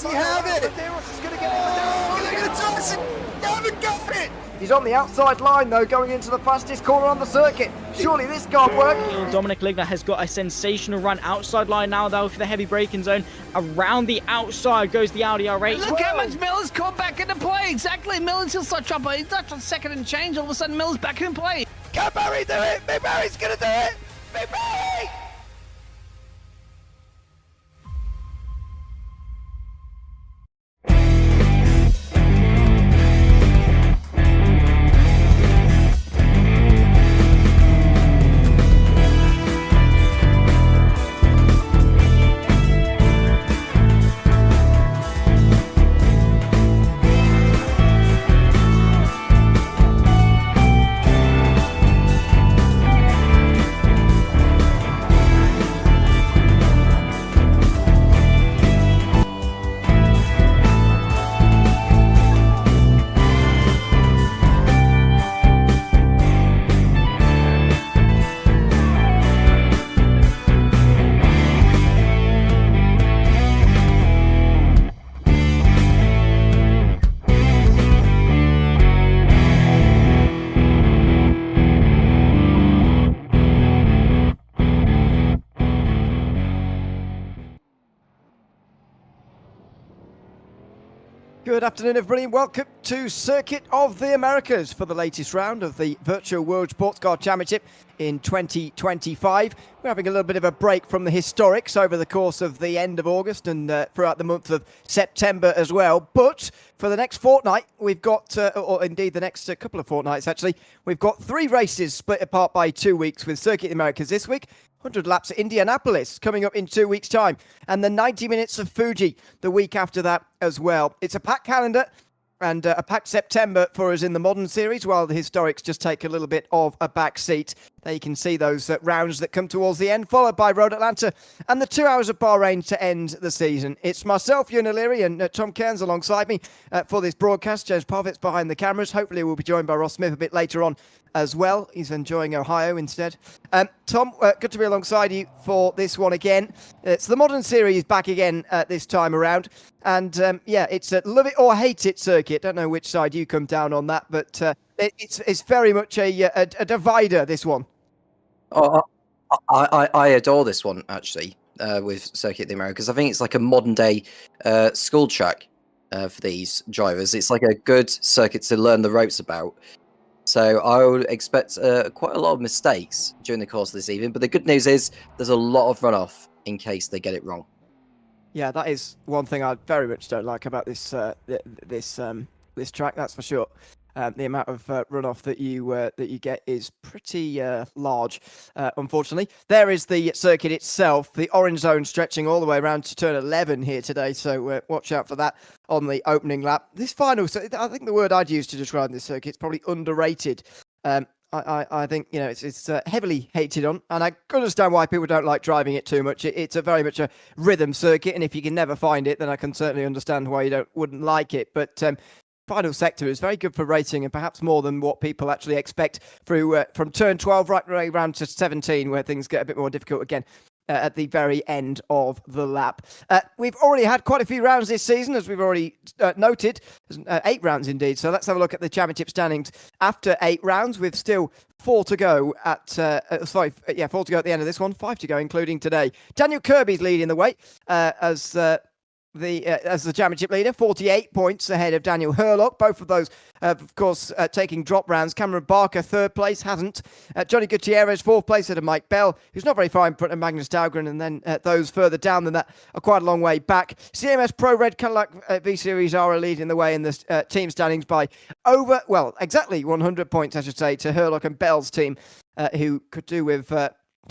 Does he have it? Medeiros is going to get it. Look at Thompson. Haven't got it. He's on the outside line though, going into the fastest corner on the circuit. Surely this can't work. Dominic Ligner has got a sensational run outside line now though for the heavy braking zone. Around the outside goes the Audi R8. Look how much Miller's caught back into play. Exactly, Miller's still such trouble. He's not on second and change. All of a sudden, Miller's back in play. Can Barry do it? Big Barry's going to do it. Big Barry. Good afternoon, everybody, and welcome to Circuit of the Americas for the latest round of the Virtual World Sportscar Championship in 2025. We're having a little bit of a break from the historics over the course of the end of August and throughout the month of September as well. But for the next fortnight, we've got, or indeed the next couple of fortnights actually, we've got 3 races split apart by 2 weeks with Circuit of the Americas this week. 100 laps at Indianapolis coming up in 2 weeks' time. And the 90 minutes of Fuji the week after that as well. It's a packed calendar and a packed September for us in the modern series, while the historics just take a little bit of a back seat. There you can see those rounds that come towards the end, followed by Road Atlanta and the 2 hours of Bahrain to end the season. It's myself, Ewan O'Leary, and Tom Cairns alongside me for this broadcast. James Parfit's behind the cameras. Hopefully we'll be joined by Ross Smith a bit later on as well. He's enjoying Ohio instead. Tom, good to be alongside you for this one again. It's the modern series back again this time around. And yeah, it's a love it or hate it circuit. Don't know which side you come down on that, but it's very much a divider, this one. Oh, I adore this one, actually, with Circuit of the Americas. I think it's like a modern-day school track for these drivers. It's like a good circuit to learn the ropes about. So I would expect quite a lot of mistakes during the course of this evening. But the good news is there's a lot of runoff in case they get it wrong. Yeah, that is one thing I very much don't like about this this track, that's for sure. The amount of runoff that you get is pretty large, unfortunately. There is the circuit itself, the orange zone stretching all the way around to turn 11 here today, so watch out for that on the opening lap. This final, I think the word I'd use to describe this circuit is probably underrated. I think, you know, it's heavily hated on, and I understand why people don't like driving it too much. It's a very much a rhythm circuit, and if you can never find it, then I can certainly understand why you wouldn't like it. But final sector is very good for racing, and perhaps more than what people actually expect through from turn 12 right around to 17, where things get a bit more difficult again at the very end of the lap. We've already had quite a few rounds this season, as we've already noted. 8 rounds indeed. So let's have a look at the championship standings after 8 rounds, with still 4 to go at 4 to go at the end of this one, 5 to go including today. Daniel Kirby's leading the way as the championship leader, 48 points ahead of Daniel Hurlock. Both of those, of course, taking drop rounds. Cameron Barker, 3rd place, hasn't. Johnny Gutierrez, 4th place ahead of Mike Bell, who's not very far in front of Magnus Dahlgren, and then those further down than that are quite a long way back. CMS Pro Red Cadillac V-Series are leading the way in the team standings by exactly 100 points, I should say, to Hurlock and Bell's team, who could do with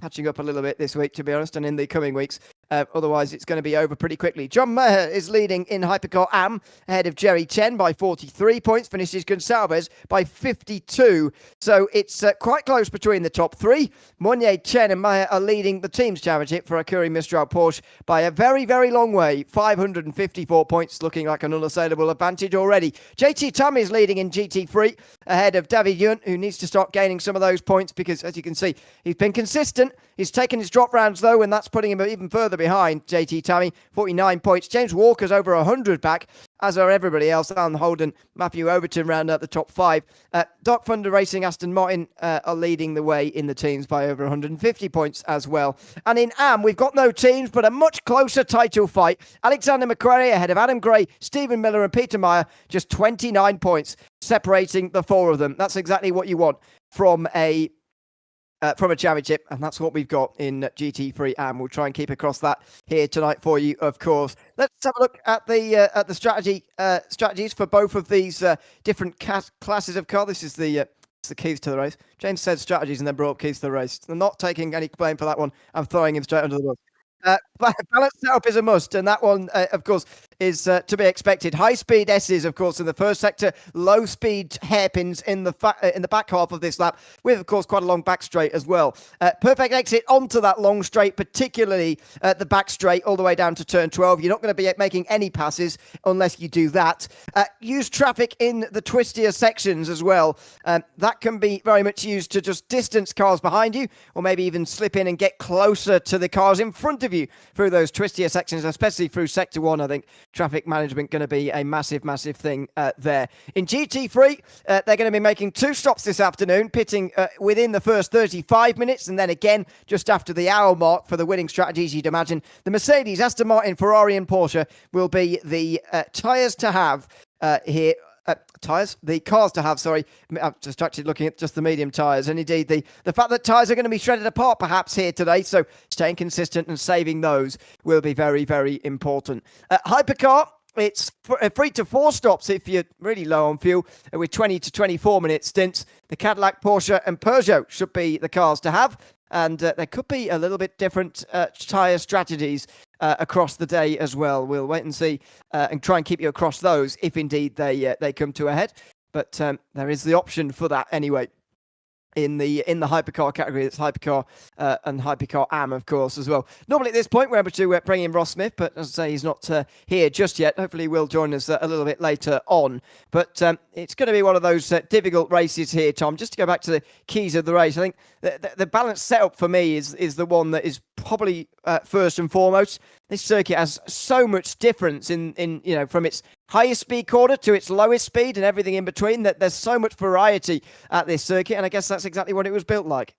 catching up a little bit this week, to be honest, and in the coming weeks. Otherwise, it's going to be over pretty quickly. John Maher is leading in Hypercar AM ahead of Jerry Chen by 43 points. Finishes Gonçalves by 52. So it's quite close between the top 3. Monnier, Chen and Maher are leading the team's championship for Arcuri Mistral Porsche by a very, very long way. 554 points, looking like an unassailable advantage already. JT Tam is leading in GT3 ahead of David Yunt, who needs to start gaining some of those points because, as you can see, he's been consistent. He's taken his drop rounds, though, and that's putting him even further behind JT Tammy, 49 points. James Walker's over 100 back, as are everybody else. Alan Holden, Matthew Overton round out the top 5. Doc Thunder Racing, Aston Martin are leading the way in the teams by over 150 points as well. And in AM, we've got no teams, but a much closer title fight. Alexander McQuarrie ahead of Adam Gray, Stephen Miller and Peter Meyer, just 29 points separating the 4 of them. That's exactly what you want from a championship, and that's what we've got in GT3 AM. We'll try and keep across that here tonight for you, of course. Let's have a look at the strategies for both of these different classes of car. This is the keys to the race. James said strategies and then brought up keys to the race. I'm not taking any blame for that one. I'm throwing him straight under the bus. Balanced setup is a must, and that one, of course, is to be expected. High-speed S's, of course, in the first sector. Low-speed hairpins in the back half of this lap, with, of course, quite a long back straight as well. Perfect exit onto that long straight, particularly the back straight all the way down to turn 12. You're not going to be making any passes unless you do that. Use traffic in the twistier sections as well. That can be very much used to just distance cars behind you, or maybe even slip in and get closer to the cars in front of you through those twistier sections, especially through sector 1. I think traffic management going to be a massive thing there. In GT3, they're going to be making 2 stops this afternoon, pitting within the first 35 minutes, and then again just after the hour mark for the winning strategies, you'd imagine. The Mercedes, Aston Martin, Ferrari and Porsche will be the tyres to have here. The cars to have, sorry. I'm distracted looking at just the medium tyres. And indeed, the fact that tyres are going to be shredded apart perhaps here today, so staying consistent and saving those will be very, very important. Hypercar, it's 3 to 4 stops if you're really low on fuel, with 20 to 24 minute stints. The Cadillac, Porsche and Peugeot should be the cars to have. And there could be a little bit different tyre strategies across the day as well. We'll wait and see and try and keep you across those if indeed they come to a head. But there is the option for that anyway. In the hypercar category, it's hypercar and hypercar AM, of course, as well. Normally at this point, we're able to bring in Ross Smith, but as I say, he's not here just yet. Hopefully, he will join us a little bit later on. But it's going to be one of those difficult races here, Tom. Just to go back to the keys of the race, I think the balanced setup for me is the one that is probably first and foremost. This circuit has so much difference in from its highest speed quarter to its lowest speed and everything in between, that there's so much variety at this circuit, and I guess that's exactly what it was built like.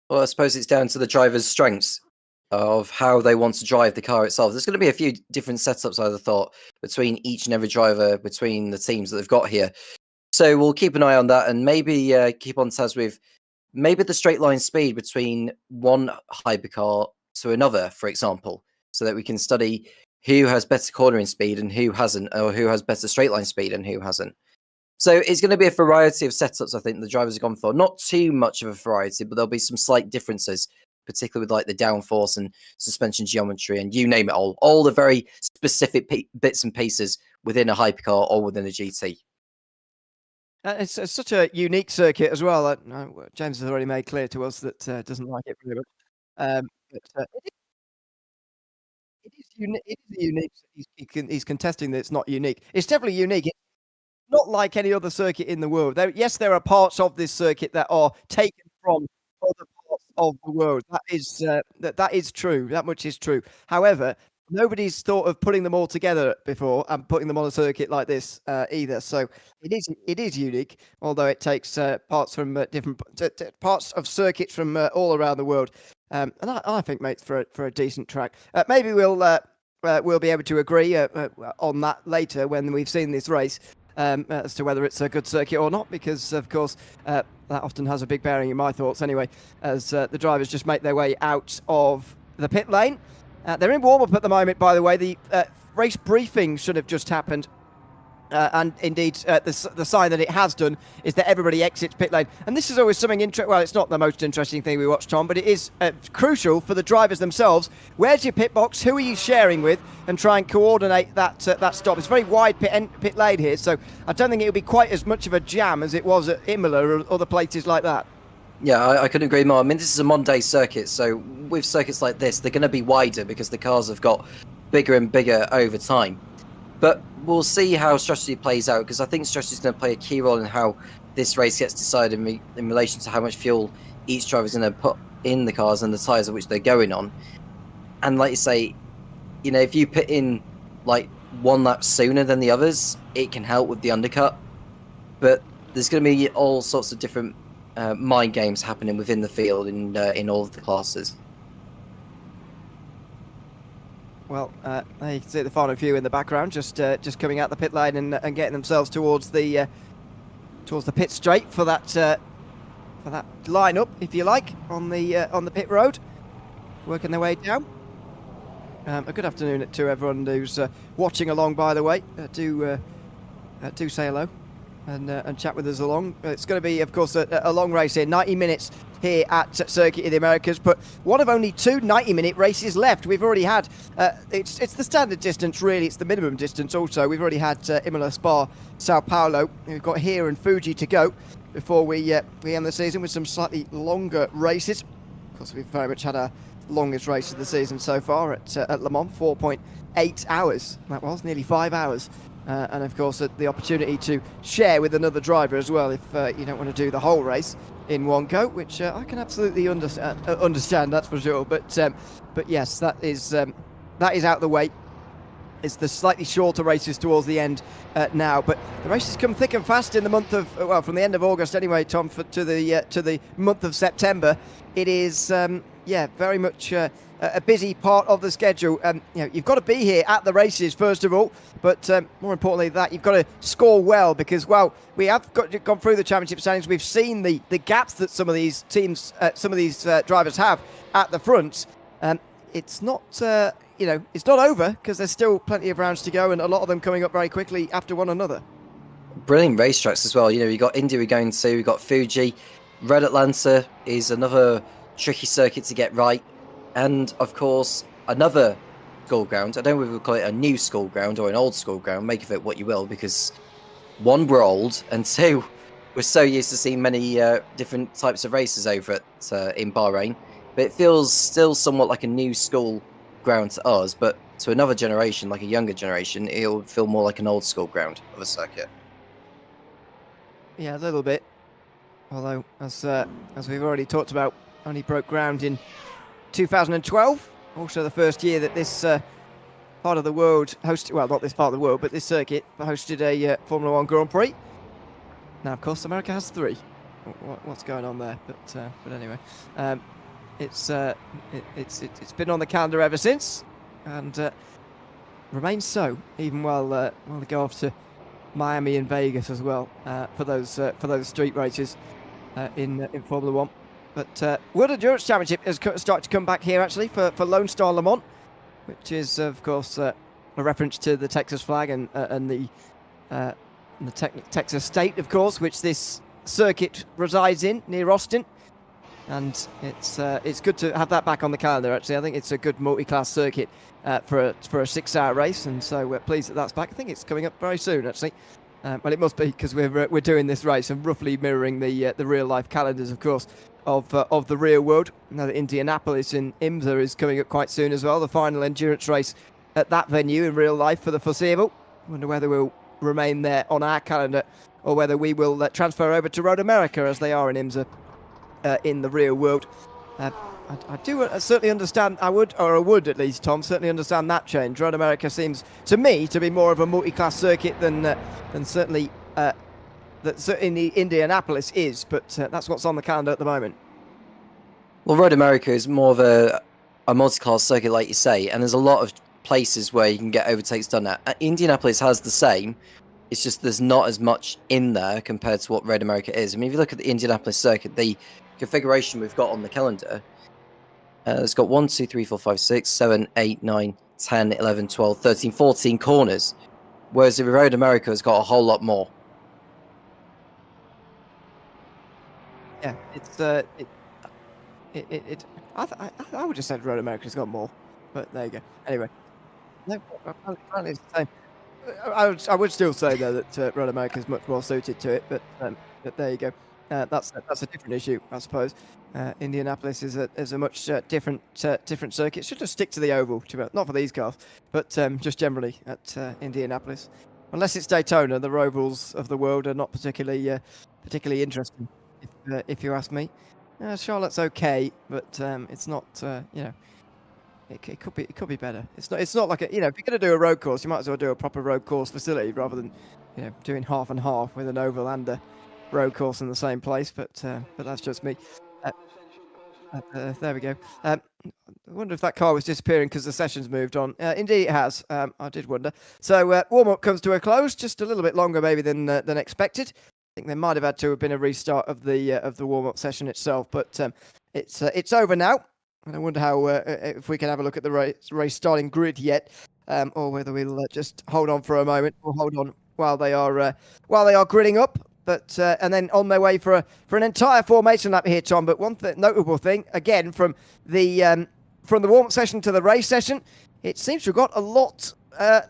Well, I suppose it's down to the driver's strengths of how they want to drive the car itself. There's going to be a few different setups, I'd have thought, between each and every driver, between the teams that they've got here. So we'll keep an eye on that, and maybe keep on tabs with maybe the straight line speed between one hypercar to another, for example, so that we can study who has better cornering speed and who hasn't, or who has better straight line speed and who hasn't. So it's going to be a variety of setups, I think, the drivers have gone for. Not too much of a variety, but there'll be some slight differences, particularly with like the downforce and suspension geometry and you name it all the very specific bits and pieces within a hypercar or within a GT. It's such a unique circuit as well. James has already made clear to us that doesn't like it very much. But it is unique. He's contesting that it's not unique. It's definitely unique. It's not like any other circuit in the world. There are parts of this circuit that are taken from other parts of the world. That is true. That much is true. However, nobody's thought of putting them all together before and putting them on a circuit like this either. So it is unique, although it takes parts from different parts of circuits from all around the world. And I think makes for a decent track. Maybe we'll be able to agree on that later when we've seen this race as to whether it's a good circuit or not, because of course that often has a big bearing in my thoughts anyway, as the drivers just make their way out of the pit lane. They're in warm-up at the moment, by the way. The race briefing should have just happened. And indeed, the sign that it has done is that everybody exits pit lane. And this is always something interesting. Well, it's not the most interesting thing we watch, Tom, but it is crucial for the drivers themselves. Where's your pit box? Who are you sharing with? And try and coordinate that stop. It's a very wide pit lane here, so I don't think it will be quite as much of a jam as it was at Imola or other places like that. Yeah, I couldn't agree more. I mean, this is a modern day circuit, so with circuits like this, they're going to be wider because the cars have got bigger and bigger over time. But we'll see how strategy plays out, because I think strategy is going to play a key role in how this race gets decided in relation to how much fuel each driver is going to put in the cars and the tyres of which they're going on. And like you say, you know, if you put in like one lap sooner than the others, it can help with the undercut. But there's going to be all sorts of different mind games happening within the field in all of the classes. Well, there you can see the final few in the background, just coming out the pit lane and getting themselves towards the pit straight for that lineup, if you like, on the pit road, working their way down. A good afternoon to everyone who's watching along. By the way, do say hello and chat with us along. It's going to be, of course, a long race here, 90 minutes here at Circuit of the Americas, but one of only 2 90-minute races left. We've already had, it's the standard distance, really. It's the minimum distance also. We've already had Imola, Spa, Sao Paulo. We've got here and Fuji to go before we end the season with some slightly longer races. Of course, we've very much had our longest race of the season so far at Le Mans, 4.8 hours. That was nearly 5 hours. And of course, the opportunity to share with another driver as well if you don't want to do the whole race in one go, which I can absolutely understand, that's for sure. But yes, that is out the way. It's the slightly shorter races towards the end now, but the races come thick and fast in the month of, well, from the end of August anyway, Tom, to the month of September. It is very much a busy part of the schedule. You've got to be here at the races first of all, but more importantly than that, you've got to score well, because while we have gone through the championship standings, we've seen the gaps that some of these teams, drivers have at the front. It's not it's not over, because there's still plenty of rounds to go, and a lot of them coming up very quickly after one another. Brilliant racetracks as well. You know, we got India we're going to, we got Fuji, Red Atlanta is another tricky circuit to get right. And, of course, another school ground. I don't know if we'll call it a new school ground or an old school ground. Make of it what you will, because 1, we're old, and 2, we're so used to seeing many different types of races over at in Bahrain. But it feels still somewhat like a new school ground to us, but to another generation, like a younger generation, it'll feel more like an old school ground of a circuit. Yeah, a little bit. Although, as we've already talked about, only broke ground in 2012, also the first year that this part of the world hosted, well, not this part of the world, but this circuit hosted a Formula 1 Grand Prix. Now, of course, America has 3. What's going on there? But anyway, it's been on the calendar ever since, and remains so, even while they go off to Miami and Vegas as well for those street races in Formula 1. But World Endurance Championship has started to come back here, actually, for Lone Star Le Mans, which is, of course, a reference to the Texas flag and the Texas state, of course, which this circuit resides in, near Austin. And it's good to have that back on the calendar, actually. I think it's a good multi-class circuit for a 6-hour race, and so we're pleased that that's back. I think it's coming up very soon, actually. Well, it must be, because we're doing this race and roughly mirroring the real-life calendars, of course, of the real world. Now that Indianapolis in IMSA is coming up quite soon as well, the final endurance race at that venue in real life for the foreseeable. Wonder whether we'll remain there on our calendar or whether we will transfer over to Road America as they are in IMSA in the real world. I do certainly understand, I would at least, Tom, certainly understand that change. Road America seems to me to be more of a multi-class circuit than certainly Indianapolis is, but that's what's on the calendar at the moment. Well, Road America is more of a multi-class circuit, like you say, and there's a lot of places where you can get overtakes done at. Indianapolis has the same, it's just there's not as much in there compared to what Road America is. I mean, if you look at the Indianapolis circuit, the configuration we've got on the calendar, it's got 1, 2, 3, 4, 5, 6, 7, 8, 9, 10, 11, 12, 13, 14 corners, whereas the Road America has got a whole lot more. Yeah, I would have said Road America's got more, but there you go. Anyway, no, apparently it's the same. I would still say though that Road America is much more suited to it, but there you go. That's a different issue, I suppose. Indianapolis is a much different circuit. Should just stick to the oval, not for these cars, but just generally at Indianapolis. Unless it's Daytona, the ovals of the world are not particularly interesting, if you ask me. Charlotte's okay, but it's not It could be better. It's not like if you're going to do a road course, you might as well do a proper road course facility rather than doing half and half with an oval and a road course in the same place. But that's just me. There we go. I wonder if that car was disappearing because the session's moved on. Indeed, it has. I did wonder. So warm-up comes to a close, just a little bit longer maybe than expected. I think there might have had to have been a restart of the warm-up session itself, but it's over now. And I wonder how if we can have a look at the race starting grid yet, or whether we'll just hold on for a moment. We'll hold on while they are gridding up. But and then on their way for an entire formation lap here, Tom. But one notable thing again from the warm-up session to the race session, it seems to have got a lot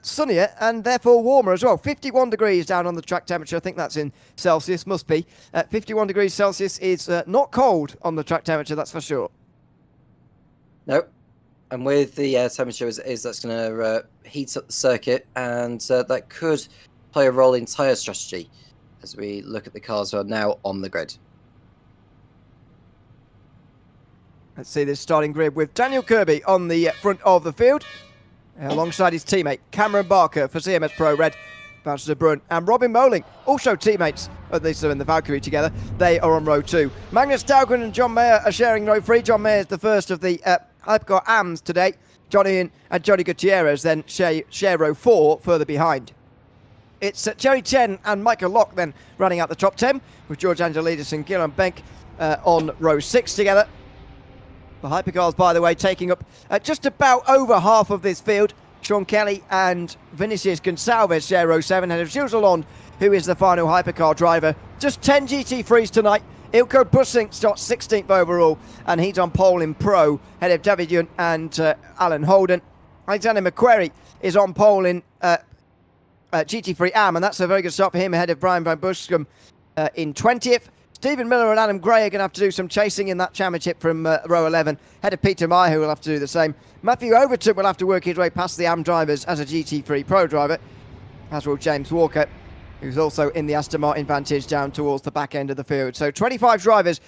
sunnier and therefore warmer as well. 51 degrees down on the track temperature. I think that's in Celsius. Must be 51 degrees Celsius is not cold on the track temperature. That's for sure. Nope. And with the air temperature is that's going to heat up the circuit, and that could play a role in tyre strategy as we look at the cars that are now on the grid. Let's see this starting grid with Daniel Kirby on the front of the field, alongside his teammate Cameron Barker for CMS Pro Red, Bouncers de Bruyne, and Robin Moling, also teammates, at least they're in the Valkyrie together. They are on row 2. Magnus Dahlgren and John Mayer are sharing row 3. John Mayer is the first of the Hypercar AMs today. Johnny and Johnny Gutierrez then share row 4 further behind. It's Jerry Chen and Michael Locke then running out the top 10, with George Angelidis and Gillian Benck on row 6 together. The Hypercars, by the way, taking up just about over half of this field. Sean Kelly and Vinicius Gonçalves share row 7, ahead of Gilles Lalonde, who is the final Hypercar driver. Just 10 GT3s tonight. Ilko Bussing starts 16th overall, and he's on pole in Pro, ahead of David Young and Alan Holden. Alexander McQuarrie is on pole in GT3 AM, and that's a very good start for him, ahead of Brian Van Bussum in 20th. Stephen Miller and Adam Gray are going to have to do some chasing in that championship from row 11, ahead of Peter Meyer, who will have to do the same. Matthew Overton will have to work his way past the AM drivers as a GT3 Pro driver, as will James Walker, who's also in the Aston Martin Vantage down towards the back end of the field. So 25 drivers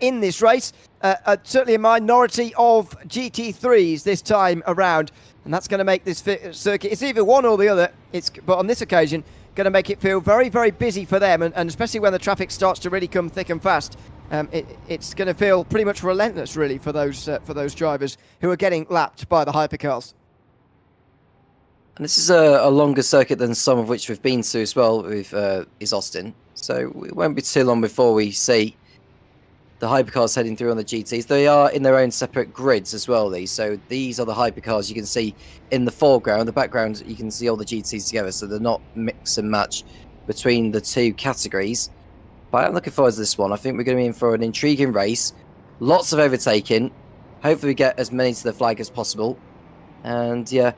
in this race, certainly a minority of GT3s this time around, and that's going to make this circuit, it's either one or the other, but on this occasion, going to make it feel very, very busy for them, and especially when the traffic starts to really come thick and fast. It's going to feel pretty much relentless, really, for those drivers who are getting lapped by the Hypercars. And this is a longer circuit than some of which we've been to as well with is Austin. So it won't be too long before we see the Hypercars heading through on the GTs. They are in their own separate grids as well, these. So these are the Hypercars you can see in the foreground. The background, you can see all the GTs together, so they're not mix and match between the two categories. But I'm looking forward to this one. I think we're going to be in for an intriguing race. Lots of overtaking. Hopefully we get as many to the flag as possible. And yeah,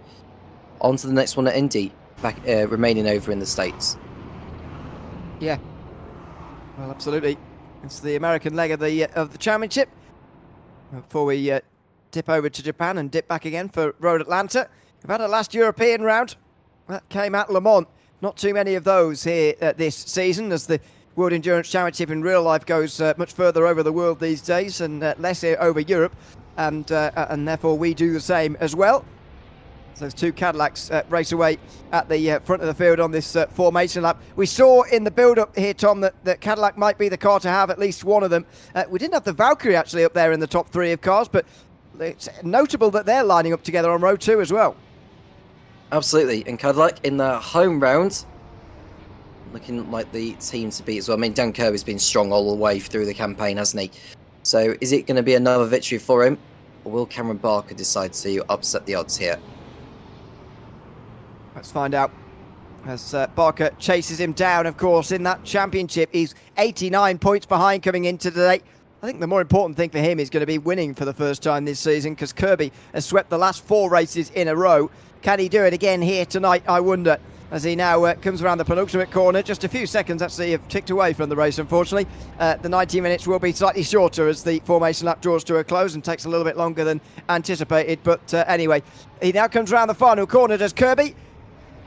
on to the next one at Indy, back remaining over in the States. Yeah, well, absolutely. It's the American leg of the championship. Before we dip over to Japan and dip back again for Road Atlanta, we've had a last European round that came at Le Mans. Not too many of those here this season, as the World Endurance Championship in real life goes much further over the world these days, and less here over Europe, and therefore we do the same as well. So those two Cadillacs race away at the front of the field on this formation lap. We saw in the build-up here, Tom, that Cadillac might be the car to have at least one of them. We didn't have the Valkyrie actually up there in the top 3 of cars, but it's notable that they're lining up together on row 2 as well. Absolutely, and Cadillac in the home round, looking like the team to beat as well. I mean, Dan Kirby's been strong all the way through the campaign, hasn't he? So is it going to be another victory for him, or will Cameron Barker decide to upset the odds here? Let's find out. As Barker chases him down, of course, in that championship. He's 89 points behind coming into today. I think the more important thing for him is going to be winning for the first time this season, because Kirby has swept the last 4 races in a row. Can he do it again here tonight, I wonder, as he now comes around the penultimate corner. Just a few seconds actually have ticked away from the race, unfortunately. The 90 minutes will be slightly shorter as the formation lap draws to a close and takes a little bit longer than anticipated. But anyway, he now comes around the final corner, does Kirby,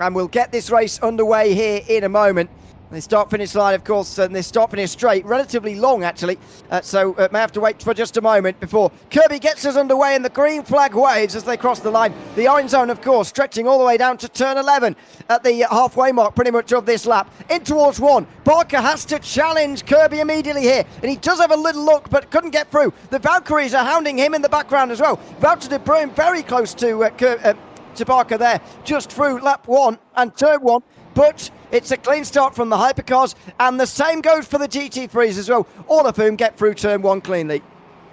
and we'll get this race underway here in a moment. The start-finish line, of course, and the start-finish straight, relatively long, actually. So may have to wait for just a moment before Kirby gets us underway and the green flag waves as they cross the line. The orange zone, of course, stretching all the way down to turn 11 at the halfway mark, pretty much, of this lap. In towards one. Barker has to challenge Kirby immediately here, and he does have a little look, but couldn't get through. The Valkyries are hounding him in the background as well. Wouter de Bruin very close to Barker there, just through lap 1 and turn 1. But it's a clean start from the Hypercars, and the same goes for the GT3s as well, all of whom get through turn 1 cleanly.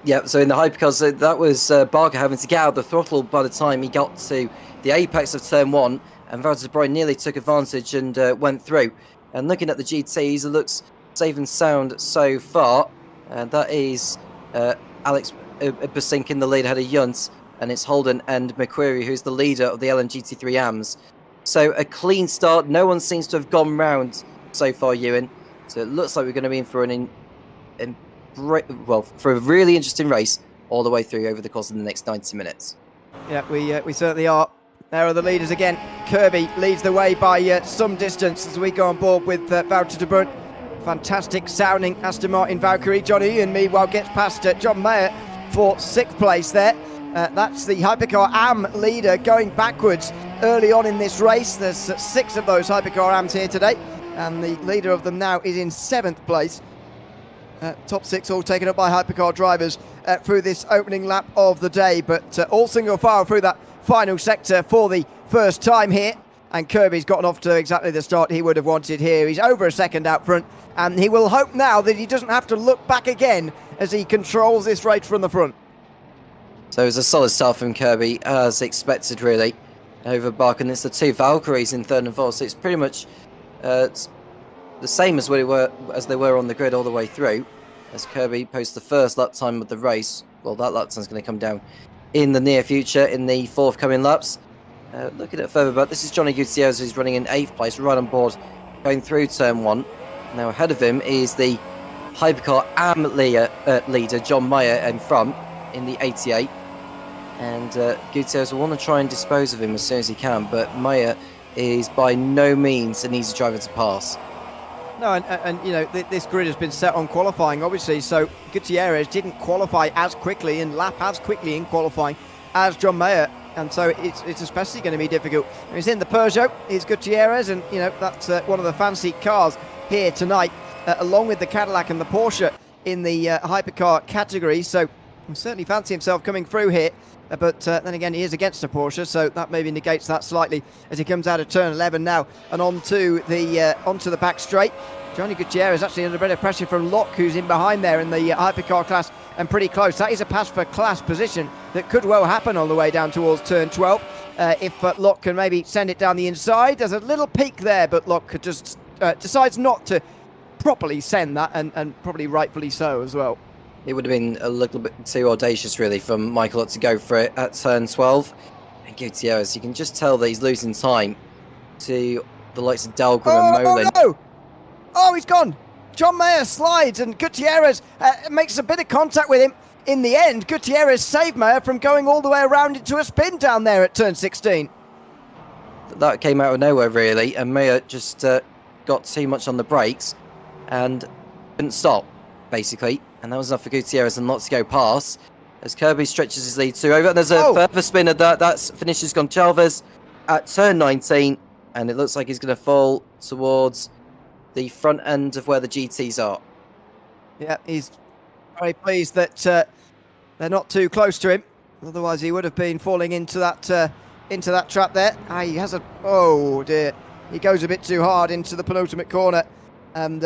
Yeah, so in the Hypercars, that was Barker having to get out of the throttle by the time he got to the apex of turn 1, and Wouter de Bruin nearly took advantage and went through. And looking at the GTs, it looks safe and sound so far, and that is Alex Basink in the lead ahead of Yunt, and it's Holden and McQuarrie who's the leader of the LMGT3 AMS. So a clean start. No one seems to have gone round so far, Ewan. So it looks like we're going to be in for for a really interesting race all the way through over the course of the next 90 minutes. Yeah, we certainly are. There are the leaders again. Kirby leads the way by some distance as we go on board with Wouter de Bruin. Fantastic sounding Aston Martin Valkyrie. Johnny Ian meanwhile gets past John Mayer for 6th place there. That's the Hypercar AM leader going backwards early on in this race. There's 6 of those Hypercar AMs here today, and the leader of them now is in 7th place. Top 6 all taken up by Hypercar drivers through this opening lap of the day, but all single file through that final sector for the first time here, and Kirby's gotten off to exactly the start he would have wanted here. He's over a second out front, and he will hope now that he doesn't have to look back again as he controls this race from the front. So it was a solid start from Kirby, as expected, really, over Barker. And it's the 2 Valkyries in 3rd and 4th, so it's pretty much the same as they were on the grid all the way through. As Kirby posts the first lap time of the race, well, that lap time is going to come down in the near future in the forthcoming laps. Looking at further back, this is Johnny Gutierrez, who's running in 8th place, right on board, going through turn 1. Now ahead of him is the Hypercar AM leader, John Mayer, in front in the 88, and Gutierrez will want to try and dispose of him as soon as he can, but Mayer is by no means an easy driver to pass. No, and you know, this grid has been set on qualifying, obviously, so Gutierrez didn't qualify as quickly and lap as quickly in qualifying as John Mayer, and so it's especially going to be difficult. He's in the Peugeot, he's Gutierrez, and you know, that's one of the fancy cars here tonight, along with the Cadillac and the Porsche in the Hypercar category, so he certainly fancy himself coming through here, but then again he is against a Porsche, so that maybe negates that slightly as he comes out of turn 11 now and onto the back straight. Johnny Gutierrez actually under a bit of pressure from Locke, who's in behind there in the Hypercar class and pretty close. That is a pass for class position that could well happen on the way down towards turn 12 if Locke can maybe send it down the inside. There's a little peak there, but Locke just decides not to properly send that, and probably rightfully so as well. It would have been a little bit too audacious, really, from Michael Ott to go for it at turn 12. And Gutierrez, you can just tell that he's losing time to the likes of Dahlgren and Molin. No! Oh, he's gone! John Mayer slides, and Gutierrez makes a bit of contact with him. In the end, Gutierrez saved Mayer from going all the way around into a spin down there at turn 16. That came out of nowhere, really, and Mayer just got too much on the brakes and couldn't stop, basically. And that was enough for Gutierrez and not to go past as Kirby stretches his lead to over. And there's a further spin of that. That's finishes Goncalves at turn 19, and it looks like he's going to fall towards the front end of where the GTs are. Yeah, he's very pleased that they're not too close to him. Otherwise, he would have been falling into that trap there. He has oh dear, he goes a bit too hard into the penultimate corner, and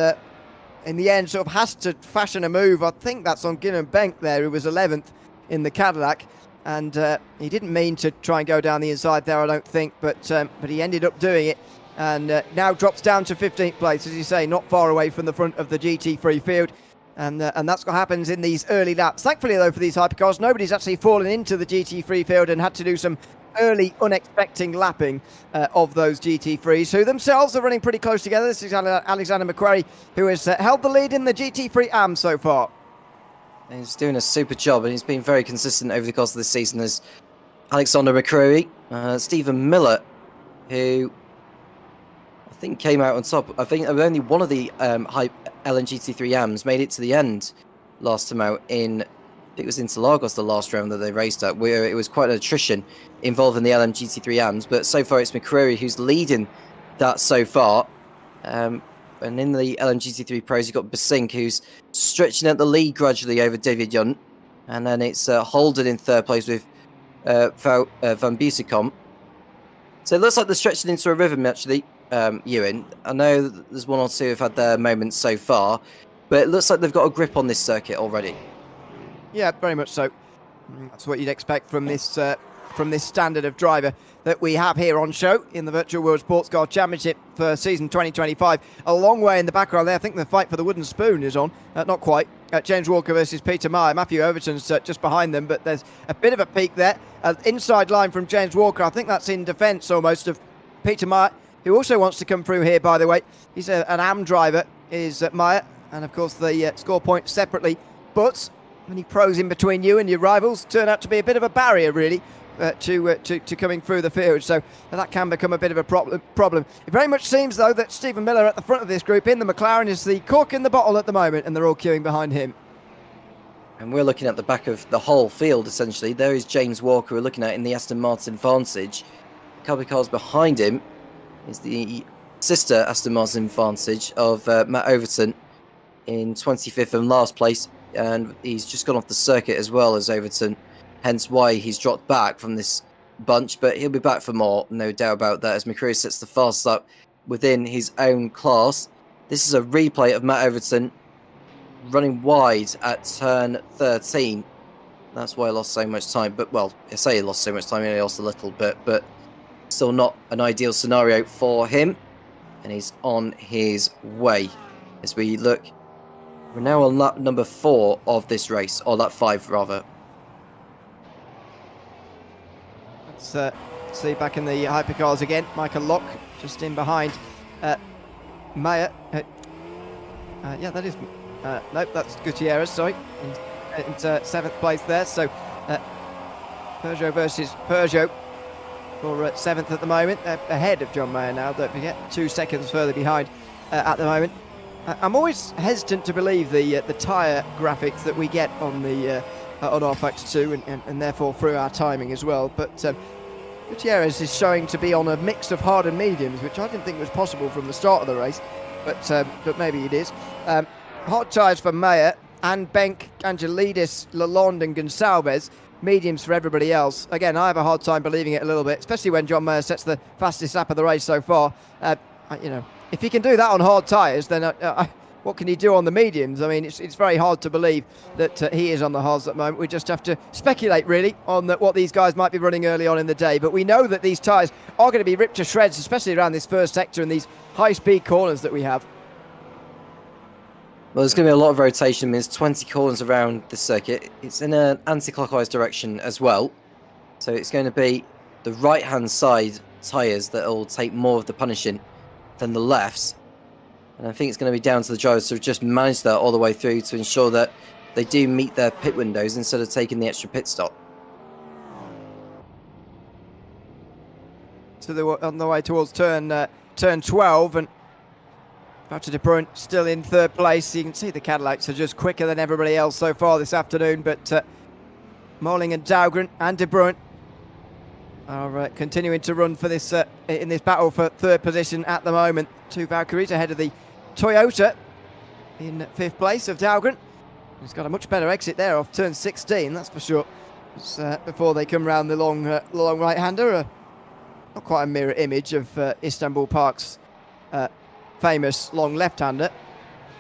in the end sort of has to fashion a move. I think that's on Gillian Benck there, who was 11th in the Cadillac, and he didn't mean to try and go down the inside there, I don't think, but he ended up doing it, and now drops down to 15th place, as you say, not far away from the front of the GT3 field. And that's what happens in these early laps. Thankfully, though, for these hypercars, nobody's actually fallen into the GT3 field and had to do some early unexpected lapping of those GT3s, who themselves are running pretty close together. This is Alexander McQuarrie, who has held the lead in the GT3 AM so far. He's doing a super job, and he's been very consistent over the course of this season as Alexander McQuarrie. Stephen Miller, who I think came out on top. I think only one of the LMGT3 AMs made it to the end last time out in, I think it was Interlagos, the last round that they raced at, where it was quite an attrition involving the LMGT3 AMs. But so far it's McCreary who's leading that so far. And in the LMGT3 Pros, you've got Basink who's stretching out the lead gradually over David Yunt. And then it's Holden in third place with Van Busekom. So it looks like they're stretching into a rhythm, actually, Ewan. I know there's one or two who've had their moments so far, but it looks like they've got a grip on this circuit already. Yeah, very much so. That's what you'd expect from this standard of driver that we have here on show in the Virtual World Sports Car Championship for season 2025. A long way in the background there. I think the fight for the wooden spoon is on. Not quite. James Walker versus Peter Meyer. Matthew Overton's just behind them, but there's a bit of a peak there. Inside line from James Walker. I think that's in defence almost of Peter Meyer, who also wants to come through here, by the way. He's an AM driver, is Meyer. And, of course, they score points separately. But many pros in between you and your rivals turn out to be a bit of a barrier, really, to coming through the field. So that can become a bit of a problem. It very much seems, though, that Stephen Miller at the front of this group in the McLaren is the cork in the bottle at the moment, and they're all queuing behind him. And we're looking at the back of the whole field, essentially. There is James Walker we're looking at in the Aston Martin Vantage. A couple of cars behind him is the sister Aston Martin Vantage of Matt Overton in 25th and last place. And he's just gone off the circuit as well as Overton, hence why he's dropped back from this bunch, but he'll be back for more, no doubt about that, as McCreary sets the fastest up within his own class. This is a replay of Matt Overton running wide at turn 13. That's why he lost so much time, but, well, I say he lost so much time, he only lost a little bit, but still not an ideal scenario for him, and he's on his way. As we look, we're now on lap number 4 of this race, or lap 5 rather. Let's see back in the hypercars again. Michael Locke just in behind Meyer. Yeah, that is... nope, that's Gutierrez, sorry. In 7th place there. So Peugeot versus Peugeot for 7th at the moment. Ahead of John Mayer now, don't forget. 2 seconds further behind at the moment. I'm always hesitant to believe the tyre graphics that we get on the on our Factor 2 and therefore through our timing as well. But Gutierrez is showing to be on a mix of hard and mediums, which I didn't think was possible from the start of the race, but maybe it is. Hard tyres for Mayer and Benck, Angelidis, Lalonde and Gonçalves. Mediums for everybody else. Again, I have a hard time believing it a little bit, especially when John Mayer sets the fastest lap of the race so far. If he can do that on hard tyres, then what can he do on the mediums? I mean, it's very hard to believe that he is on the hards at the moment. We just have to speculate, really, on what these guys might be running early on in the day. But we know that these tyres are going to be ripped to shreds, especially around this first sector and these high-speed corners that we have. Well, there's going to be a lot of rotation. There's 20 corners around the circuit. It's in an anti-clockwise direction as well. So it's going to be the right-hand side tyres that will take more of the punishing than the lefts. And I think it's going to be down to the drivers to just manage that all the way through to ensure that they do meet their pit windows instead of taking the extra pit stop. So they were on the way towards turn 12, and Wouter de Bruyn still in 3rd place. You can see the Cadillacs are just quicker than everybody else so far this afternoon, but Molling and Dahlgren and de Bruyn are continuing to run for this in this battle for 3rd position at the moment. 2 Valkyries ahead of the Toyota in 5th place of Dahlgren. He's got a much better exit there off turn 16, that's for sure. It's, before they come round the long right-hander. Not quite a mirror image of Istanbul Park's famous long left-hander,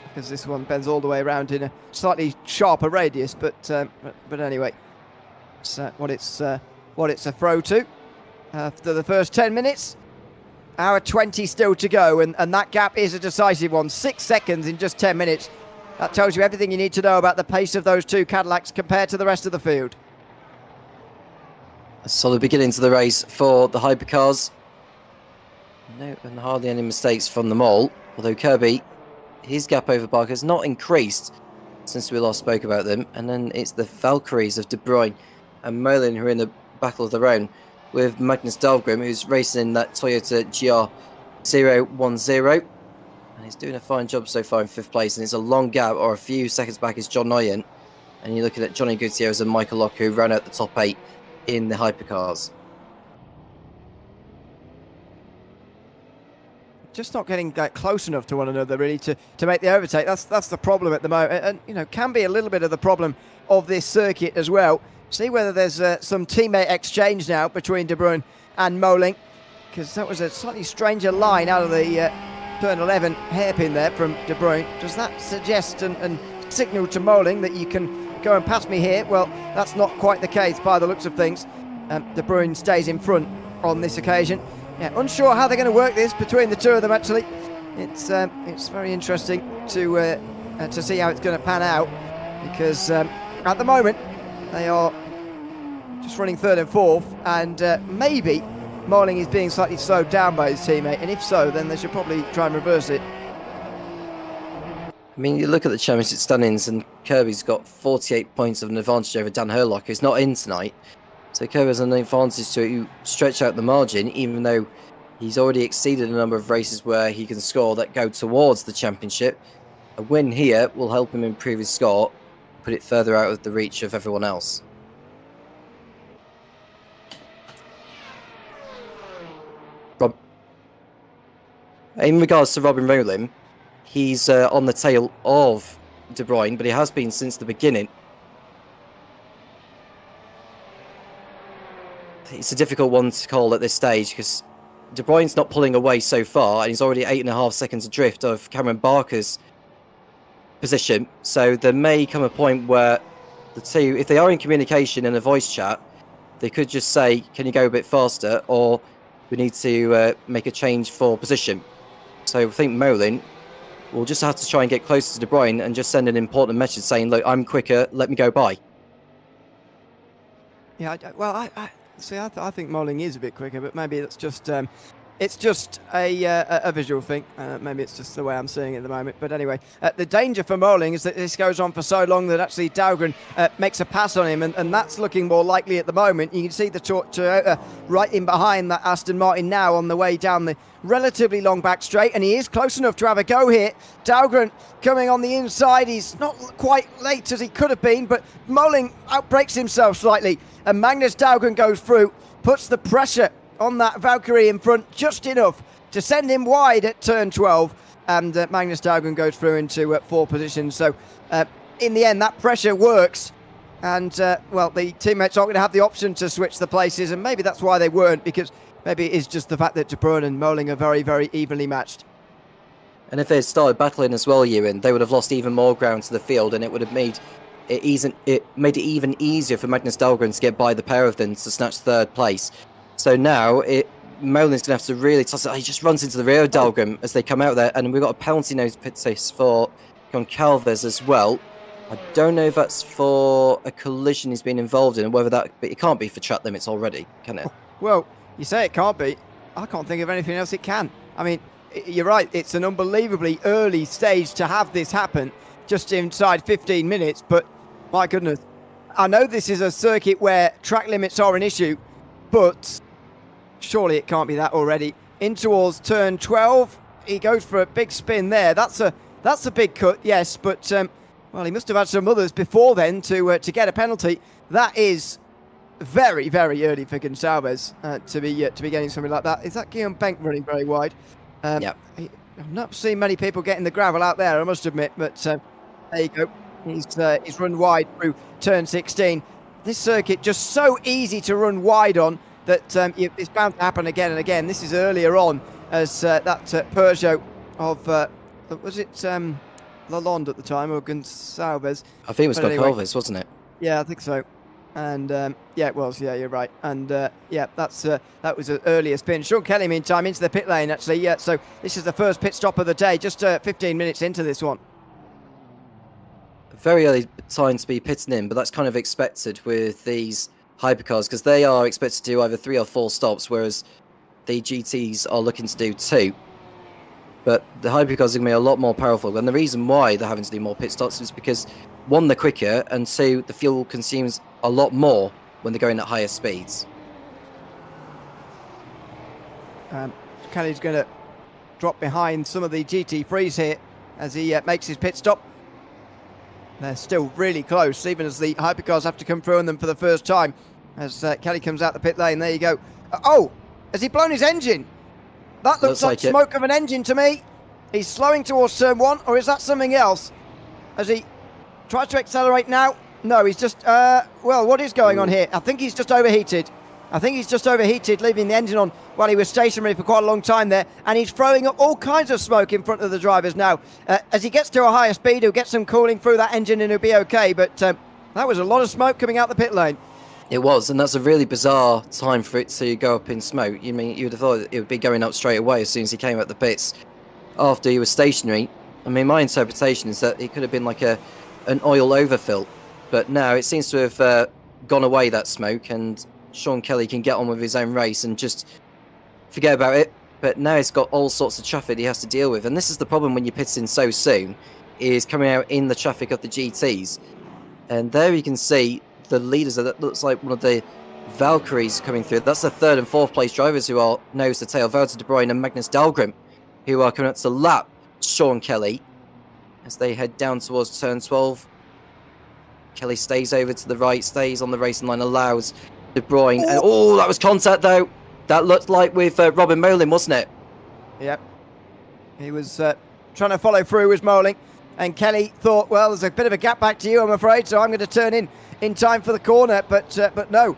because this one bends all the way around in a slightly sharper radius. But anyway, it's what it's a throw to. After the first 10 minutes, hour 20 still to go, and that gap is a decisive one. 6 seconds in just 10 minutes. That tells you everything you need to know about the pace of those 2 Cadillacs compared to the rest of the field. A solid beginning to the race for the hypercars. No, and hardly any mistakes from them all. Although Kirby, his gap over Barker has not increased since we last spoke about them. And then it's the Valkyries of De Bruyn and Merlin who are in the battle of their own, with Magnus Dahlgren, who's racing in that Toyota GR 0-1-0. And he's doing a fine job so far in 5th place. And it's a long gap, or a few seconds back is John Noyen. And you're looking at Johnny Gutierrez and Michael Locke, who ran out the top 8 in the hypercars. Just not getting close enough to one another really to make the overtake. That's the problem at the moment, and you know, can be a little bit of the problem of this circuit as well. See whether there's some teammate exchange now between De Bruyn and Moling, because that was a slightly stranger line out of the turn 11 hairpin there from De Bruyn. Does that suggest and signal to Moling that you can go and pass me here? Well, that's not quite the case by the looks of things. De Bruyn stays in front on this occasion. Yeah, unsure how they're going to work this between the two of them. Actually, it's very interesting to see how it's going to pan out, because at the moment they are just running 3rd and 4th, and maybe Moling is being slightly slowed down by his teammate, and if so, then they should probably try and reverse it. I mean, you look at the championship standings, and Kirby's got 48 points of an advantage over Dan Herlock, who's not in tonight. So Kirby has an advantage to stretch out the margin, even though he's already exceeded a number of races where he can score that go towards the championship. A win here will help him improve his score, put it further out of the reach of everyone else. In regards to Robin Rowland, he's on the tail of De Bruyn, but he has been since the beginning. It's a difficult one to call at this stage, because De Bruyn's not pulling away so far, and he's already 8.5 seconds adrift of Cameron Barker's position. So there may come a point where the two, if they are in communication in a voice chat, they could just say, can you go a bit faster, or we need to make a change for position. So I think Moling will just have to try and get closer to De Bruyn and just send an important message saying, look, I'm quicker, let me go by. Yeah, well, I see. I think Moling is a bit quicker, but maybe it's just a visual thing. Maybe it's just the way I'm seeing it at the moment. But anyway, the danger for Moling is that this goes on for so long that actually Dahlgren makes a pass on him, and that's looking more likely at the moment. You can see the Toyota right in behind that Aston Martin now on the way down the relatively long back straight, and he is close enough to have a go here. Dahlgren coming on the inside. He's not quite late as he could have been, but Moling outbreaks himself slightly, and Magnus Dahlgren goes through, puts the pressure on that Valkyrie in front just enough to send him wide at turn 12, and Magnus Dahlgren goes through into 4th position. So in the end, that pressure works, and well, the teammates aren't going to have the option to switch the places, and maybe that's why they weren't, because maybe it is just the fact that De Bruyn and Moling are very, very evenly matched. And if they had started battling as well, Ewan, they would have lost even more ground to the field, and it would have made it even easier for Magnus Dahlgren to get by the pair of them to snatch 3rd place. So now Moling's going to have to really toss it. He just runs into the rear of Dahlgren as they come out there, and we've got a penalty notice for Goncalves as well. I don't know if that's for a collision he's been involved in, and whether that, but it can't be for track limits already, can it? Well, you say it can't be. I can't think of anything else it can. I mean, you're right. It's an unbelievably early stage to have this happen, just inside 15 minutes. But my goodness, I know this is a circuit where track limits are an issue, but surely it can't be that already. In towards turn 12, he goes for a big spin there. That's a big cut, yes, but well, he must have had some others before then to get a penalty. That is very, very early for Goncalves to be getting something like that. Is that Guillaume Bank running very wide? Yeah. I've not seen many people getting the gravel out there, I must admit, but there you go. He's run wide through turn 16. This circuit just so easy to run wide on that it's bound to happen again and again. This is earlier on as that Peugeot of was it Lalonde at the time, or Goncalves? I think it was Goncalves, anyway, wasn't it? Yeah, I think so. And yeah, it was. Yeah, you're right. And yeah, that was an earlier spin. Sean Kelly, meantime, into the pit lane. Actually, yeah. So this is the first pit stop of the day. Just 15 minutes into this one. Very early time to be pitting in, but that's kind of expected with these hypercars, because they are expected to do either 3 or 4 stops, whereas the GTs are looking to do 2. But the hypercars are going to be a lot more powerful, and the reason why they're having to do more pit stops is because 1, they're quicker, and 2, the fuel consumes a lot more when they're going at higher speeds. Kelly's going to drop behind some of the GT3s here as he makes his pit stop. They're still really close, even as the hypercars have to come through on them for the first time. As Kelly comes out the pit lane, there you go. Oh, has he blown his engine? That looks like smoke of an engine to me. He's slowing towards turn 1, or is that something else? As he tries to accelerate now. No, he's just, well, what is going on here? I think he's just overheated. Leaving the engine on while he was stationary for quite a long time there. And he's throwing up all kinds of smoke in front of the drivers now. As he gets to a higher speed, he'll get some cooling through that engine and he'll be okay. But that was a lot of smoke coming out the pit lane. It was, and that's a really bizarre time for it to go up in smoke. You mean, you would have thought it would be going up straight away as soon as he came out the pits after he was stationary. I mean, my interpretation is that it could have been like an oil overfill. But now it seems to have gone away, that smoke, and Sean Kelly can get on with his own race and just forget about it. But now he's got all sorts of traffic he has to deal with. And this is the problem when you pit in so soon, is coming out in the traffic of the GTs. And there you can see the leaders. That looks like one of the Valkyries coming through. That's the 3rd and 4th place drivers who are nose to tail. Wouter de Bruyne and Magnus Dahlgren, who are coming up to lap Sean Kelly as they head down towards turn 12. Kelly stays over to the right, stays on the racing line, allows De Bruyne. And oh, that was contact though. That looked like with Robin Molin, wasn't it? Yep. He was trying to follow through with Moling. And Kelly thought, well, there's a bit of a gap back to you, I'm afraid, so I'm going to turn in time for the corner. But no,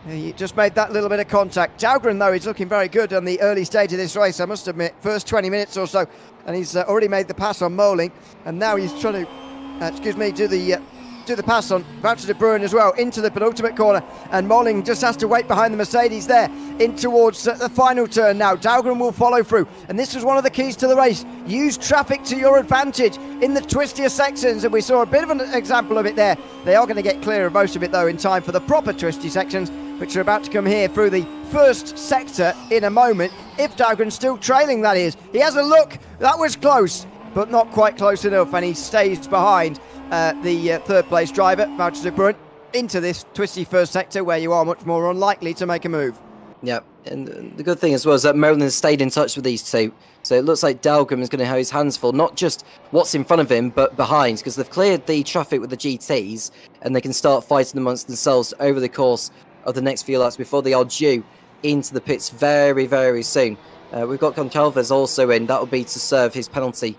he just made that little bit of contact. Dahlgren, though, he's looking very good on the early stage of this race, I must admit. First 20 minutes or so, and he's already made the pass on Moling. And now he's trying to, do the pass on Wouter de Bruyne as well into the penultimate corner, and Moling just has to wait behind the Mercedes there in towards the final turn now. Dahlgren will follow through, and this was one of the keys to the race. Use traffic to your advantage in the twistier sections, and we saw a bit of an example of it there. They are going to get clear of most of it though in time for the proper twisty sections, which are about to come here through the first sector in a moment, if Dahlgren's still trailing, that is. He has a look, that was close, but not quite close enough, and he stays behind the 3rd place driver, Wouter de Bruyne, into this twisty first sector where you are much more unlikely to make a move. Yeah, and the good thing as well is that Molin has stayed in touch with these two. So it looks like Dahlgren is going to have his hands full, not just what's in front of him, but behind, because they've cleared the traffic with the GTs, and they can start fighting amongst themselves over the course of the next few laps before they are due into the pits very, very soon. We've got Goncalves also in. That will be to serve his penalty.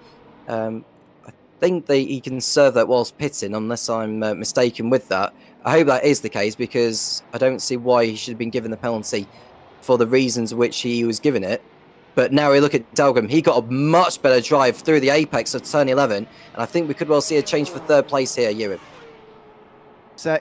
I think he can serve that whilst pitting, unless I'm mistaken with that. I hope that is the case, because I don't see why he should have been given the penalty for the reasons which he was given it. But now we look at Dahlgren. He got a much better drive through the apex of turn 11, and I think we could well see a change for 3rd place here, Ewan.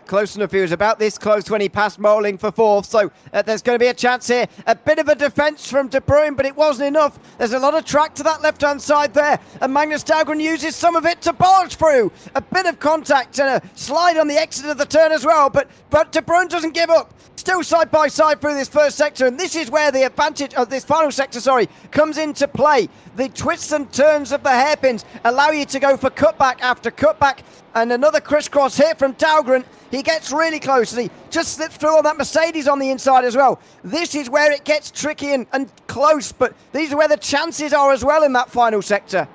Close enough. He was about this close when he passed Moling for 4th, so there's going to be a chance here. A bit of a defence from De Bruyne, but it wasn't enough. There's a lot of track to that left-hand side there, and Magnus Dahlgren uses some of it to barge through. A bit of contact and a slide on the exit of the turn as well, but De Bruyne doesn't give up. Still side by side through this first sector, and this is where the advantage of this final sector, comes into play. The twists and turns of the hairpins allow you to go for cutback after cutback, and another crisscross here from Dahlgren. He gets really close, and he just slips through on that Mercedes on the inside as well. This is where it gets tricky and close, but these are where the chances are as well in that final sector.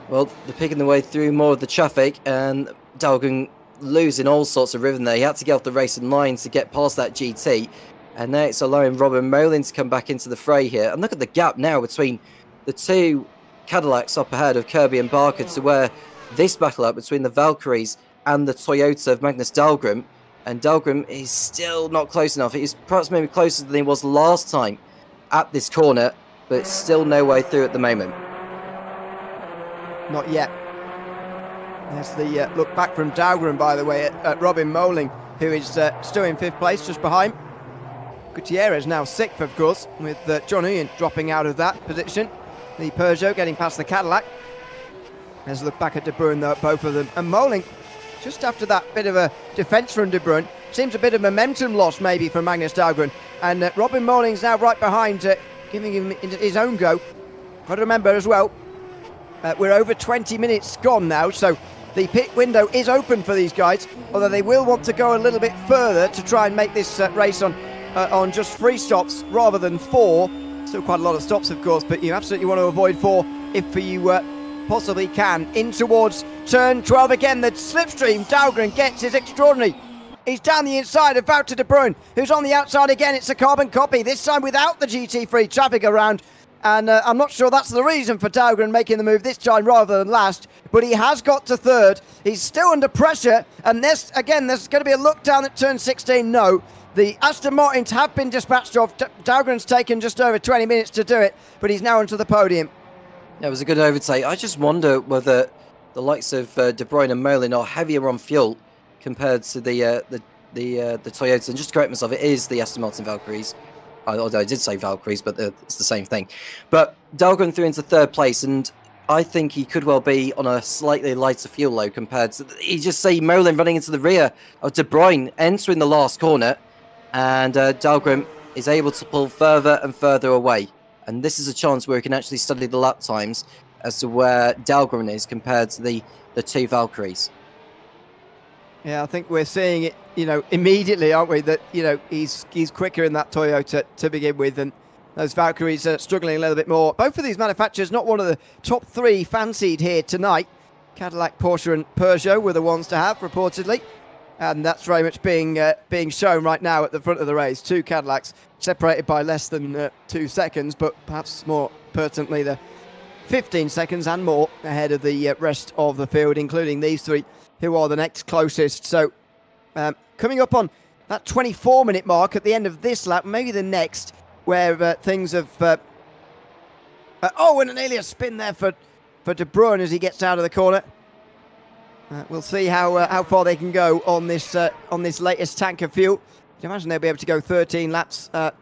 Well, they're picking their way through more of the traffic, and Dahlgren losing all sorts of rhythm there. He had to get off the racing line to get past that GT, and now it's allowing Robin Molin to come back into the fray here. And look at the gap now between the two Cadillacs up ahead of Kirby and Barker, to where this battle up between the Valkyries and the Toyota of Magnus Dahlgren, and Dahlgren is still not close enough. He's perhaps maybe closer than he was last time at this corner, but it's still no way through at the moment. Not yet. There's the look back from Dahlgren, by the way, at Robin Moling, who is still in 5th place, just behind. Gutierrez now 6th, of course, with John Huyen dropping out of that position. The Peugeot getting past the Cadillac. Let's look back at De Bruyne, though, both of them. And Moling, just after that bit of a defence from De Bruyne, seems a bit of momentum loss maybe from Magnus Dahlgren. And Robin Moling's now right behind, giving him his own go. Got to remember as well, we're over 20 minutes gone now, so the pit window is open for these guys, although they will want to go a little bit further to try and make this race on just 3 stops rather than 4. Still quite a lot of stops, of course, but you absolutely want to avoid 4 if you possibly can. In towards turn 12 again. The slipstream Dahlgren gets is extraordinary. He's down the inside of Wouter de Bruin, who's on the outside again. It's a carbon copy, this time without the GT3 traffic around. And I'm not sure that's the reason for Dahlgren making the move this time rather than last. But he has got to third. He's still under pressure. And there's going to be a look down at turn 16. No. The Aston Martins have been dispatched off. Dahlgren's taken just over 20 minutes to do it. But he's now onto the podium. Yeah, it was a good overtake. I just wonder whether the likes of De Bruyne and Merlin are heavier on fuel compared to the Toyota. And just to correct myself, it is the Aston Martin Valkyries. Although I did say Valkyries, but it's the same thing. But Dahlgren threw into third place, and I think he could well be on a slightly lighter fuel load compared to... You just see Merlin running into the rear of De Bruyne, entering the last corner, and Dahlgren is able to pull further and further away. And this is a chance where he can actually study the lap times as to where Dahlgren is compared to the two Valkyries. Yeah, I think we're seeing it, immediately, aren't we? That, he's quicker in that Toyota to begin with, and those Valkyries are struggling a little bit more. Both of these manufacturers, not one of the top 3 fancied here tonight. Cadillac, Porsche and Peugeot were the ones to have, reportedly. And that's very much being shown right now at the front of the race. 2 Cadillacs separated by less than 2 seconds, but perhaps more pertinently, the 15 seconds and more ahead of the rest of the field, including these 3 who are the next closest. So coming up on that 24-minute mark at the end of this lap, maybe the next, where things have... and an alias spin there for De Bruyne as he gets out of the corner. We'll see how far they can go on this latest tank of fuel. I imagine they'll be able to go 13 laps, but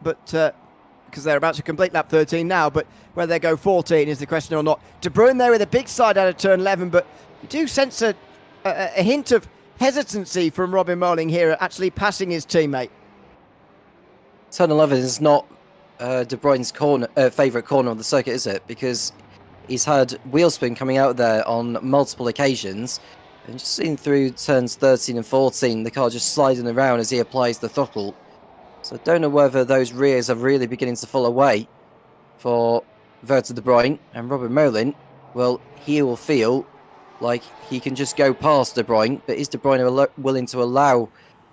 because they're about to complete lap 13 now, but whether they go 14 is the question or not. De Bruyne there with a big slide out of turn 11, but you do sense a hint of hesitancy from Robin Moling here at actually passing his teammate. Turn 11 is not De Bruyne's favourite corner of the circuit, is it? Because he's had wheel spin coming out there on multiple occasions. And just seeing through turns 13 and 14, the car just sliding around as he applies the throttle. So I don't know whether those rears are really beginning to fall away for Wouter de Bruin. And Robin Moling, well, he will feel like he can just go past De Bruyne, but is De Bruyne willing to allow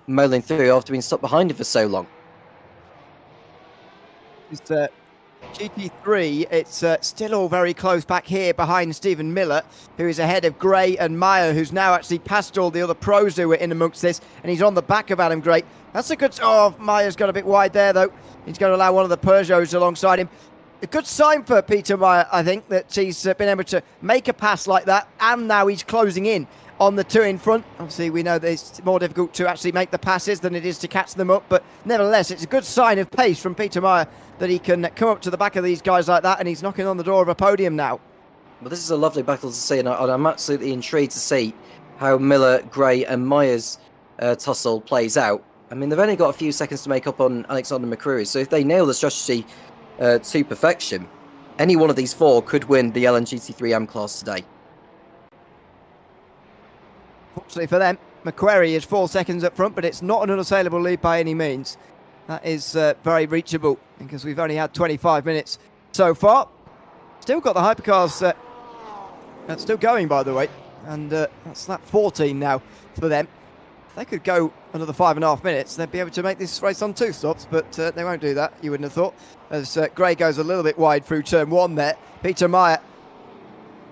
Moling through after being stuck behind him for so long? It's GT3, it's still all very close back here behind Stephen Miller, who is ahead of Gray and Meyer, who's now actually passed all the other pros who were in amongst this, and he's on the back of Adam Gray. That's a good... Oh, Meyer's got a bit wide there, though. He's going to allow one of the Peugeots alongside him. A good sign for Peter Meyer, I think, that he's been able to make a pass like that, and now he's closing in on the 2 in front. Obviously, we know that it's more difficult to actually make the passes than it is to catch them up, but nevertheless, it's a good sign of pace from Peter Meyer that he can come up to the back of these guys like that, and he's knocking on the door of a podium now. Well, this is a lovely battle to see, and I'm absolutely intrigued to see how Miller, Gray and Meyer's tussle plays out. I mean, they've only got a few seconds to make up on Alexander McCreary, so if they nail the strategy to perfection, any one of these 4 could win the LMGT3 AM class today. Fortunately for them, McQuarrie is 4 seconds up front, but it's not an unassailable lead by any means. That is very reachable, because we've only had 25 minutes so far. Still got the Hypercars still going, by the way, and that's lap 14 now for them. If they could go another 5.5 minutes, they'd be able to make this race on 2 stops, but they won't do that, you wouldn't have thought, as Gray goes a little bit wide through turn 1 there. Peter Meyer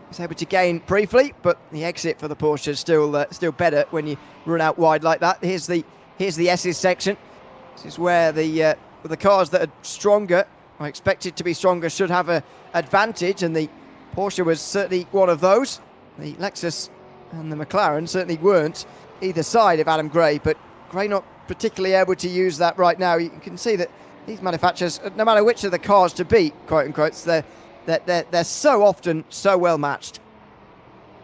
was able to gain briefly, but the exit for the Porsche is still better when you run out wide like that. Here's the S's section. This is where the cars that are stronger, or expected to be stronger, should have an advantage, and the Porsche was certainly one of those. The Lexus and the McLaren certainly weren't either side of Adam Gray, but Gray not particularly able to use that right now. You can see that these manufacturers, no matter which of the cars to beat, quote unquote, they're so often so well matched.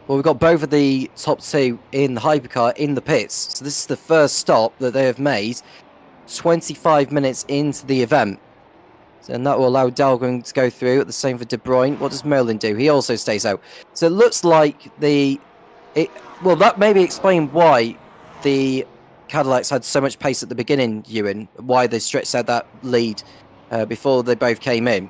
Well, we've got both of the top 2 in the hypercar in the pits, so this is the first stop that they have made 25 minutes into the event. And that will allow Dahlgren to go through. The same for De Bruyne. What does Merlin do? He also stays out. So it looks like well, that maybe explain why the Cadillacs had so much pace at the beginning, Ewan, why they stretched out that lead before they both came in.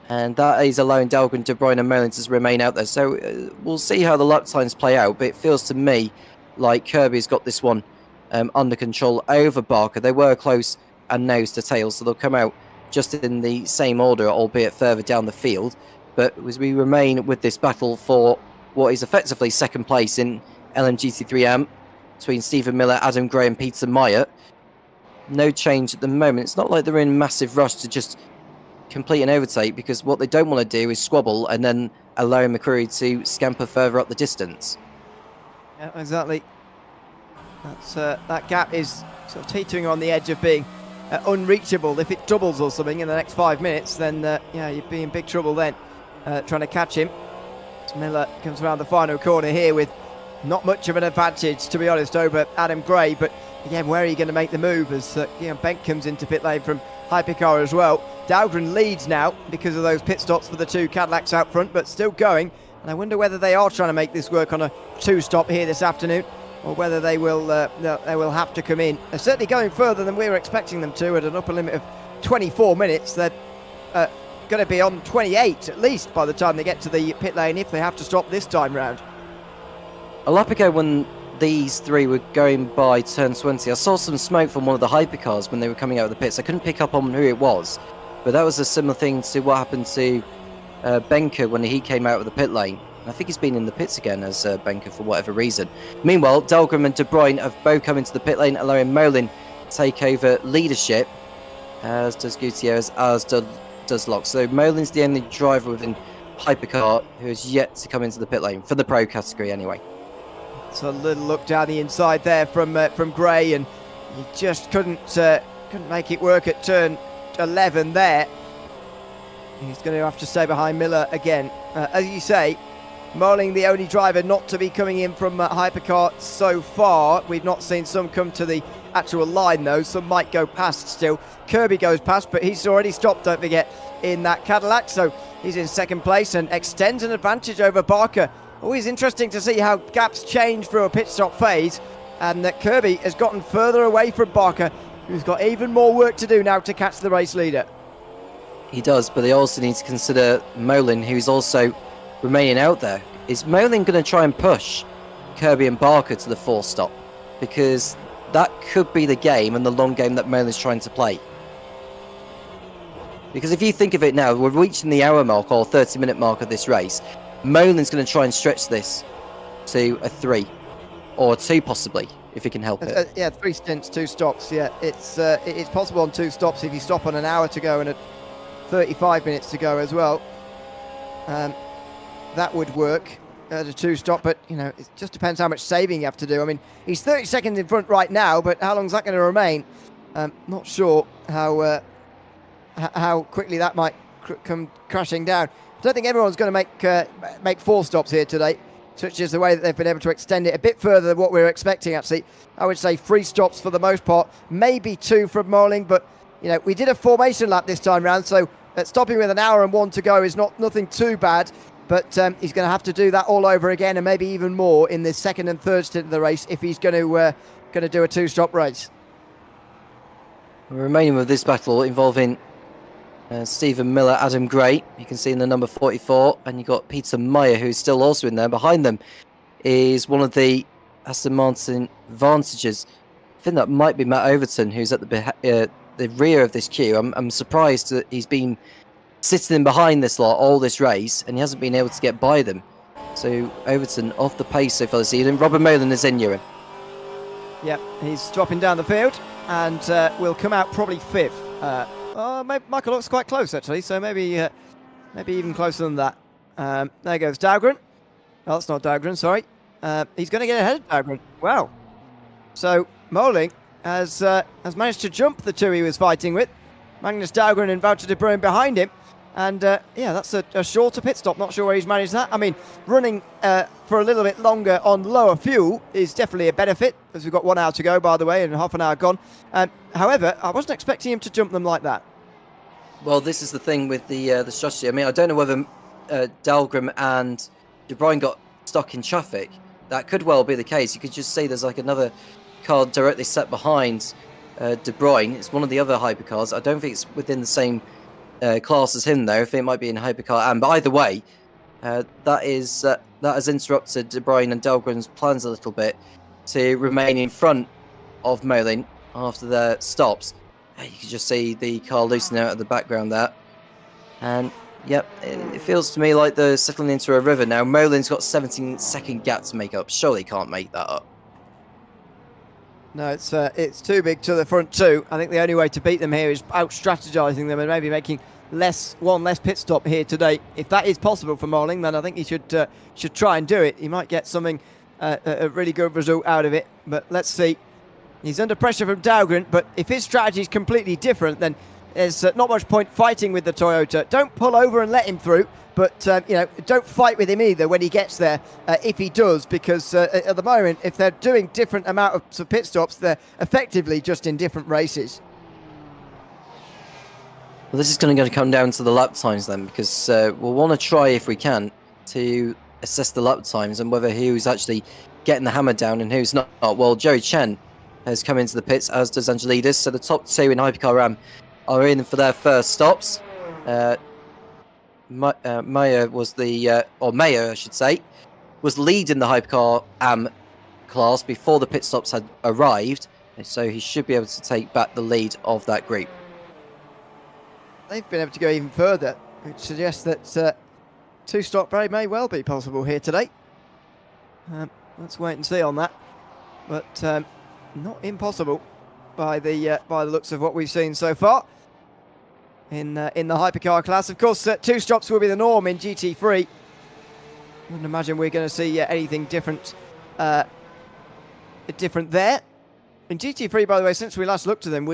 And that is allowing Dahlgren, De Bruyne and Merlin to remain out there. So we'll see how the lap times play out. But it feels to me like Kirby's got this one under control over Barker. They were close and nose to tail, so they'll come out just in the same order, albeit further down the field. But as we remain with this battle for what is effectively second place in LMGT3 between Stephen Miller, Adam Gray and Peter Meyer, no change at the moment. It's not like they're in massive rush to just complete an overtake, because what they don't want to do is squabble and then allow McCreary to scamper further up the distance. Yeah, exactly. That gap is sort of teetering on the edge of being unreachable. If it doubles or something in the next 5 minutes, then yeah, you'd be in big trouble then, trying to catch him. As Miller comes around the final corner here with not much of an advantage, to be honest, over Adam Gray. But again, where are you going to make the move as Benk comes into pit lane from Hypercar as well. Dahlgren leads now because of those pit stops for the two Cadillacs out front, but still going. And I wonder whether they are trying to make this work on a two-stop here this afternoon, or whether they will have to come in. They're certainly going further than we were expecting them to, at an upper limit of 24 minutes. They're going to be on 28 at least by the time they get to the pit lane, if they have to stop this time round. A lap ago, when these three were going by turn 20, I saw some smoke from one of the hypercars when they were coming out of the pits. I couldn't pick up on who it was, but that was a similar thing to what happened to Benker when he came out of the pit lane. I think he's been in the pits again as Benker for whatever reason. Meanwhile, Dahlgren and De Bruyne have both come into the pit lane, allowing Molin to take over leadership, as does Gutierrez, as does Locke. So Molin's the only driver within Hypercar who has yet to come into the pit lane, for the pro category anyway. So a little look down the inside there from Gray, and he just couldn't make it work at turn 11 there. He's going to have to stay behind Miller again. As you say, Moling the only driver not to be coming in from Hypercar so far. We've not seen some come to the actual line though. Some might go past still. Kirby goes past, but he's already stopped, don't forget, in that Cadillac. So he's in second place and extends an advantage over Barker. Always interesting to see how gaps change through a pit stop phase, and that Kirby has gotten further away from Barker, who's got even more work to do now to catch the race leader. He does, but they also need to consider Molin, who's also remaining out there. Is Molin going to try and push Kirby and Barker to the fourth stop? Because that could be the game, and the long game that Molin's trying to play. Because if you think of it now, we're reaching the hour mark or 30-minute mark of this race. Molin's going to try and stretch this to a 3 or a 2 possibly, if he can help it. Yeah, 3 stints, 2 stops. Yeah, it's possible on 2 stops if you stop on an hour to go and at 35 minutes to go as well. That would work at a 2 stop, but it just depends how much saving you have to do. I mean, he's 30 seconds in front right now, but how long is that going to remain? Not sure how quickly that might come crashing down. I don't think everyone's going to make 4 stops here today, such as the way that they've been able to extend it a bit further than what we were expecting, actually. I would say 3 stops for the most part, maybe 2 from Moling, but we did a formation lap this time round, so stopping with an hour and 1 to go is nothing too bad, but he's going to have to do that all over again, and maybe even more in the second and third stint of the race if he's going to do a 2-stop race. We're remaining with this battle involving Stephen Miller, Adam Gray. You can see in the number 44, and you've got Peter Meyer, who's still also in there. Behind them is one of the Aston Martin Vantages. I think that might be Matt Overton, who's at the rear of this queue. I'm surprised that he's been sitting in behind this lot all this race, and he hasn't been able to get by them. So Overton off the pace so far this season. Robert Molan is in, Ewan. Yep, he's dropping down the field, and will come out probably 5th. Michael looks quite close actually, so maybe even closer than that. There goes Dahlgren. Oh, it's not Dahlgren, sorry. He's going to get ahead of Dahlgren. Wow. So Moling has managed to jump the 2 he was fighting with. Magnus Dahlgren and Wouter de Bruin behind him. And yeah, that's a shorter pit stop. Not sure where he's managed that. I mean, running for a little bit longer on lower fuel is definitely a benefit, as we've got 1 hour to go, by the way, and half an hour gone. However, I wasn't expecting him to jump them like that. Well, this is the thing with the strategy. I mean, I don't know whether Dahlgren and De Bruyne got stuck in traffic. That could well be the case. You could just see there's like another car directly set behind De Bruyne. It's one of the other hypercars. I don't think it's within the same class as him, though. I think it might be in Hypercar AM. But either way, that has interrupted De Bruyne and Dahlgren's plans a little bit to remain in front of Molin after their stops. You can just see the car loosening out of the background there. And, yep, it feels to me like they're settling into a river now. Molin's got 17-second gap to make up. Surely can't make that up. No, it's too big to the front too. I think the only way to beat them here is out-strategizing them and maybe making one less pit stop here today. If that is possible for Molin, then I think he should try and do it. He might get something, a really good result out of it. But let's see. He's under pressure from Dahlgren, but if his strategy is completely different, then there's not much point fighting with the Toyota. Don't pull over and let him through, but don't fight with him either when he gets there, if he does, because at the moment, if they're doing different amount of pit stops, they're effectively just in different races. Well, this is going to come down to the lap times then, because we'll want to try, if we can, to assess the lap times and whether who's actually getting the hammer down and who's not. Well, Jerry Chen has come into the pits, as does Angelidis, so the top two in Hypercar RAM are in for their first stops. Mayer was Mayer, I should say, was leading the Hypercar AM class before the pit stops had arrived, so he should be able to take back the lead of that group. They've been able to go even further, which suggests that two-stop break may well be possible here today. Let's wait and see on that, but not impossible by the looks of what we've seen so far in the hypercar class. Of course, two stops will be the norm in GT3. Wouldn't imagine we're going to see anything different there. In GT3, by the way, since we last looked at them,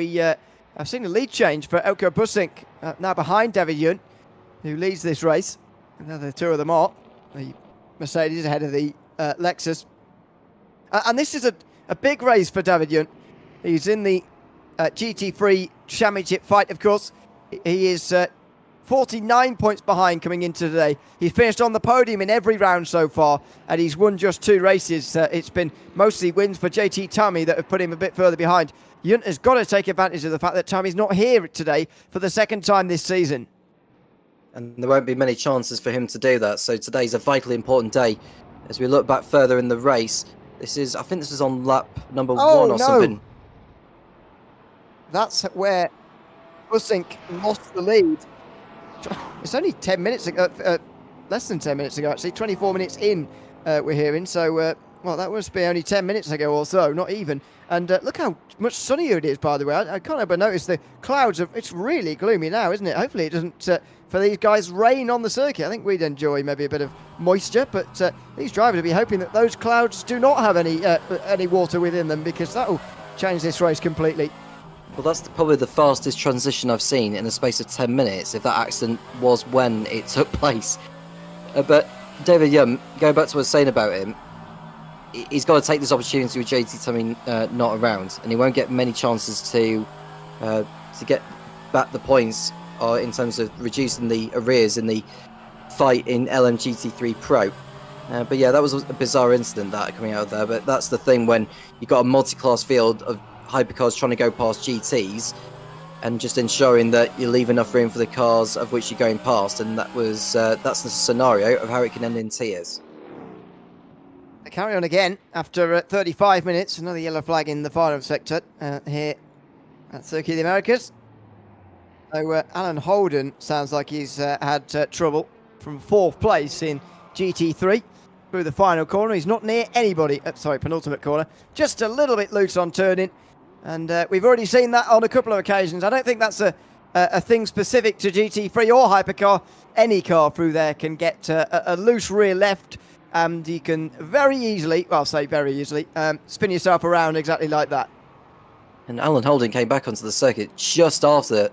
I've seen a lead change for Elko Bussink, now behind David Youn, who leads this race. Another two of them are. The Mercedes ahead of the Lexus. And this is a big race for David Youn. He's in the GT3 championship fight, of course. He is 49 points behind coming into today. He's finished on the podium in every round so far, and he's won just 2 races. It's been mostly wins for JT Tammy that have put him a bit further behind. Youn has got to take advantage of the fact that Tammy's not here today for the second time this season. And there won't be many chances for him to do that, so today's a vitally important day. As we look back further in the race, I think this is on lap number 1 or something. That's where Bussink lost the lead. It's only 10 minutes ago, less than 10 minutes ago actually, 24 minutes in we're hearing, so well, that must be only 10 minutes ago or so, not even. And look how much sunnier it is, by the way. I can't help but notice the clouds. It's really gloomy now, isn't it? Hopefully it doesn't, for these guys, rain on the circuit. I think we'd enjoy maybe a bit of moisture, but these drivers will be hoping that those clouds do not have any water within them, because that will change this race completely. Well, that's probably the fastest transition I've seen in the space of 10 minutes, if that accident was when it took place. But David Youn, going back to what I was saying about him, he's got to take this opportunity with JT Tammy not around, and he won't get many chances to get back the points in terms of reducing the arrears in the fight in LMGT3 Pro. But yeah, that was a bizarre incident that coming out of there, but that's the thing when you've got a multi-class field of hypercars trying to go past GTs, and just ensuring that you leave enough room for the cars of which you're going past, and that's the scenario of how it can end in tears. They carry on again after 35 minutes. Another yellow flag in the final sector here at Circuit of the Americas. So Alan Holden sounds like he's had trouble from 4th place in GT3 through the final corner. He's not near anybody. Penultimate corner. Just a little bit loose on turning. And we've already seen that on a couple of occasions. I don't think that's a thing specific to GT3 or Hypercar. Any car through there can get a loose rear left, and you can very easily, well, say very easily, spin yourself around exactly like that. And Alan Holden came back onto the circuit just after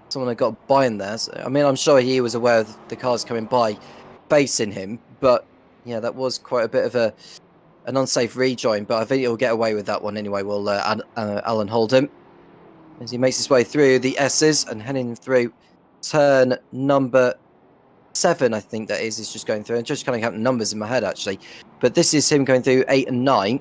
someone had got by in there. So, I mean, I'm sure he was aware of the cars coming by facing him, but yeah, that was quite a bit of an unsafe rejoin, but I think he'll get away with that one anyway. We'll Alan Holden as he makes his way through the S's and heading through turn number 7, I think that is just going through. I'm just kind of counting numbers in my head actually, but this is him going through 8 and 9.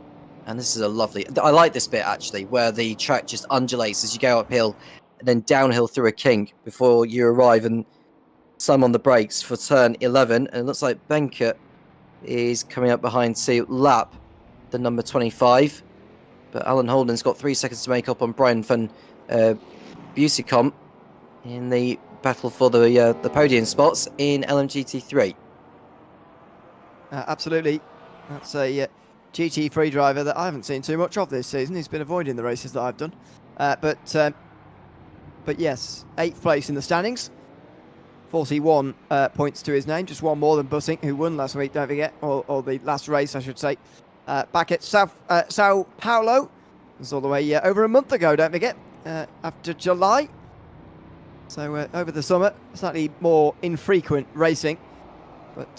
And this is a lovely... I like this bit, actually, where the track just undulates as you go uphill and then downhill through a kink before you arrive and slam on the brakes for turn 11. And it looks like Benkert is coming up behind to lap the number 25. But Alan Holden's got 3 seconds to make up on Brian van Bussicom in the battle for the podium spots in LMGT3. Absolutely. That's a GT3 driver that I haven't seen too much of this season. He's been avoiding the races that I've done. But yes, 8th place in the standings. 41 points to his name, just one more than Bussing, who won last week, don't forget, or the last race, I should say. Back at Sao Paulo. It was all the way over a month ago, don't forget, after July. So over the summer, slightly more infrequent racing. But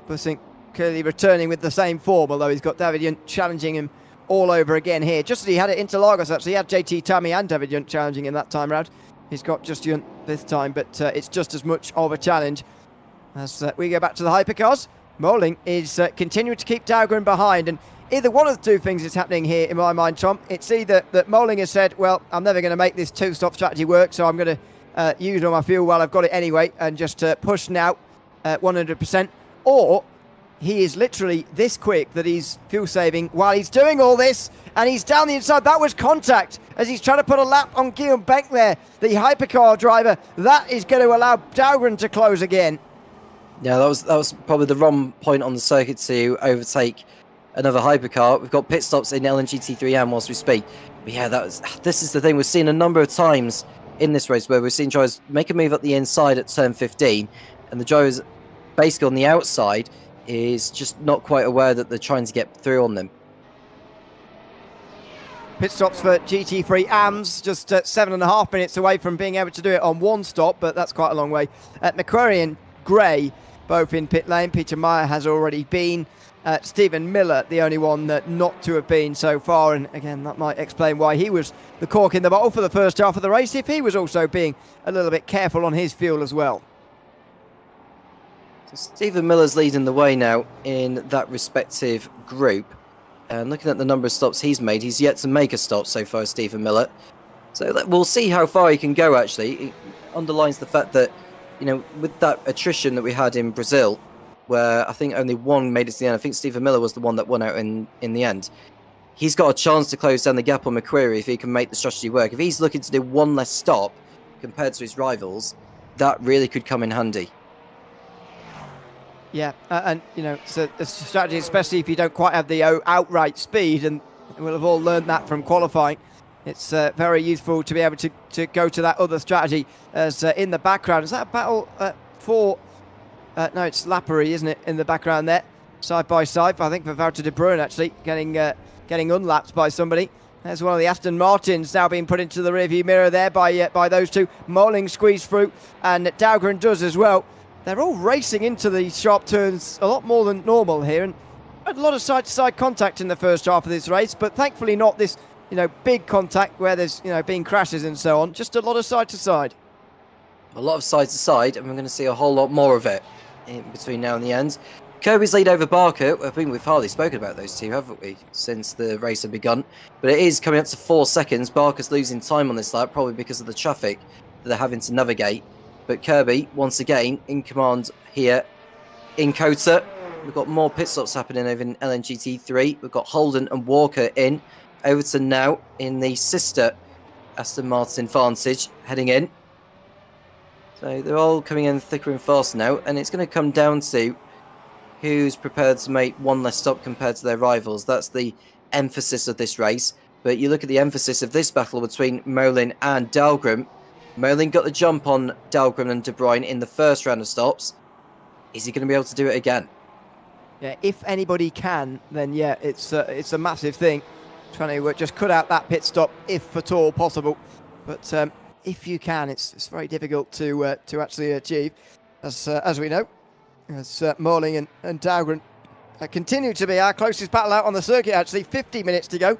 Bussing clearly returning with the same form, although he's got David Yunt challenging him all over again here. Just as he had it into Lagos, actually. He had JT Tammy and David Yunt challenging him that time round. He's got just Yunt this time, but it's just as much of a challenge. As we go back to the hypercars, Moling is continuing to keep Dahlgren behind, and either one of the two things is happening here in my mind, Tom. It's either that Moling has said, well, I'm never going to make this two-stop strategy work, so I'm going to use all my fuel while I've got it anyway, and just push now 100%, or he is literally this quick that he's fuel saving while he's doing all this, and he's down the inside. That was contact as he's trying to put a lap on Guillaume Beck there, the hypercar driver. That is going to allow Dahlgren to close again. Yeah, that was probably the wrong point on the circuit to overtake another hypercar. We've got pit stops in LMGT3 and whilst we speak. But yeah, this is the thing. We've seen a number of times in this race where we've seen drivers make a move up the inside at turn 15, and the drivers basically on the outside is just not quite aware that they're trying to get through on them. Pit stops for GT3 AMS, just 7.5 minutes away from being able to do it on one stop, but that's quite a long way. McQuarrie and Gray both in pit lane. Peter Meyer has already been. Stephen Miller, the only one not to have been so far, and again, that might explain why he was the cork in the bottle for the first half of the race, if he was also being a little bit careful on his fuel as well. So Stephen Miller's leading the way now in that respective group. And looking at the number of stops he's made, he's yet to make a stop so far, Stephen Miller. So we'll see how far he can go, actually. It underlines the fact that, you know, with that attrition that we had in Brazil, where I think only one made it to the end. I think Stephen Miller was the one that won out in the end. He's got a chance to close down the gap on McQuarrie if he can make the strategy work. If he's looking to do one less stop compared to his rivals, that really could come in handy. Yeah, and, you know, it's a strategy, especially if you don't quite have the outright speed, and we'll have all learned that from qualifying. It's very useful to be able to go to that other strategy as in the background. Is that a battle for... no, it's Lappery, isn't it, in the background there? Side by side, I think, for Wouter de Bruin, actually, getting unlapped by somebody. There's one of the Aston Martins now being put into the rearview mirror there by those two. Moling squeezed through, and Dahlgren does as well. They're all racing into the sharp turns a lot more than normal here, and had a lot of side-to-side contact in the first half of this race, but thankfully not this, you know, big contact where there's, you know, been crashes and so on. Just a lot of side-to-side. A lot of side-to-side, and we're going to see a whole lot more of it in between now and the end. Kirby's lead over Barker. I think we've hardly spoken about those two, haven't we, since the race had begun? But it is coming up to 4 seconds. Barker's losing time on this lap, probably because of the traffic that they're having to navigate. But Kirby, once again, in command here in COTA. We've got more pit stops happening over in LMGT3. We've got Holden and Walker in. Overton now in the sister Aston Martin Vantage heading in. So they're all coming in thicker and faster now. And it's going to come down to who's prepared to make one less stop compared to their rivals. That's the emphasis of this race. But you look at the emphasis of this battle between Molin and Dahlgren. Molin got the jump on Dahlgren and De Bruyne in the first round of stops. Is he going to be able to do it again? Yeah, if anybody can, then yeah, it's a massive thing. Trying to just cut out that pit stop if at all possible. But if you can, it's very difficult to actually achieve, as we know. As Morling and Dahlgren continue to be our closest battle out on the circuit. Actually, 50 minutes to go.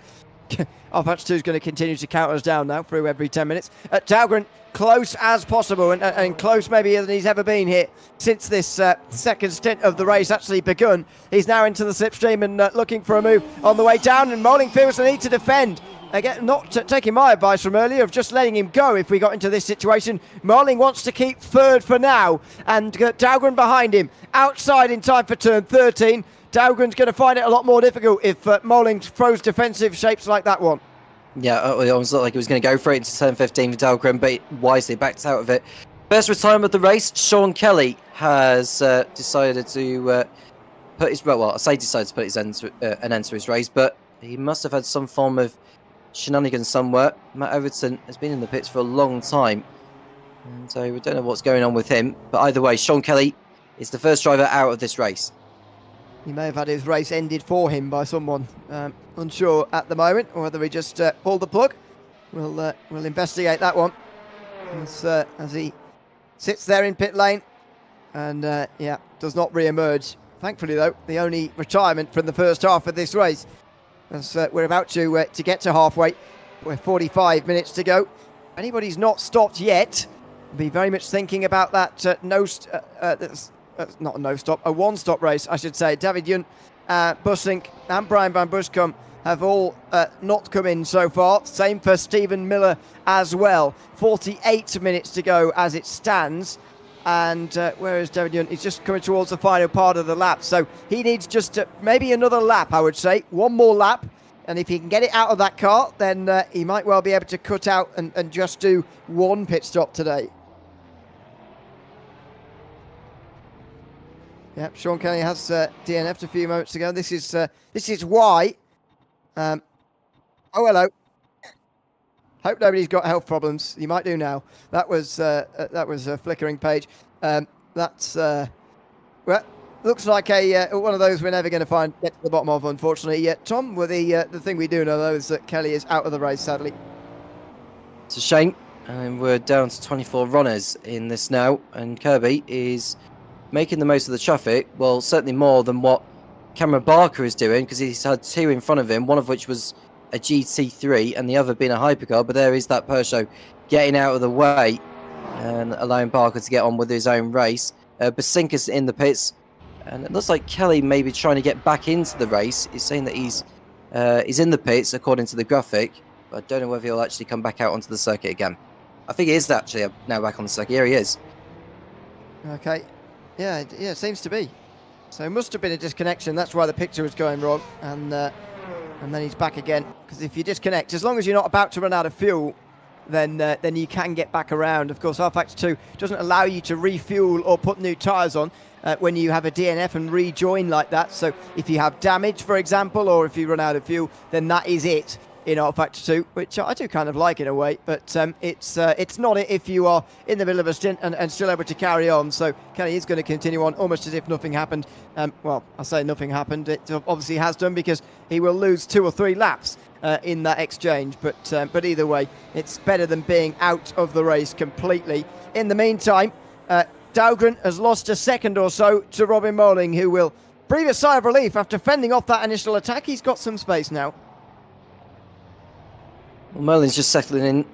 R-Factor 2 is going to continue to count us down now through every 10 minutes. Dahlgren, close as possible, and close maybe than he's ever been here since this second stint of the race actually begun. He's now into the slipstream and looking for a move on the way down, and Moling feels the need to defend. Again, not taking my advice from earlier of just letting him go if we got into this situation. Moling wants to keep third for now, and Dahlgren behind him, outside in time for turn 13. Dahlgren's going to find it a lot more difficult if Moling throws defensive shapes like that one. Yeah, it almost looked like he was going to go for it into turn 15 for Dahlgren, but he wisely backed out of it. First retirement of the race, Sean Kelly has decided to put his... Well, I say decided to put an end to his race, but he must have had some form of shenanigans somewhere. Matt Overton has been in the pits for a long time, and so we don't know what's going on with him. But either way, Sean Kelly is the first driver out of this race. He may have had his race ended for him by someone. Unsure at the moment, or whether he just pulled the plug. We'll investigate that one as he sits there in pit lane and yeah, does not re-emerge. Thankfully, though, the only retirement from the first half of this race. As we're about to get to halfway, we're 45 minutes to go. If anybody's not stopped yet, be very much thinking about that not a no-stop, a one-stop race, I should say. David Yunt, Bussink and Brian Van Buskam have all not come in so far. Same for Stephen Miller as well. 48 minutes to go as it stands. And where is David Yunt? He's just coming towards the final part of the lap. So he needs just maybe another lap, I would say. One more lap. And if he can get it out of that car, then he might well be able to cut out and just do one pit stop today. Yep, Sean Kelly has DNF'd a few moments ago. This is why. Oh, hello. Hope nobody's got health problems. You might do now. That was a flickering page. That's well, looks like one of those we're never going to get to the bottom of, unfortunately. Yeah, Tom, well, the thing we do know though is that Kelly is out of the race, sadly. It's a shame, and we're down to 24 runners in this now, and Kirby is making the most of the traffic. Well, certainly more than what Cameron Barker is doing, because he's had two in front of him, one of which was a GT3 and the other being a hypercar, but there is that Peugeot getting out of the way and allowing Barker to get on with his own race. Basinka's in the pits, and it looks like Kelly may be trying to get back into the race. He's saying that he's in the pits according to the graphic, but I don't know whether he'll actually come back out onto the circuit again. I think he is actually now back on the circuit. Here he is. Okay. Yeah, it seems to be. So it must have been a disconnection. That's why the picture was going wrong. And then he's back again. Because if you disconnect, as long as you're not about to run out of fuel, then you can get back around. Of course, R-Factor 2 doesn't allow you to refuel or put new tyres on when you have a DNF and rejoin like that. So if you have damage, for example, or if you run out of fuel, then that is it in R-Factor 2, which I do kind of like in a way, but it's not it if you are in the middle of a stint and still able to carry on. So Kelly is going to continue on almost as if nothing happened. Well, I say nothing happened. It obviously has done, because he will lose 2 or 3 laps in that exchange. But either way, it's better than being out of the race completely. In the meantime, Dahlgren has lost a second or so to Robin Moling, who will breathe a sigh of relief after fending off that initial attack. He's got some space now. Well, Merlin's just settling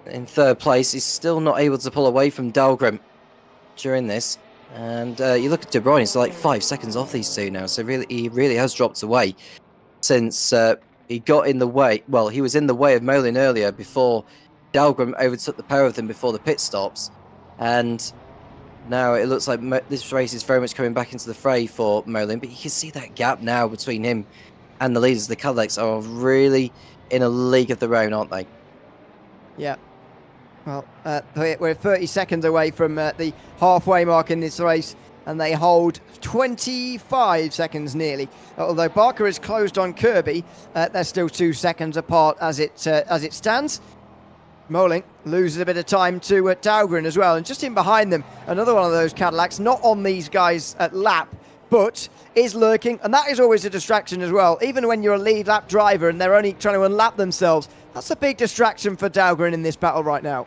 in third place. He's still not able to pull away from Dahlgren during this. And you look at De Bruyne, he's like 5 seconds off these two now. So he really has dropped away since he got in the way. Well, he was in the way of Merlin earlier before Dahlgren overtook the pair of them before the pit stops. And now it looks like this race is very much coming back into the fray for Merlin. But you can see that gap now between him and the leaders. The Cadillacs are really in a league of their own, aren't they? Yeah. Well, we're 30 seconds away from the halfway mark in this race, and they hold 25 seconds nearly. Although Barker is closed on Kirby, they're still 2 seconds apart as it stands. Moling loses a bit of time to Dahlgren as well, and just in behind them, another one of those Cadillacs, not on these guys at lap, but is lurking, and that is always a distraction as well. Even when you're a lead lap driver and they're only trying to unlap themselves, that's a big distraction for Dahlgren in this battle right now.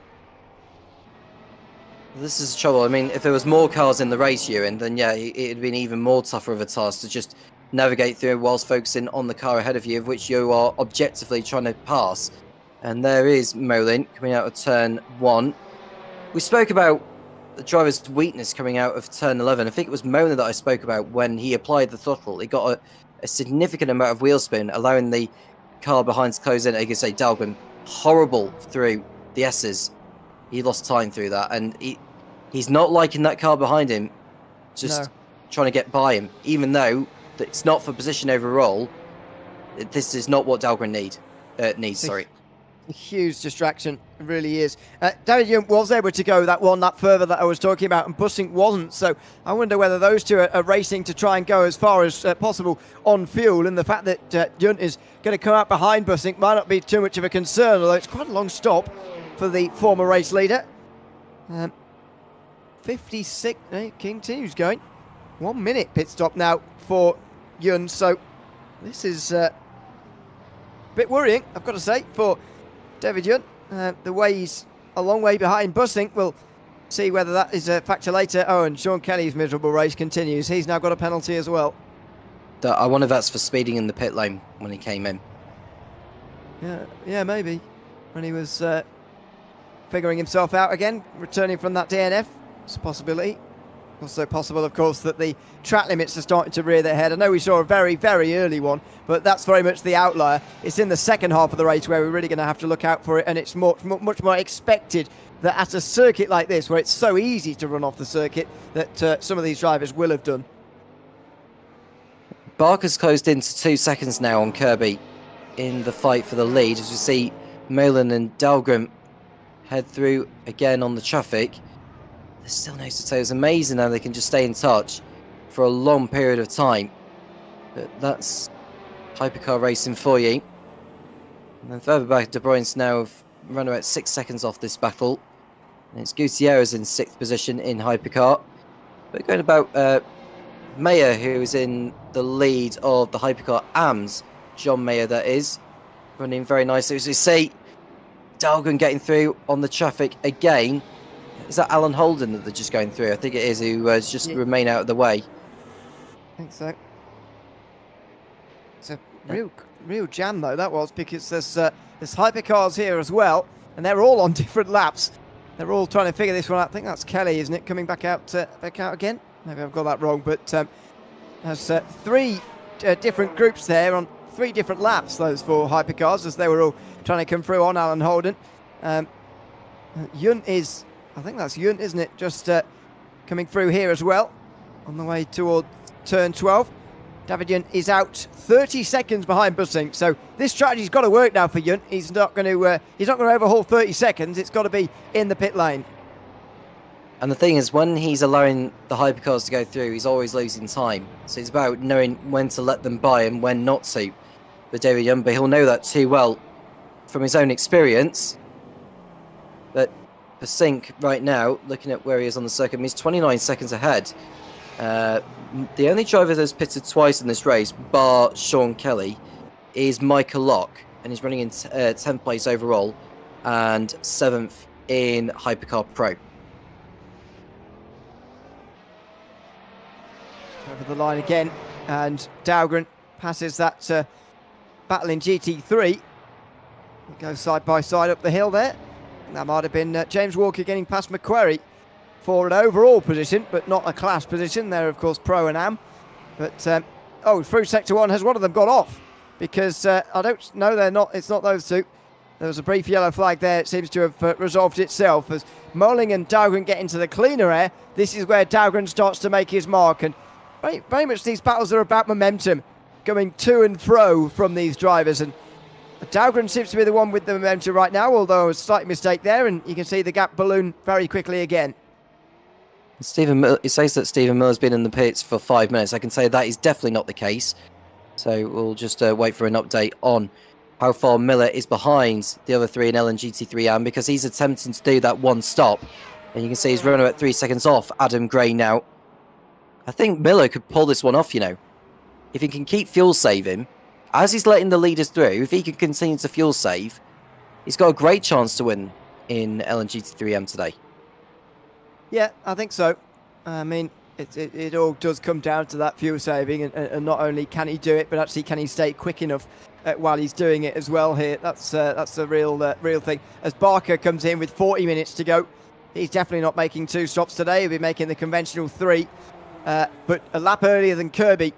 This is the trouble. I mean, if there was more cars in the race, Ewan, then yeah, it'd been even more tougher of a task to just navigate through whilst focusing on the car ahead of you, of which you are objectively trying to pass. And there is Molin coming out of turn 1. We spoke about the driver's weakness coming out of turn 11. I think it was Molin that I spoke about when he applied the throttle. He got a significant amount of wheel spin, allowing the car behind to close in. I can say Dahlgren, horrible through the S's. He lost time through that, and he's not liking that car behind him, just trying to get by him, even though it's not for position overall. This is not what Dahlgren needs. Sorry. A huge distraction, it really is. David Young was able to go that one lap further that I was talking about, and Bussink wasn't. So I wonder whether those two are racing to try and go as far as possible on fuel. And the fact that Young is going to come out behind Bussink might not be too much of a concern, although it's quite a long stop for the former race leader. 56, continues going. 1 minute pit stop now for Young. So this is a bit worrying, I've got to say, for David Young. The way he's a long way behind Bussink. We'll see whether that is a factor later. Oh, and Sean Kelly's miserable race continues. He's now got a penalty as well. I wonder if that's for speeding in the pit lane when he came in. Yeah, maybe. When he was figuring himself out again, returning from that DNF. It's a possibility. Also possible, of course, that the track limits are starting to rear their head. I know we saw a very, very early one, but that's very much the outlier. It's in the second half of the race where we're really going to have to look out for it, and it's much more expected that at a circuit like this, where it's so easy to run off the circuit, that some of these drivers will have done. Barker's closed into 2 seconds now on Kirby in the fight for the lead, as we see Molan and Dahlgren head through again on the traffic. There's still no to. It's amazing how they can just stay in touch for a long period of time. But that's hypercar racing for you. And then further back, De Bruyne's now run about 6 seconds off this battle. And it's Gutierrez in 6th position in hypercar. But going about Mayer, who is in the lead of the hypercar AMS, John Mayer that is, running very nicely. As we see, Dahlgren getting through on the traffic again. Is that Alan Holden that they're just going through? I think it is, who just remain out of the way. I think so. It's a real jam, though, that was, because there's hypercars here as well, and they're all on different laps. They're all trying to figure this one out. I think that's Kelly, isn't it, coming back out again? Maybe I've got that wrong, but there's 3 different groups there on 3 different laps, those 4 hypercars, as they were all trying to come through on Alan Holden. Yun is... I think that's Yunt, isn't it? Just coming through here as well, on the way toward turn 12. David Yunt is out 30 seconds behind Bussink, so this strategy's got to work now for Yunt. He's not going to overhaul 30 seconds. It's got to be in the pit lane. And the thing is, when he's allowing the hypercars to go through, he's always losing time. So it's about knowing when to let them by and when not to. But David Yunt, but he'll know that too well from his own experience. But Bussink right now, looking at where he is on the circuit, he's 29 seconds ahead. The only driver that's pitted twice in this race, bar Sean Kelly, is Michael Locke, and he's running in 10th place overall and 7th in Hypercar Pro. Over the line again, and Dahlgren passes that battle in GT3. They go side by side up the hill there. That might have been James Walker getting past McQuarrie for an overall position, but not a class position. They're, of course, Pro and Am. But, through Sector 1, has one of them got off? Because I don't know, they're not. It's not those two. There was a brief yellow flag there. It seems to have resolved itself. As Moling and Dahlgren get into the cleaner air, this is where Dahlgren starts to make his mark. And very much these battles are about momentum, going to and fro from these drivers. And Dahlgren seems to be the one with the momentum right now, although a slight mistake there, and you can see the gap balloon very quickly again. It says that Stephen Miller's been in the pits for 5 minutes. I can say that is definitely not the case. So we'll just wait for an update on how far Miller is behind the other 3 in LMGT3 AM, because he's attempting to do that one stop. And you can see he's running about 3 seconds off Adam Gray now. I think Miller could pull this one off, you know. If he can keep fuel saving, as he's letting the leaders through, if he can continue to fuel save, he's got a great chance to win in LMGT3M today. Yeah, I think so. I mean, it all does come down to that fuel saving, and not only can he do it, but actually can he stay quick enough while he's doing it as well here. That's the real thing. As Barker comes in with 40 minutes to go, he's definitely not making 2 stops today. He'll be making the conventional 3, but a lap earlier than Kirby,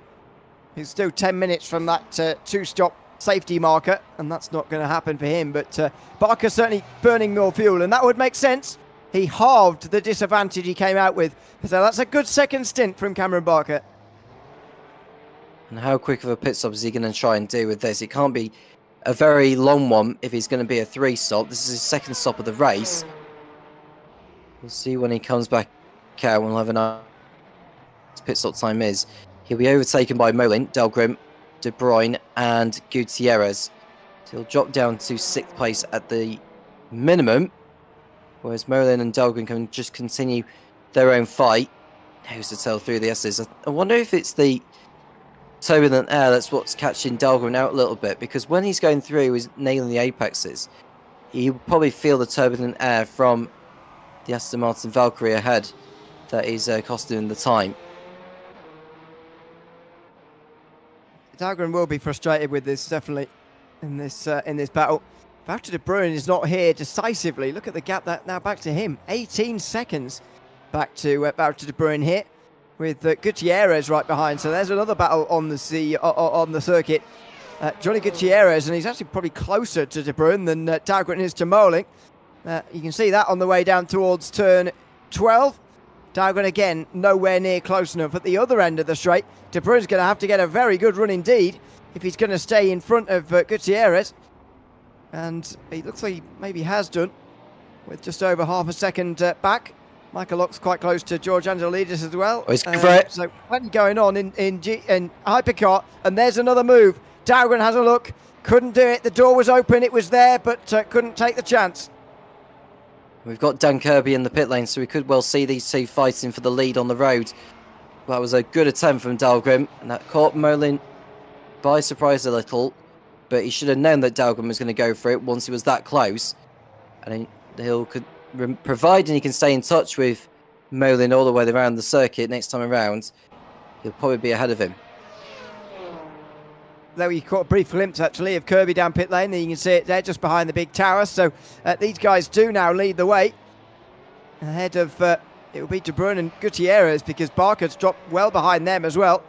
who's still 10 minutes from that 2-stop safety marker, and that's not going to happen for him. But Barker certainly burning more fuel, and that would make sense. He halved the disadvantage he came out with. So that's a good second stint from Cameron Barker. And how quick of a pit stop is he going to try and do with this? It can't be a very long one if he's going to be a 3-stop. This is his second stop of the race. We'll see when he comes back out. We'll have an idea what his pit stop time is. He'll be overtaken by Molin, Dahlgren, De Bruyne and Gutierrez. So he'll drop down to 6th place at the minimum. Whereas Molin and Dahlgren can just continue their own fight. Who's to tell through the S's? I wonder if it's the turbulent air that's what's catching Dahlgren out a little bit. Because when he's going through, he's nailing the apexes. You will probably feel the turbulent air from the Aston Martin Valkyrie ahead that is costing him the time. Dahlgren will be frustrated with this, definitely, in this battle. Wouter de Bruin is not here decisively. Look at the gap that now back to him. 18 seconds back to Wouter de Bruin here, with Gutierrez right behind. So there's another battle on the circuit. Johnny Gutierrez, and he's actually probably closer to de Bruin than Dahlgren is to Moling. You can see that on the way down towards turn 12. Dahlgren again nowhere near close enough at the other end of the straight. De Bruin's going to have to get a very good run indeed if he's going to stay in front of Gutierrez. And he looks like he maybe has done, with just over half a second back. Michael Lock's quite close to George Angelidis as well. Oh, he's for it. So plenty going on in Hypercar, and there's another move. Dahlgren has a look, couldn't do it. The door was open, it was there, but couldn't take the chance. We've got Dan Kirby in the pit lane, so we could well see these two fighting for the lead on the road. That was a good attempt from Dahlgren, and that caught Molin by surprise a little. But he should have known that Dahlgren was going to go for it once he was that close. And providing he can stay in touch with Molin all the way around the circuit next time around, he'll probably be ahead of him. There we caught a brief glimpse actually of Kirby down pit lane. You can see it there just behind the big tower. So these guys do now lead the way. Ahead of, it will be De Bruin and Gutierrez, because Barker's dropped well behind them as well.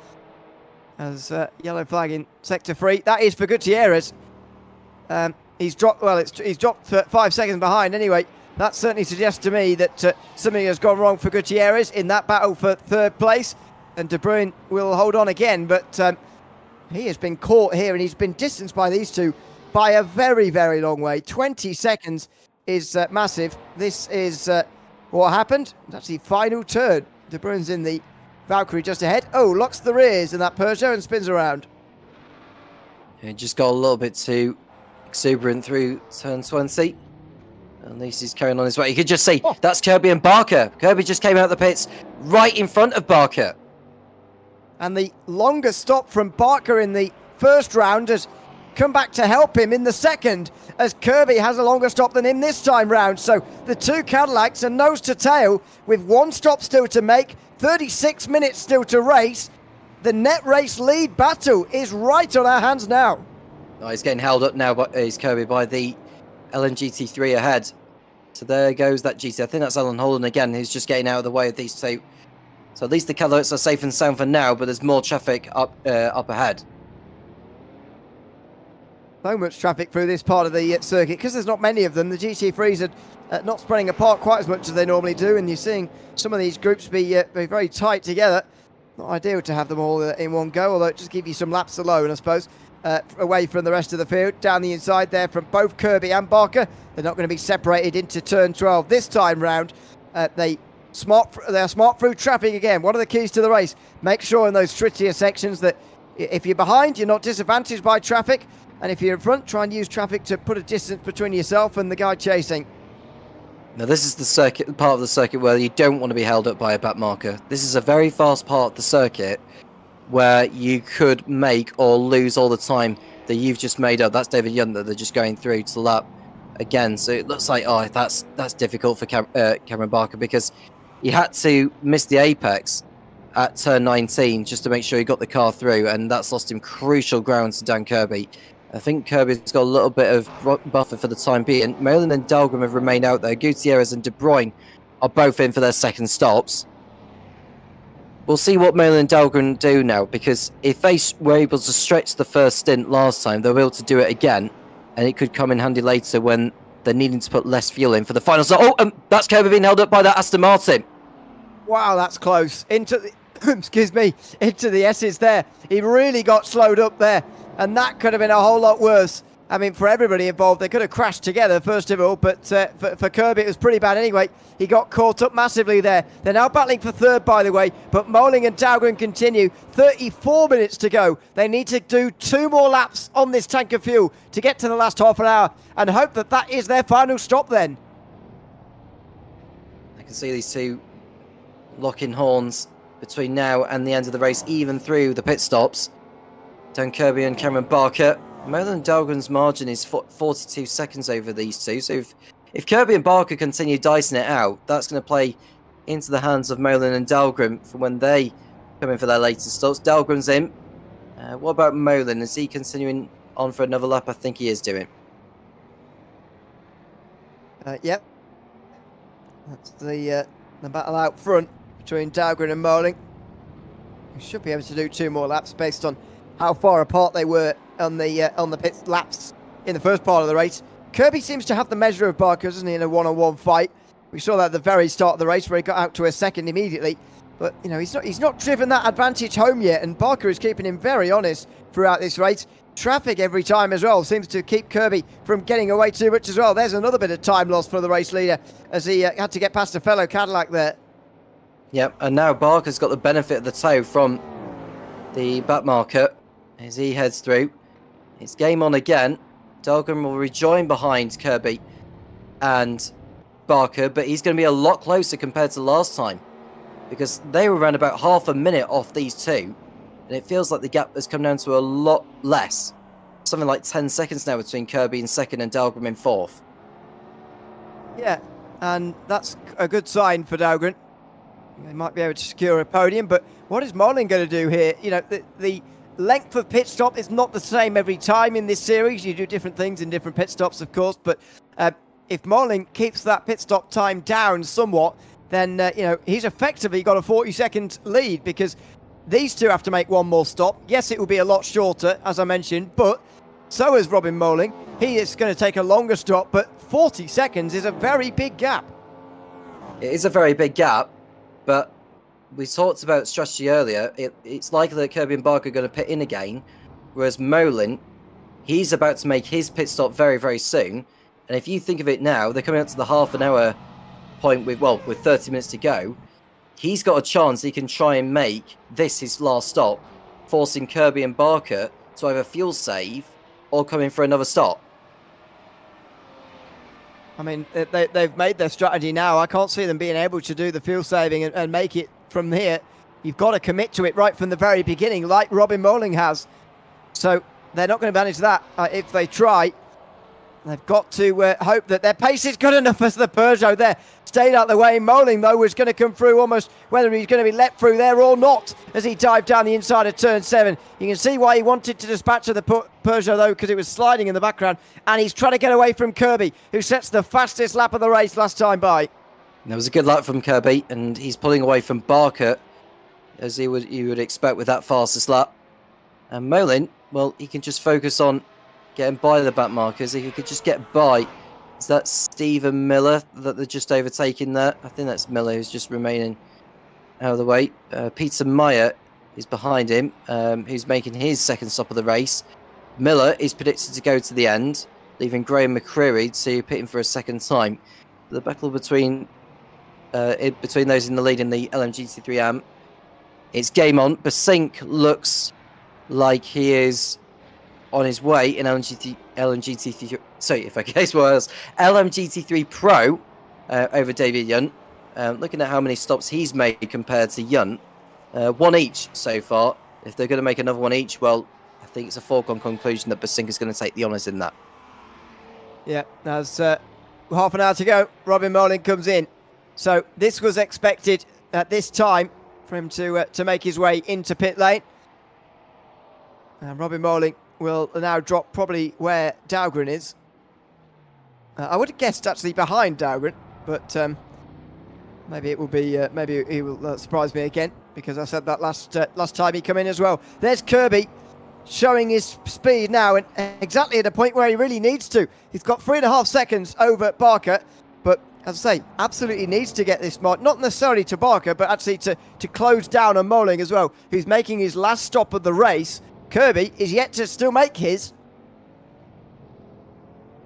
As yellow flag in sector 3. That is for Gutierrez. He's dropped, well, he's dropped 5 seconds behind anyway. That certainly suggests to me that something has gone wrong for Gutierrez in that battle for 3rd place. And De Bruin will hold on again, but he has been caught here, and he's been distanced by these two by a very, very long way. 20 seconds is massive. This is what happened. It's actually final turn. De Bruin's in the Valkyrie just ahead. Oh, locks the rears in that Peugeot and spins around. He just got a little bit too exuberant through turn 20. At least he's carrying on his way. You could just see that's Kirby and Barker. Kirby just came out of the pits right in front of Barker. And the longest stop from Barker in the first round has come back to help him in the second, as Kirby has a longer stop than him this time round. So the two Cadillacs are nose to tail with 1 stop still to make, 36 minutes still to race. The net race lead battle is right on our hands now. Oh, he's getting held up now, but he's Kirby by the LMGT3 ahead. So there goes that GT. I think that's Alan Holden again, who's just getting out of the way of these two. So at least the Cadillacs are safe and sound for now, but there's more traffic up ahead. So much traffic through this part of the circuit, because there's not many of them. The GT3s are not spreading apart quite as much as they normally do, and you're seeing some of these groups be very tight together. Not ideal to have them all in one go, although it just gives you some laps alone, I suppose, away from the rest of the field. Down the inside there from both Kirby and Barker. They're not going to be separated into turn 12 this time round. They're smart through traffic again. One of the keys to the race. Make sure in those trickier sections that if you're behind, you're not disadvantaged by traffic. And if you're in front, try and use traffic to put a distance between yourself and the guy chasing. Now this is the part of the circuit where you don't want to be held up by a back marker. This is a very fast part of the circuit where you could make or lose all the time that you've just made up. That's David Young that they're just going through to the lap again. So it looks like, oh, that's difficult for Cameron Barker, because he had to miss the apex at turn 19 just to make sure he got the car through, and that's lost him crucial ground to Dan Kirby. I think Kirby's got a little bit of buffer for the time being. Molan and Dahlgren have remained out there. Gutierrez and De Bruyne are both in for their second stops. We'll see what Molan and Dahlgren do now, because if they were able to stretch the first stint last time, they'll be able to do it again, and it could come in handy later when they're needing to put less fuel in for the final stop. Oh, that's Kirby being held up by that Aston Martin. Wow, that's close. Into the, excuse me, into the S's there. He really got slowed up there, and that could have been a whole lot worse. I mean, for everybody involved, they could have crashed together, first of all, but for Kirby, it was pretty bad anyway. He got caught up massively there. They're now battling for third, by the way, but Moling and Dahlgren continue. 34 minutes to go. They need to do 2 more laps on this tank of fuel to get to the last half an hour and hope that that is their final stop then. I can see these two locking horns between now and the end of the race, even through the pit stops. Dan Kirby and Cameron Barker. Molan Dahlgren's margin is 42 seconds over these two, so if Kirby and Barker continue dicing it out, that's going to play into the hands of Molan and Dahlgren for when they come in for their latest stops. Dahlgren's in. What about Molan? Is he continuing on for another lap? I think he is doing. Yep. That's the battle out front between Dahlgren and Moling. We should be able to do 2 more laps based on how far apart they were on the pit laps in the first part of the race. Kirby seems to have the measure of Barker, doesn't he, in a one-on-one fight. We saw that at the very start of the race where he got out to a second immediately. But, you know, he's not driven that advantage home yet, and Barker is keeping him very honest throughout this race. Traffic every time as well seems to keep Kirby from getting away too much as well. There's another bit of time lost for the race leader as he had to get past a fellow Cadillac there. Yep, and now Barker's got the benefit of the tow from the back marker as he heads through. It's game on again. Dahlgren will rejoin behind Kirby and Barker, but he's going to be a lot closer compared to last time because they were around about half a minute off these two, and it feels like the gap has come down to a lot less. Something like 10 seconds now between Kirby in second and Dahlgren in fourth. Yeah, and that's a good sign for Dahlgren. They might be able to secure a podium, but what is Moling going to do here? You know, the length of pit stop is not the same every time in this series. You do different things in different pit stops, of course, but if Moling keeps that pit stop time down somewhat, then, you know, he's effectively got a 40-second lead because these two have to make 1 more stop. Yes, it will be a lot shorter, as I mentioned, but so is Robin Moling. He is going to take a longer stop, but 40 seconds is a very big gap. It is a very big gap, but we talked about strategy earlier. It's likely that Kirby and Barker are going to pit in again, whereas Molan, he's about to make his pit stop very, very soon. And if you think of it now, they're coming up to the half an hour point with 30 minutes to go. He's got a chance he can try and make this his last stop, forcing Kirby and Barker to either fuel save or come in for another stop. I mean, they've made their strategy now. I can't see them being able to do the fuel saving and make it from here. You've got to commit to it right from the very beginning, like Robin Moling has. So they're not going to manage that if they try. They've got to hope that their pace is good enough as the Peugeot there stayed out the way. Moling, though, was going to come through almost whether he's going to be let through there or not as he dived down the inside of turn 7. You can see why he wanted to dispatch of the Peugeot, though, because it was sliding in the background. And he's trying to get away from Kirby, who sets the fastest lap of the race last time by. That was a good lap from Kirby, and he's pulling away from Barker, as you would expect with that fastest lap. And Molan, well, he can just focus on getting by the back markers. If he could just get by. Is that Stephen Miller that they're just overtaking there? I think that's Miller who's just remaining out of the way. Peter Meyer is behind him, who's making his second stop of the race. Miller is predicted to go to the end, leaving Graham McCreary to pit him for a second time. The battle between those in the lead in the LMGT3 AM. It's game on. Basink looks like he is on his way in LMGT3. Sorry, if I guess what else. LMGT3 Pro over David Yunt. Looking at how many stops he's made compared to Yunt. 1 each so far. If they're going to make another 1 each, well, I think it's a foregone conclusion that Basink is going to take the honours in that. Yeah, there's half an hour to go. Robin Moling comes in. So this was expected at this time for him to make his way into pit lane. And Robin Moling will now drop probably where Dahlgren is. I would have guessed actually behind Dahlgren, but maybe it will be. Maybe he will surprise me again, because I said that last time he came in as well. There's Kirby showing his speed now, and exactly at a point where he really needs to. He's got 3.5 seconds over Barker, but as I say, absolutely needs to get this mark, not necessarily to Barker, but actually to close down on Moling as well, who's making his last stop of the race. Kirby is yet to still make his.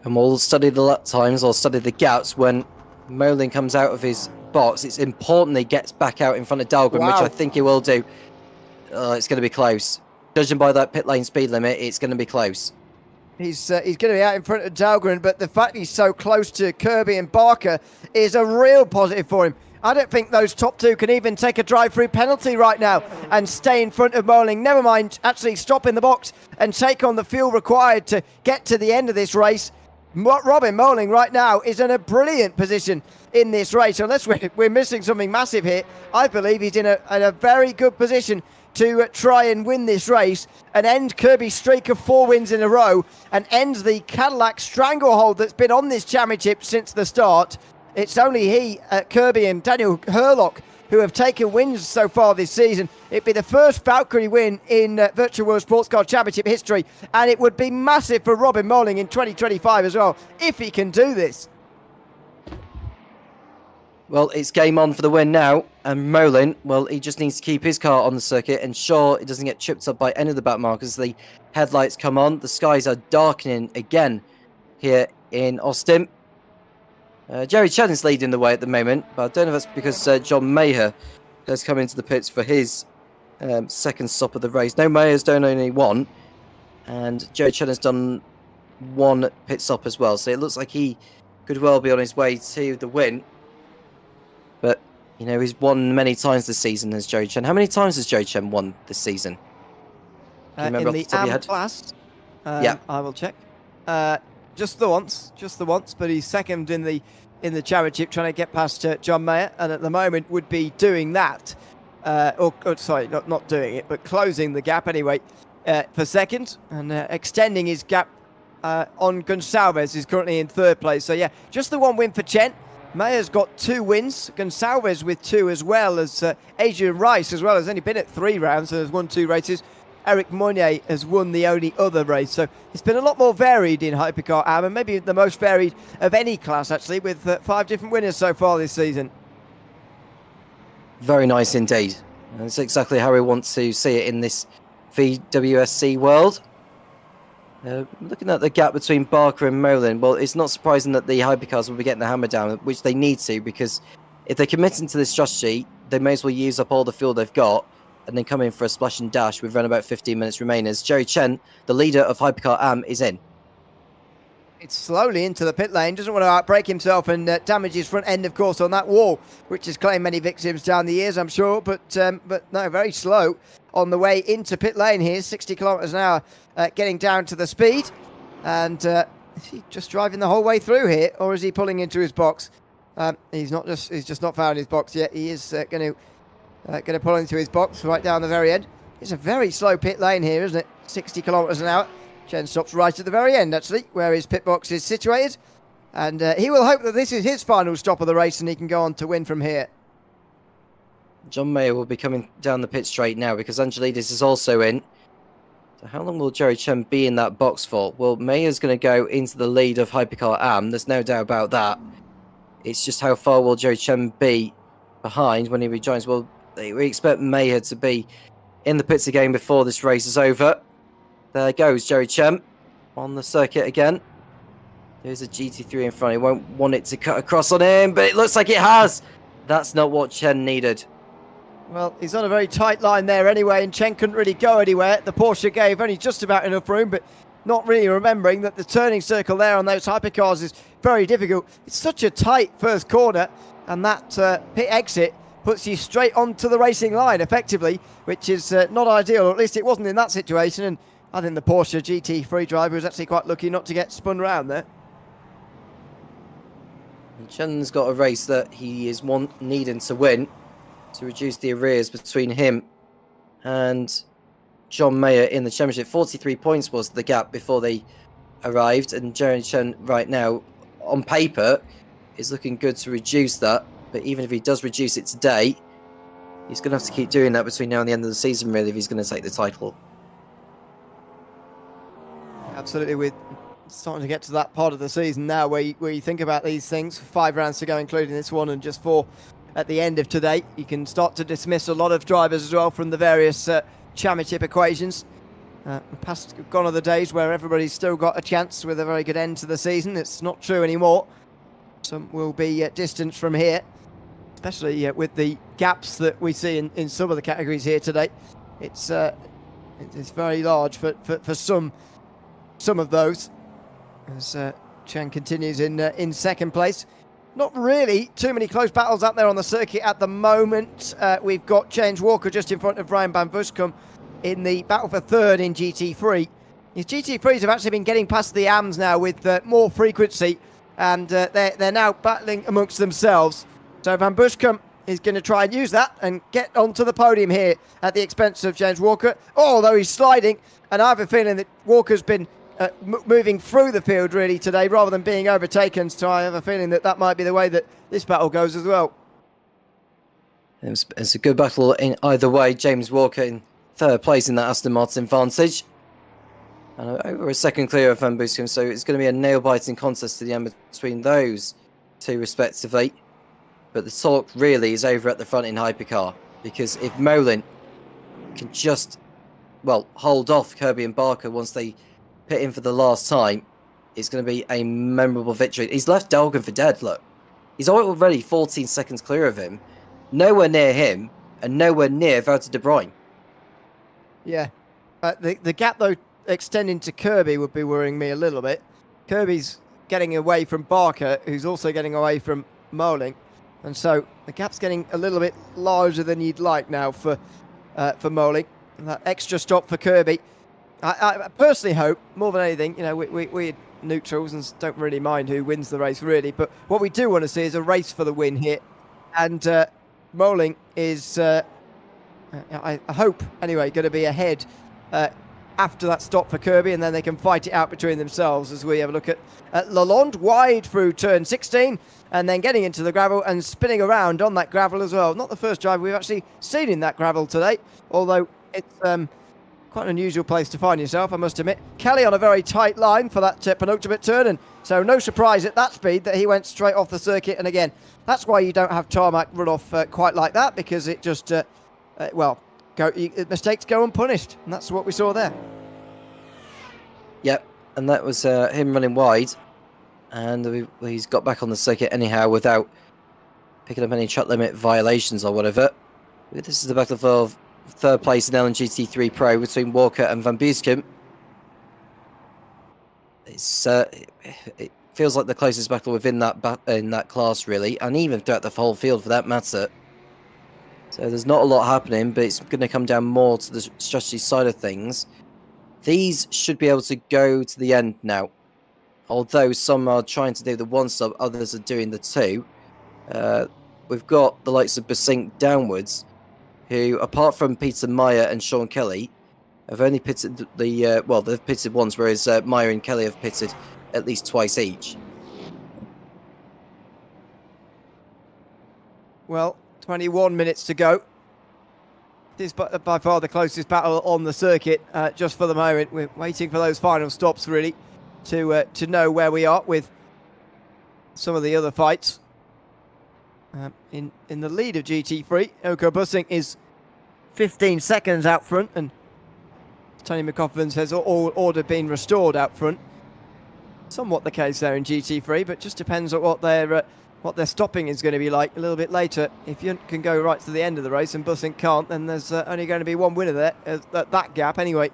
And we'll study the lap times, or study the gaps when Moling comes out of his box. It's important he gets back out in front of Dahlgren, Wow. which I think he will do. It's going to be close. Judging by that pit lane speed limit, it's going to be close. He's going to be out in front of Dahlgren, but the fact he's so close to Kirby and Barker is a real positive for him. I don't think those top two can even take a drive-through penalty right now and stay in front of Moling. Never mind actually stop in the box and take on the fuel required to get to the end of this race. Robin Moling right now is in a brilliant position in this race. Unless we're missing something massive here, I believe he's in a very good position to try and win this race and end Kirby's streak of 4 wins in a row and end the Cadillac stranglehold that's been on this championship since the start. It's only he, Kirby and Daniel Hurlock, who have taken wins so far this season. It'd be the first Valkyrie win in Virtual World Sports Car Championship history, and it would be massive for Robin Moling in 2025 as well, if he can do this. Well, it's game on for the win now, and Moling, well, he just needs to keep his car on the circuit, ensure it doesn't get tripped up by any of the back markers. The headlights come on, the skies are darkening again here in Austin. Jerry Chen is leading the way at the moment, but I don't know if that's because John Maher has come into the pits for his second stop of the race. No, Maher's done only one, and Jerry Chen has done 1 pit stop as well, so it looks like he could well be on his way to the win. But, you know, he's won many times this season as Jerry Chen. How many times has Jerry Chen won this season? Do you remember In off the the top of your AM head? class, Yeah. I will check. Just the once, but he's second in the championship, trying to get past John Mayer, and at the moment would be doing that, sorry, not doing it, but closing the gap anyway for second, and extending his gap on Gonçalves, is currently in 3rd place. So yeah, just the 1 win for Chen. Mayer's got 2 wins, Gonçalves with 2, as well as Adrian Rice as well, has only been at 3 rounds, so has won 2 races. Eric Mounier has won the only other race. So it's been a lot more varied in Hypercar AM, and maybe the most varied of any class, actually, with 5 different winners so far this season. Very nice indeed. That's exactly how we want to see it in this VWSC world. Looking at the gap between Barker and Moling, well, it's not surprising that the Hypercars will be getting the hammer down, which they need to, because if they're committing to this strategy, they may as well use up all the fuel they've got and then come in for a splash and dash with around about 15 minutes remaining, as Jerry Chen, the leader of Hypercar AM, is in. It's slowly into the pit lane, doesn't want to outbrake himself and damage his front end, of course, on that wall, which has claimed many victims down the years, I'm sure, but no, very slow on the way into pit lane here, 60 kilometers an hour, getting down to the speed, and is he just driving the whole way through here, or is he pulling into his box? He's just not found his box yet. He is going to pull into his box right down the very end. It's a very slow pit lane here, isn't it? 60 kilometers an hour. Chen stops right at the very end, actually, where his pit box is situated. And he will hope that this is his final stop of the race and he can go on to win from here. John Mayer will be coming down the pit straight now, because Angelidis is also in. So how long will Jerry Chen be in that box for? Well, Mayer's going to go into the lead of Hypercar AM. There's no doubt about that. It's just how far will Jerry Chen be behind when he rejoins? Well, we expect Mayer to be in the pits again before this race is over. There goes Jerry Chen on the circuit again. There's a GT3 in front. He won't want it to cut across on him, but it looks like it has. That's not what Chen needed. Well, he's on a very tight line there anyway, and Chen couldn't really go anywhere. The Porsche gave only just about enough room, but not really remembering that the turning circle there on those Hypercars is very difficult. It's such a tight first corner, and that pit exit puts you straight onto the racing line, effectively, which is not ideal, or at least it wasn't in that situation, and I think the Porsche GT3 driver was actually quite lucky not to get spun round there. And Chen's got a race that he is needing to win. to reduce the arrears between him and John Mayer in the championship. 43 points was the gap before they arrived, and Jeremy Chen right now, on paper, is looking good to reduce that. But even if he does reduce it today, he's going to have to keep doing that between now and the end of the season, really, if he's going to take the title. Absolutely, we're starting to get to that part of the season now where you think about these things. 5 rounds to go, including this one, and just 4 at the end of today. You can start to dismiss a lot of drivers as well from the various championship equations. Gone are the days where everybody's still got a chance with a very good end to the season. It's not true anymore. Some will be distanced from here, especially with the gaps that we see in some of the categories here today. It's very large for some of those. As Chen continues in second place. Not really too many close battles out there on the circuit at the moment. We've got James Walker just in front of Ryan van Buskum in the battle for third in GT3. His GT3s have actually been getting past the AMs now with more frequency, and they're now battling amongst themselves. So Van Buskum is going to try and use that and get onto the podium here at the expense of James Walker, although he's sliding, and I have a feeling that Walker's been moving through the field really today rather than being overtaken, so I have a feeling that that might be the way that this battle goes as well. It's a good battle in either way. James Walker in third place in that Aston Martin Vantage, and over a second clear of Van Buskum, so it's going to be a nail-biting contest to the end between those two respectively. But the talk really is over at the front in Hypercar, because if Molin can just, well, hold off Kirby and Barker once they pit in for the last time, it's going to be a memorable victory. He's left Delgan for dead, look. He's already 14 seconds clear of him, nowhere near him, and nowhere near Wouter de Bruyn. Yeah. The gap, though, extending to Kirby would be worrying me a little bit. Kirby's getting away from Barker, who's also getting away from Moling. And so the gap's getting a little bit larger than you'd like now for Moling. And that extra stop for Kirby. I personally hope, more than anything, you know, we're neutrals and don't really mind who wins the race, really. But what we do want to see is a race for the win here. And Moling is, I hope, anyway, going to be ahead after that stop for Kirby, and then they can fight it out between themselves as we have a look at Lalonde wide through turn 16, and then getting into the gravel and spinning around on that gravel as well. Not the first driver we've actually seen in that gravel today, although it's quite an unusual place to find yourself, I must admit. Kelly on a very tight line for that penultimate turn, and so no surprise at that speed that he went straight off the circuit. And again, that's why you don't have tarmac runoff quite like that, because it just, mistakes go unpunished, and that's what we saw there. Yep, and that was him running wide, and he's got back on the circuit anyhow without picking up any track limit violations or whatever. This is the battle for third place in LMGT3 Pro between Walker and Van Buskum. It feels like the closest battle within that class, really, and even throughout the whole field for that matter. So there's not a lot happening, but it's going to come down more to the strategy side of things. These should be able to go to the end now. Although some are trying to do the one stop, others are doing the two. We've got the likes of Besink downwards, who, apart from Peter Meyer and Sean Kelly, have only pitted they've pitted once, whereas Meyer and Kelly have pitted at least twice each. Well, 21 minutes to go. This is by far the closest battle on the circuit just for the moment. We're waiting for those final stops, really, to know where we are with some of the other fights. In the lead of GT3, Oko Bussing is 15 seconds out front, and Tony McCoffin says all order being restored out front. Somewhat the case there in GT3, but just depends on what their stopping is going to be like a little bit later. If you can go right to the end of the race and Bussing can't, then there's only going to be one winner there at that gap anyway,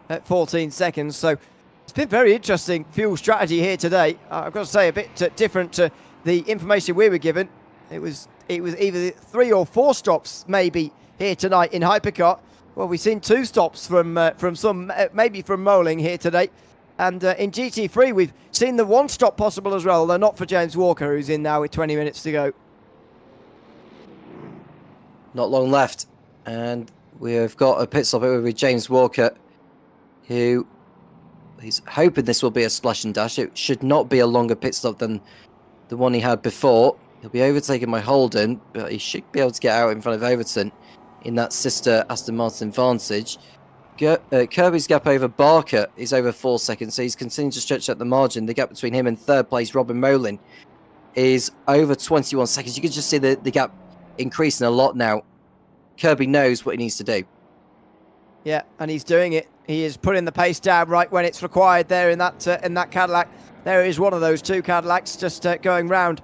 at 14 seconds. So it's been very interesting fuel strategy here today. I've got to say, a bit different to the information we were given. It was either 3 or 4 stops maybe here tonight in Hypercar. Well, we've seen 2 stops from some, maybe from Moling here today. And in GT3, we've seen the 1 stop possible as well, though not for James Walker, who's in now with 20 minutes to go. Not long left. And we have got a pit stop over with James Walker, who he's hoping this will be a splash and dash. It should not be a longer pit stop than the one he had before. He'll be overtaken by Holden, but he should be able to get out in front of Overton in that sister Aston Martin Vantage. Kirby's gap over Barker is over 4 seconds, so he's continuing to stretch out the margin. The gap between him and third place Robin Molin is over 21 seconds. You can just see the gap increasing a lot now. Kirby knows what he needs to do. Yeah, and he's doing it. He is putting the pace down right when it's required there in that Cadillac. There is one of those two Cadillacs just going round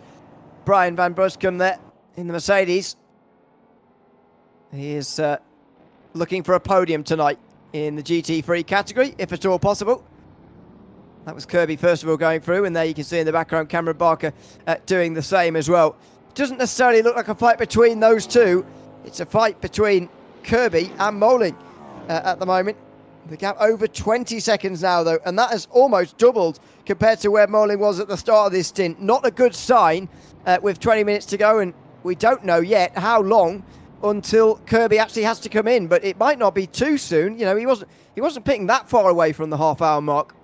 Brian Van Bruscombe there in the Mercedes. He is looking for a podium tonight in the GT3 category, if at all possible. That was Kirby first of all going through, and there you can see in the background Cameron Barker doing the same as well. Doesn't necessarily look like a fight between those two. It's a fight between Kirby and Moling at the moment. The gap over 20 seconds now, though, and that has almost doubled compared to where Moling was at the start of this stint. Not a good sign with 20 minutes to go, and we don't know yet how long until Kirby actually has to come in, but it might not be too soon. You know, he wasn't pitting that far away from the half-hour mark.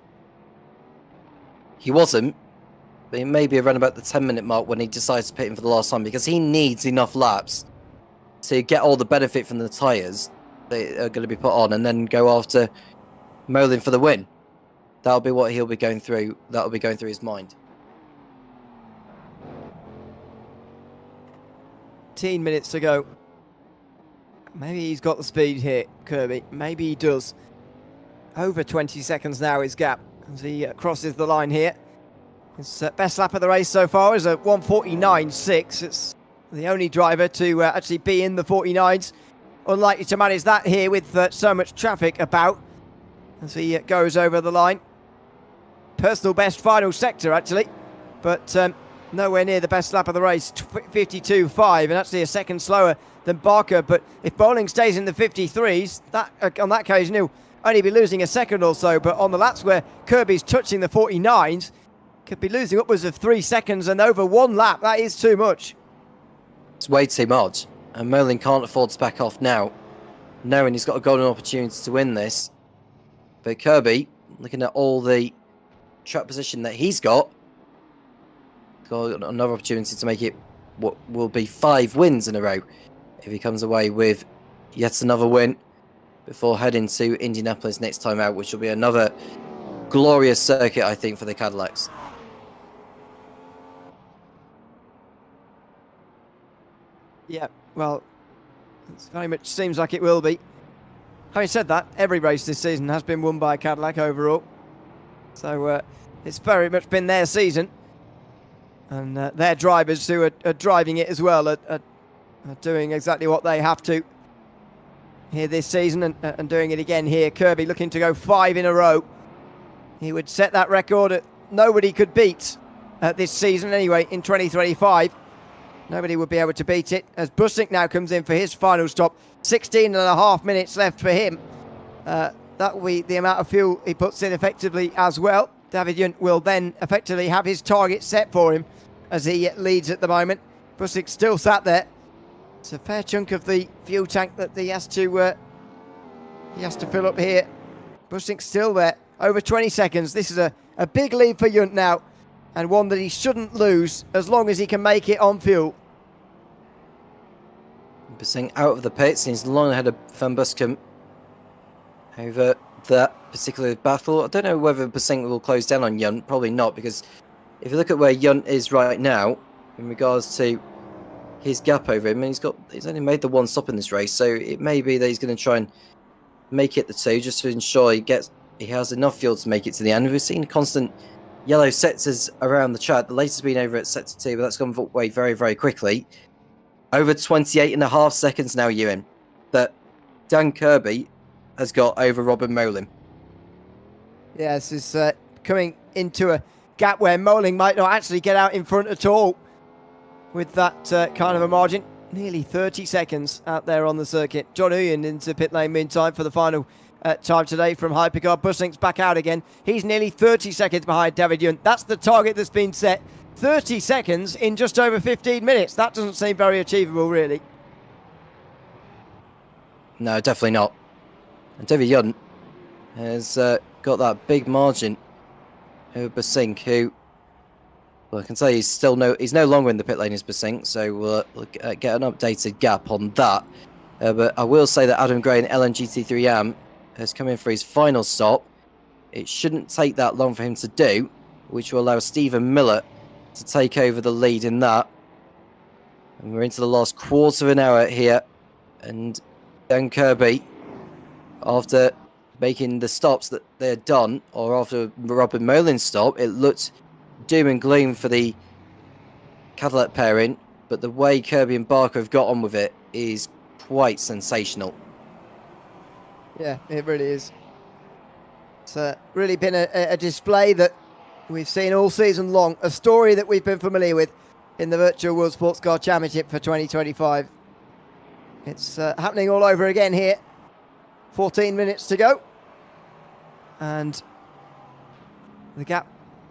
He wasn't, but it may be around about the 10-minute mark when he decides to pit in for the last time, because he needs enough laps to get all the benefit from the tyres that are going to be put on, and then go after Molin for the win. That'll be what he'll be going through. That'll be going through his mind. 15 minutes to go. Maybe he's got the speed here, Kirby. Maybe he does. Over 20 seconds now his gap as he crosses the line here. His best lap of the race so far is a 1:49.6. It's the only driver to actually be in the 49s. Unlikely to manage that here with so much traffic about as he goes over the line. Personal best final sector, actually, but nowhere near the best lap of the race, 52.5, and actually a second slower than Barker. But if Moling stays in the 53s, that on that occasion he'll only be losing a second or so. But on the laps where Kirby's touching the 49s, could be losing upwards of 3 seconds, and over one lap, that is too much. It's way too much, and Molin can't afford to back off now, knowing he's got a golden opportunity to win this. But Kirby, looking at all the track position that he's got another opportunity to make it what will be 5 wins in a row if he comes away with yet another win before heading to Indianapolis next time out, which will be another glorious circuit, I think, for the Cadillacs. Yeah, well, it very much seems like it will be. Having said that, every race this season has been won by Cadillac overall. So it's very much been their season. And their drivers who are driving it as well are doing exactly what they have to here this season, and doing it again here. Kirby looking to go 5 in a row. He would set that record that nobody could beat this season anyway in 2025. Nobody would be able to beat it as Busick now comes in for his final stop. 16.5 minutes left for him. That will be the amount of fuel he puts in effectively as well. David Yunt will then effectively have his target set for him as he leads at the moment. Busick still sat there. It's a fair chunk of the fuel tank that he has to fill up here. Busick still there. Over 20 seconds. This is a big lead for Yunt now, and one that he shouldn't lose as long as he can make it on fuel. Busick out of the pits, and he's long ahead of Van Buscombe over that particular battle. I don't know whether Busick will close down on Yunt. Probably not, because if you look at where Yunt is right now in regards to his gap over him, and he's only made the one stop in this race, so it may be that he's going to try and make it the 2 just to ensure he has enough fuel to make it to the end. We've seen constant yellow sectors around the track. The latest been over at sector 2, but that's gone away very, very quickly. Over 28.5 seconds now, Ewan, that Dan Kirby has got over Robin Molin. Yeah, this is coming into a gap where Moling might not actually get out in front at all with that kind of a margin. Nearly 30 seconds out there on the circuit. John Uyen into pit lane meantime for the final time today from Hypercar. Busick's back out again. He's nearly 30 seconds behind David Yunt. That's the target that's been set. 30 seconds in just over 15 minutes. That doesn't seem very achievable, really. No, definitely not. And David Young has got that big margin over Basink, who, well, I can say he's no longer in the pit lane as Basink, so we'll get an updated gap on that. But I will say that Adam Gray and LMGT3 AM has come in for his final stop. It shouldn't take that long for him to do, which will allow Stephen Miller to take over the lead in that. And we're into the last quarter of an hour here, and Dan Kirby, after making the stops that they're done, or after Robin Molin's stop, it looked doom and gloom for the Cadillac pairing, but the way Kirby and Barker have got on with it is quite sensational. Yeah, it really is. It's really been a display that we've seen all season long, a story that we've been familiar with in the Virtual World Sports Car Championship for 2025. It's happening all over again here. 14 minutes to go. And the gap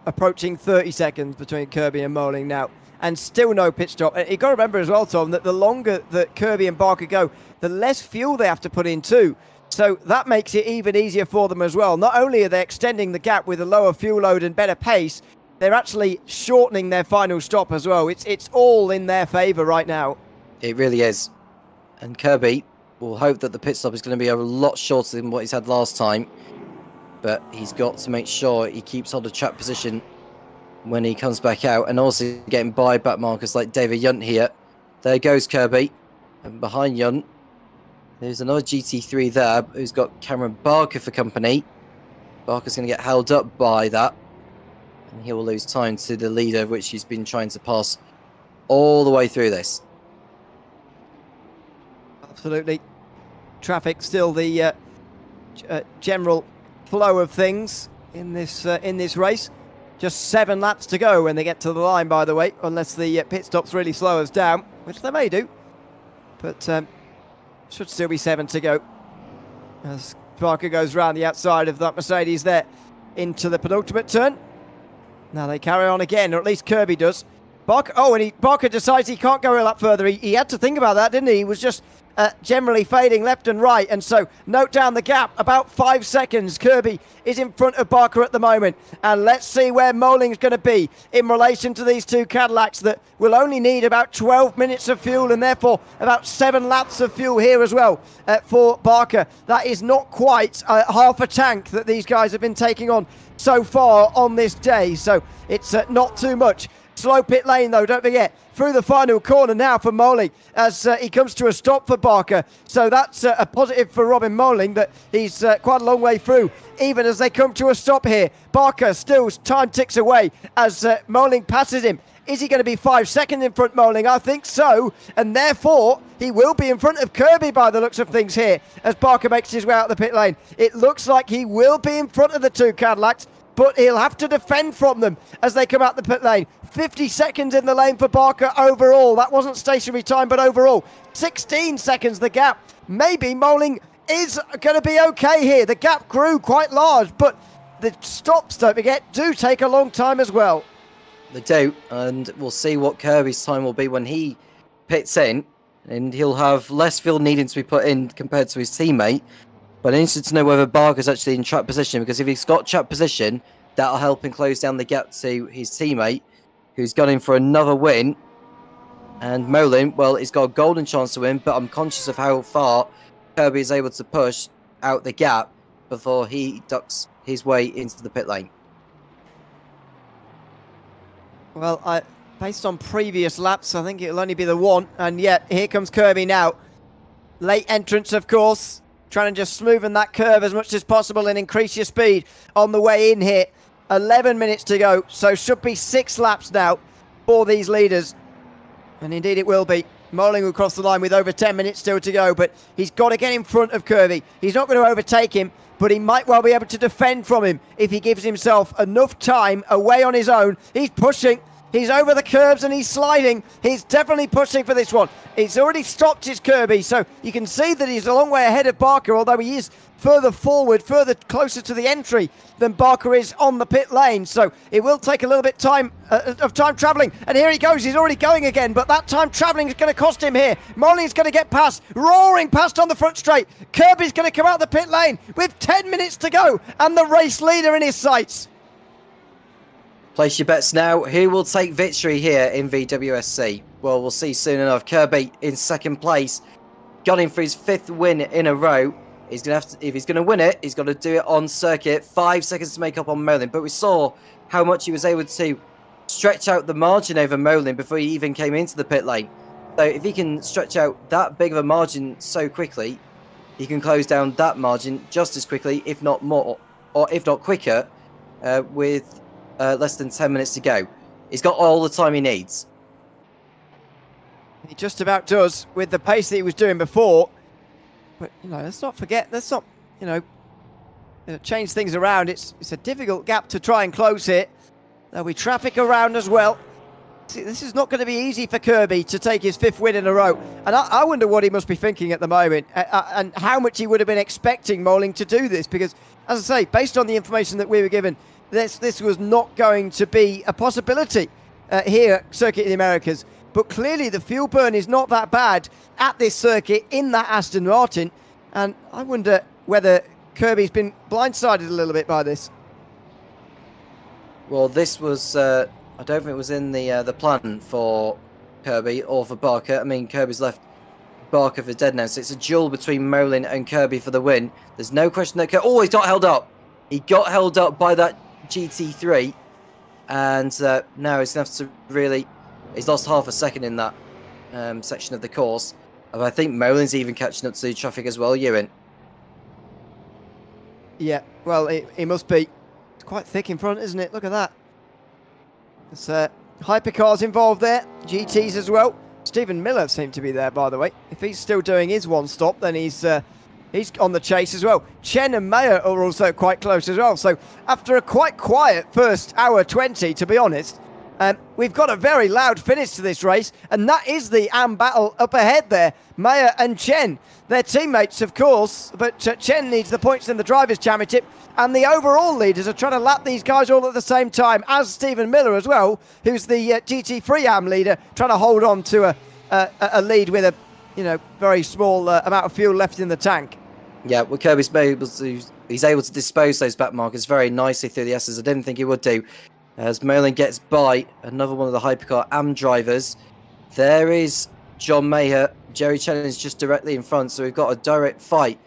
approaching 30 seconds between Kirby and Moling now. And still no pit stop. And you've got to remember as well, Tom, that the longer that Kirby and Barker go, the less fuel they have to put in too. So that makes it even easier for them as well. Not only are they extending the gap with a lower fuel load and better pace, they're actually shortening their final stop as well. It's all in their favour right now. It really is. And Kirby will hope that the pit stop is going to be a lot shorter than what he's had last time. But he's got to make sure he keeps on the track position when he comes back out, and also getting by back markers like David Yunt here. There goes Kirby, and behind Yunt there's another GT3 there who's got Cameron Barker for company. Barker's going to get held up by that, and he will lose time to the leader, which he's been trying to pass all the way through this. Absolutely. Traffic still the general flow of things in this race. Just 7 laps to go when they get to the line, by the way, unless the pit stops really slow us down, which they may do. But should still be 7 to go as Barker goes round the outside of that Mercedes there into the penultimate turn. Now they carry on again, or at least Kirby does. Barker decides he can't go a lap further. He had to think about that, didn't he? He was just generally fading left and right, and so note down the gap, about 5 seconds. Kirby is in front of Barker at the moment, and let's see where Moling's going to be in relation to these two Cadillacs that will only need about 12 minutes of fuel, and therefore about 7 laps of fuel here as well for Barker. That is not quite half a tank that these guys have been taking on so far on this day, so it's not too much. Slow pit lane though, don't forget, through the final corner now for Moling as he comes to a stop for Barker. So that's a positive for Robin Moling, that he's quite a long way through, even as they come to a stop here. Barker still, time ticks away as Moling passes him. Is he going to be 5 seconds in front, Moling? I think so, and therefore he will be in front of Kirby by the looks of things here as Barker makes his way out the pit lane. It looks like he will be in front of the two Cadillacs, but he'll have to defend from them as they come out the pit lane. 50 seconds in the lane for Barker overall. That wasn't stationary time, but overall 16 seconds the gap. Maybe Moling is going to be okay here. The gap grew quite large, but the stops, don't forget, do take a long time as well. They do, and we'll see what Kirby's time will be when he pits in, and he'll have less fuel needing to be put in compared to his teammate. But I'm interested to know whether Barker's actually in track position, because if he's got track position, that'll help him close down the gap to his teammate, who's gunning for another win. And Molin, well, he's got a golden chance to win, but I'm conscious of how far Kirby is able to push out the gap before he ducks his way into the pit lane. Well, based on previous laps, I think it'll only be the one. And yet, here comes Kirby now. Late entrance, of course. Trying to just smoothen that curve as much as possible and increase your speed on the way in here. 11 minutes to go, so should be 6 laps now for these leaders. And indeed it will be. Moling will cross the line with over 10 minutes still to go, but he's got to get in front of Kirby. He's not going to overtake him, but he might well be able to defend from him if he gives himself enough time away on his own. He's pushing. He's over the curbs and he's sliding. He's definitely pushing for this one. He's already stopped his Kirby, so you can see that he's a long way ahead of Barker, although he is further forward, further closer to the entry than Barker is on the pit lane. So it will take a little bit of time travelling. And here he goes. He's already going again. But that time travelling is going to cost him here. Molin's going to get past, roaring past on the front straight. Kirby's going to come out the pit lane with 10 minutes to go and the race leader in his sights. Place your bets now. Who will take victory here in VWSC? Well, we'll see soon enough. Kirby in second place, got him for his 5th win in a row. He's gonna have to, if he's gonna win it, he's got to do it on circuit. 5 seconds to make up on Molin, but we saw how much he was able to stretch out the margin over Molin before he even came into the pit lane. So if he can stretch out that big of a margin so quickly, he can close down that margin just as quickly, if not more, or if not quicker, with less than 10 minutes to go. He's got all the time he needs. He just about does with the pace that he was doing before. But, let's not forget, let's not, change things around. It's a difficult gap to try and close here. There'll be traffic around as well. See, this is not going to be easy for Kirby to take his 5th win in a row. And I wonder what he must be thinking at the moment and how much he would have been expecting Moling to do this. Because, as I say, based on the information that we were given, this was not going to be a possibility here at Circuit of the Americas. But clearly the fuel burn is not that bad at this circuit in that Aston Martin. And I wonder whether Kirby's been blindsided a little bit by this. Well, this was, I don't think it was in the plan for Kirby or for Barker. I mean, Kirby's left Barker for dead now. So it's a duel between Molin and Kirby for the win. There's no question that oh, he got held up. He got held up by that GT3. And now he's going to have to really... He's lost half a second in that section of the course. And I think Molin's even catching up to the traffic as well, Ewan. Yeah, well, it must be. It's quite thick in front, isn't it? Look at that. There's hypercars involved there, GTs as well. Stephen Miller seemed to be there, by the way. If he's still doing his one stop, then he's on the chase as well. Chen and Mayer are also quite close as well. So after a quite quiet first hour 20, to be honest, we've got a very loud finish to this race, and that is the AM battle up ahead there. Mayer and Chen, they're teammates, of course, but Chen needs the points in the Drivers' Championship, and the overall leaders are trying to lap these guys all at the same time, as Stephen Miller as well, who's the GT3 AM leader, trying to hold on to a lead with a very small amount of fuel left in the tank. Yeah, well, Kirby's able to dispose those back markers very nicely through the S's. I didn't think he would do. As Molin gets by another one of the Hypercar AM drivers, there is John Mayer. Jerry Chen is just directly in front, so we've got a direct fight.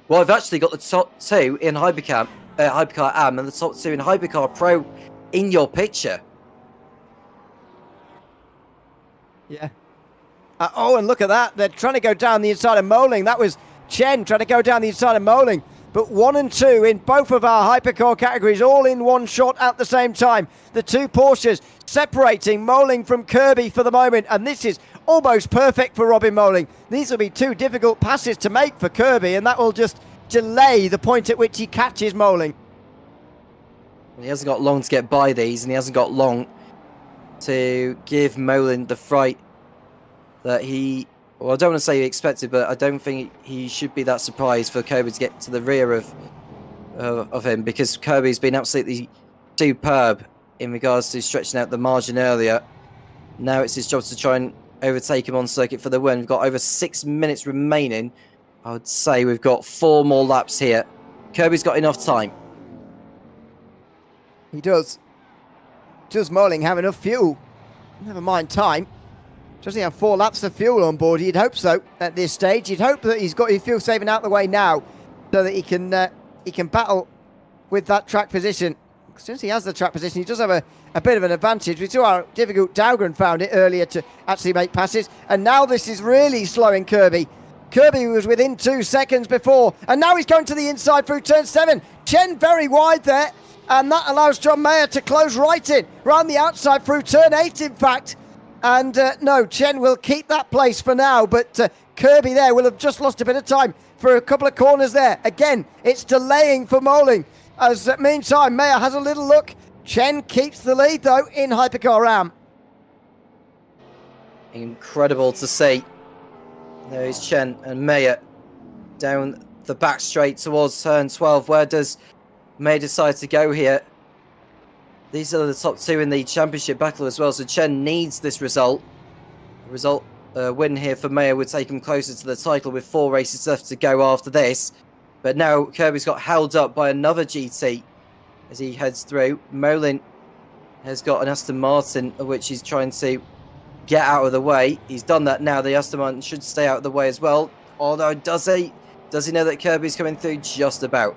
Well, I've actually got the top 2 in Hypercar AM and the top 2 in Hypercar Pro in your picture. Yeah. Oh, and look at that. They're trying to go down the inside of Moling. That was Chen trying to go down the inside of Moling. But 1 and 2 in both of our hypercar categories, all in one shot at the same time. The 2 Porsches separating Moling from Kirby for the moment. And this is almost perfect for Robin Moling. These will be 2 difficult passes to make for Kirby, and that will just delay the point at which he catches Moling. He hasn't got long to get by these, and he hasn't got long to give Moling the fright that he... Well, I don't want to say he expected, but I don't think he should be that surprised for Kirby to get to the rear of him, because Kirby's been absolutely superb in regards to stretching out the margin earlier. Now it's his job to try and overtake him on circuit for the win. We've got over 6 minutes remaining. I would say we've got 4 more laps here. Kirby's got enough time. He does. Does Moling have enough fuel? Never mind time. Does he have 4 laps of fuel on board? You'd hope so at this stage. You'd hope that he's got his fuel saving out the way now, so that he can battle with that track position. Since he has the track position, he does have a bit of an advantage. We saw how difficult Dahlgren found it earlier to actually make passes, and now this is really slowing Kirby. Kirby was within 2 seconds before, and now he's going to the inside through turn 7. Chen very wide there, and that allows John Mayer to close right in, round the outside through turn 8, in fact. And no, Chen will keep that place for now, but Kirby there will have just lost a bit of time for a couple of corners there. Again, it's delaying for Moling. As meantime, Mayer has a little look. Chen keeps the lead, though, in Hypercar AM. Incredible to see. There is Chen and Mayer down the back straight towards turn 12. Where does May decide to go here? These are the top two in the championship battle as well, so Chen needs this result. Win here for Mayer would take him closer to the title with 4 races left to go after this. But now Kirby's got held up by another GT as he heads through. Molin has got an Aston Martin, of which he's trying to get out of the way. He's done that now. The Aston Martin should stay out of the way as well. Although, does he? Does he know that Kirby's coming through? Just about.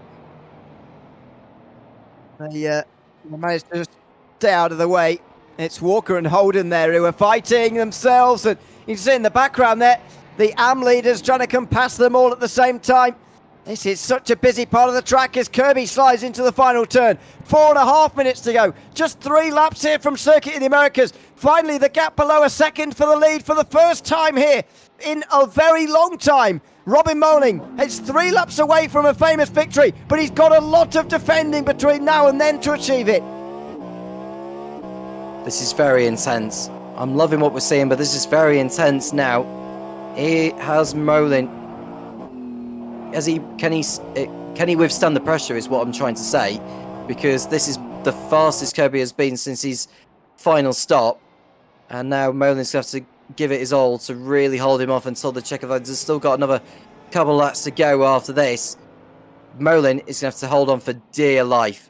They managed to just stay out of the way. It's Walker and Holden there who are fighting themselves, and you can see in the background there, the AM leaders trying to come past them all at the same time. This is such a busy part of the track as Kirby slides into the final turn. 4.5 minutes to go. Just 3 laps here from Circuit of the Americas. Finally, the gap below a second for the lead for the first time here in a very long time. Robin Moling is 3 laps away from a famous victory, but he's got a lot of defending between now and then to achieve it. This is very intense. I'm loving what we're seeing, but this is very intense now. He has Molin. Can he withstand the pressure is what I'm trying to say, because this is the fastest Kirby has been since his final stop, and now Molin's going to have to give it his all to really hold him off until the Czechoslovakians has still got another couple laps to go after this. Molin is going to have to hold on for dear life.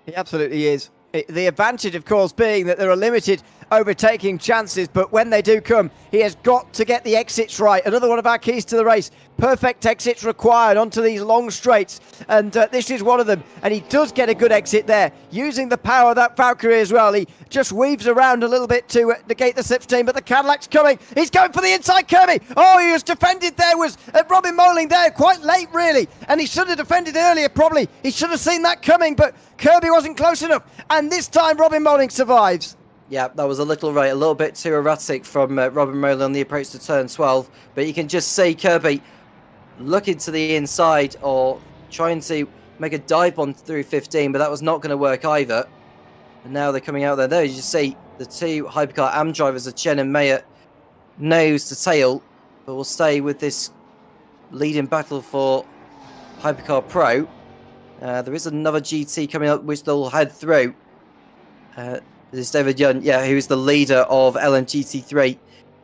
He absolutely is. The advantage, of course, being that there are limited overtaking chances, but when they do come, he has got to get the exits right. Another one of our keys to the race. Perfect exits required onto these long straights, and this is one of them. And he does get a good exit there, using the power of that Valkyrie as well. He just weaves around a little bit to negate the slipstream, but the Cadillac's coming. He's going for the inside Kirby. Oh, he was defended there, was Robin Moling there, quite late really, and he should have defended earlier probably. He should have seen that coming, but Kirby wasn't close enough, and this time Robin Moling survives. Yeah, that was a little bit too erratic from Robin Moling on the approach to turn 12, but you can just see Kirby looking to the inside or trying to make a dive on through 15, but that was not going to work either. And now they're coming out there. There you just see the 2 Hypercar AM drivers of Chen and Mayer nose to tail, but we'll stay with this leading battle for Hypercar Pro. There is another GT coming up which they'll head through. This is David Young, who is the leader of LMGT3,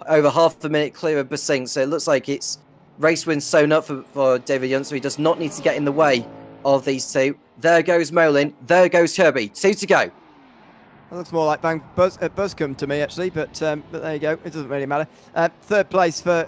over half a minute clear of Basing, so it looks like it's race win sewn up for David Young, so he does not need to get in the way of these 2. There goes Molin, there goes Kirby, 2 to go. That looks more like Buscombe to me, actually, but there you go. It doesn't really matter. 3rd place for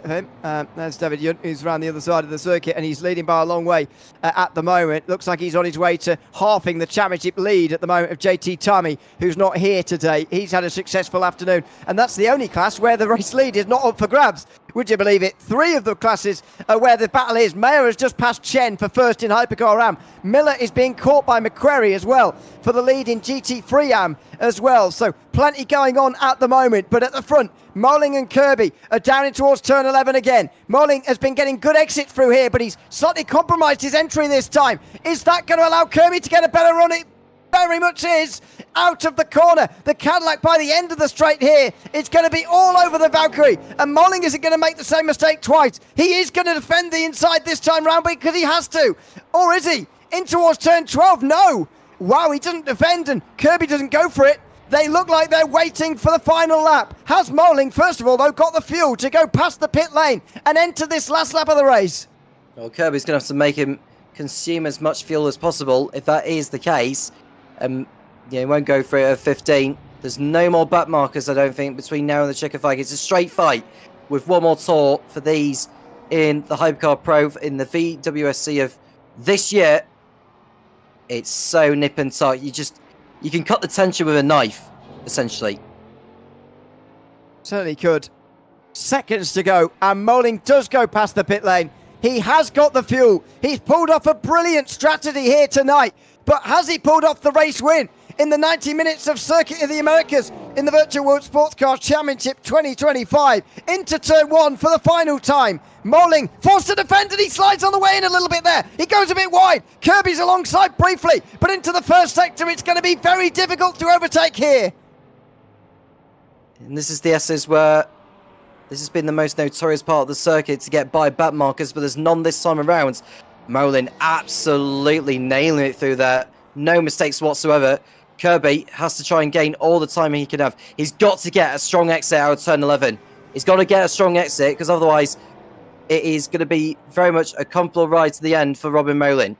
him. There's David Young, who's around the other side of the circuit, and he's leading by a long way at the moment. Looks like he's on his way to halving the championship lead at the moment of JT Tummy, who's not here today. He's had a successful afternoon, and that's the only class where the race lead is not up for grabs. Would you believe it? 3 of the classes are where the battle is. Mayer has just passed Chen for first in Hypercar AM. Miller is being caught by McQuarrie as well for the lead in GT3 AM as well. So plenty going on at the moment. But at the front, Moling and Kirby are down in towards turn 11 again. Moling has been getting good exits through here, but he's slightly compromised his entry this time. Is that going to allow Kirby to get a better run? It very much is. Out of the corner, the Cadillac by the end of the straight here, it's going to be all over the Valkyrie, and Moling isn't going to make the same mistake twice. He is going to defend the inside this time round because he has to, or is he? In towards turn 12, no. Wow, he doesn't defend and Kirby doesn't go for it. They look like they're waiting for the final lap. Has Moling, first of all though, got the fuel to go past the pit lane and enter this last lap of the race? Well, Kirby's going to have to make him consume as much fuel as possible. If that is the case, he won't go for it at 15. There's no more back markers, I don't think, between now and the Czechoslovakia. It's a straight fight with one more tour for these in the Hypercar Pro in the VWSC of this year. It's so nip and tuck. You can cut the tension with a knife, essentially. Certainly could. Seconds to go, and Moling does go past the pit lane. He has got the fuel. He's pulled off a brilliant strategy here tonight. But has he pulled off the race win in the 90 minutes of Circuit of the Americas in the Virtual World Sportscar Championship 2025? Into turn 1 for the final time. Moling forced to defend, and he slides on the way in a little bit there. He goes a bit wide. Kirby's alongside briefly, but into the first sector, it's going to be very difficult to overtake here. And this is the S's where This has been the most notorious part of the circuit to get by back markers, but there's none this time around. Molin absolutely nailing it through there. No mistakes whatsoever. Kirby has to try and gain all the time he can have. He's got to get a strong exit out of turn 11. He's got to get a strong exit, because otherwise it is going to be very much a comfortable ride to the end for Robin Molin.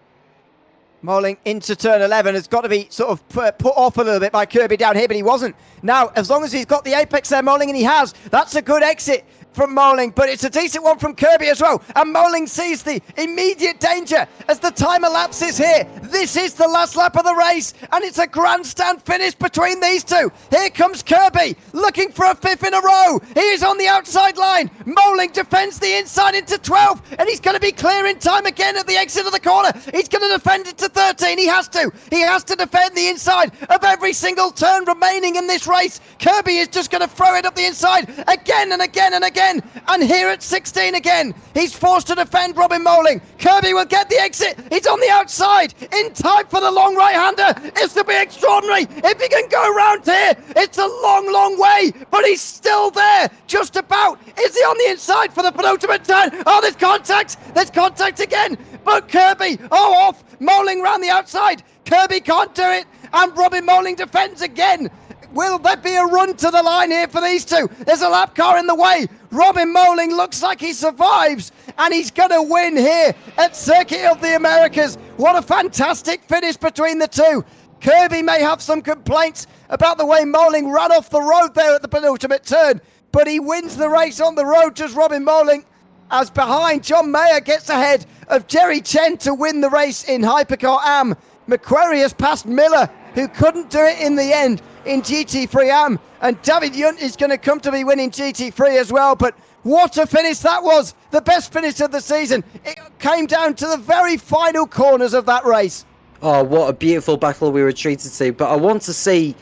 Molin into turn 11 has got to be sort of put off a little bit by Kirby down here, but he wasn't. Now, as long as he's got the apex there, Molin, and he has, that's a good exit from Molin, but it's a decent one from Kirby as well. And Molin sees the immediate danger as the time elapses here. This is the last lap of the race, and it's a grandstand finish between these two. Here comes Kirby, looking for a fifth in a row. He is on the outside line. Molin defends the inside into 12, and he's going to be clear in time again at the exit of the corner. He's going to defend it to 13. He has to. He has to defend the inside of every single turn remaining in this race. Kirby is just going to throw it up the inside again and again and again. And here at 16 again, he's forced to defend Robin Molin. Kirby will get the exit. He's on the outside in time for the long right-hander. This will be extraordinary. If he can go around here, it's a long, long way, but he's still there, just about. Is he on the inside for the penultimate turn? Oh, there's contact. There's contact again. But Kirby, off. Molin round the outside. Kirby can't do it. And Robin Molin defends again. Will there be a run to the line here for these two? There's a lap car in the way. Robin Molin looks like he survives, and he's going to win here at Circuit of the Americas. What a fantastic finish between the two. Kirby may have some complaints about the way Molin ran off the road there at the penultimate turn, but he wins the race on the road, just Robin Molin, as behind John Mayer gets ahead of Jerry Chen to win the race in Hypercar AM. McQuarrie has passed Miller, who couldn't do it in the end in GT3 AM, and David Yunt is going to come to be winning GT3 as well. But what a finish that was, the best finish of the season. It came down to the very final corners of that race. Oh, what a beautiful battle we were treated to. But I want to see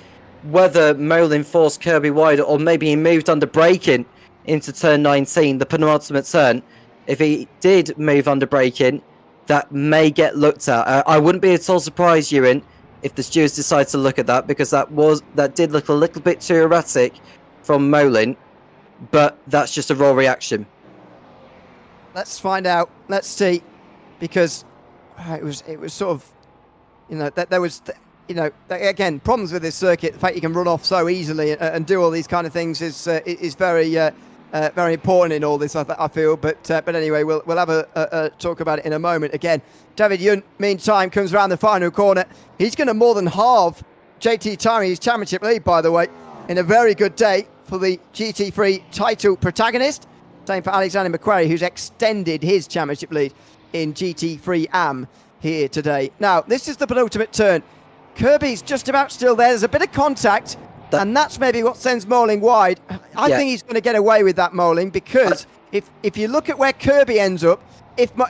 whether Molin forced Kirby wide, or maybe he moved under braking into turn 19, the penultimate turn. If he did move under braking, that may get looked at. I wouldn't be at all surprised, Ewan, if the stewards decide to look at that, because that did look a little bit too erratic from Molin, but that's just a raw reaction. Let's find out. Let's see, because it was sort of, there was, again, problems with this circuit. The fact you can run off so easily and do all these kind of things is very very important in all this, I feel. But anyway, we'll have a talk about it in a moment. Again, David Yunt, meantime, comes around the final corner. He's going to more than halve JT Tyrie's championship lead, by the way, in a very good day for the GT3 title protagonist. Same for Alexander McQuarrie, who's extended his championship lead in GT3 AM here today. Now, this is the penultimate turn. Kirby's just about still there. There's a bit of contact, and that's maybe what sends Molin wide. I think he's going to get away with that, Molin, because if you look at where Kirby ends up,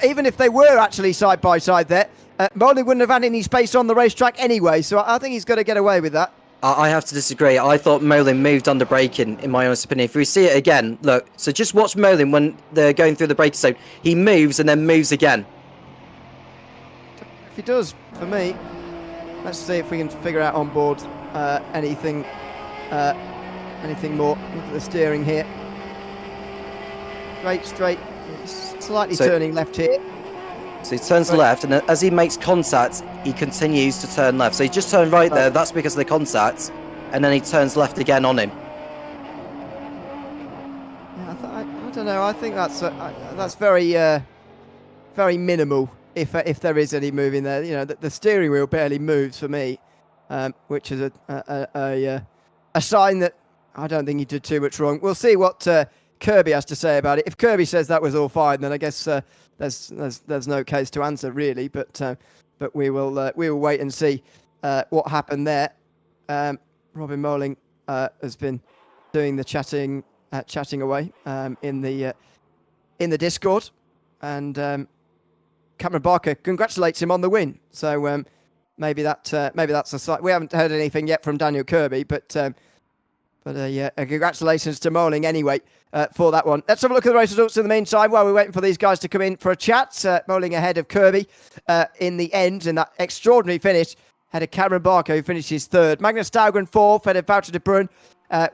even if they were actually side by side there, Molin wouldn't have had any space on the racetrack anyway, so I think he's going to get away with that. I have to disagree. I thought Molin moved under braking, in my honest opinion. If we see it again, look, so just watch Molin when they're going through the braking zone. He moves and then moves again. If he does, for me, let's see if we can figure out on board anything more. Look at the steering here. Straight, slightly turning left here. So he turns left, and as he makes contact, he continues to turn left. So he just turned right there. That's because of the contact, and then he turns left again on him. Yeah, I don't know. I think that's very minimal, if there is any moving there. The steering wheel barely moves for me, which is a sign that I don't think he did too much wrong. We'll see what Kirby has to say about it. If Kirby says that was all fine, then I guess there's no case to answer really. But we will wait and see what happened there. Robin Molin has been doing the chatting away in the Discord, and Cameron Barker congratulates him on the win. So maybe that's a slight. We haven't heard anything yet from Daniel Kirby, but congratulations to Molin anyway for that one. Let's have a look at the race results in the meantime while we're waiting for these guys to come in for a chat. Molin ahead of Kirby in the end in that extraordinary finish. Ahead of Cameron Barker, who finishes third. Magnus Dahlgren fourth, ahead of Wouter de Bruyn.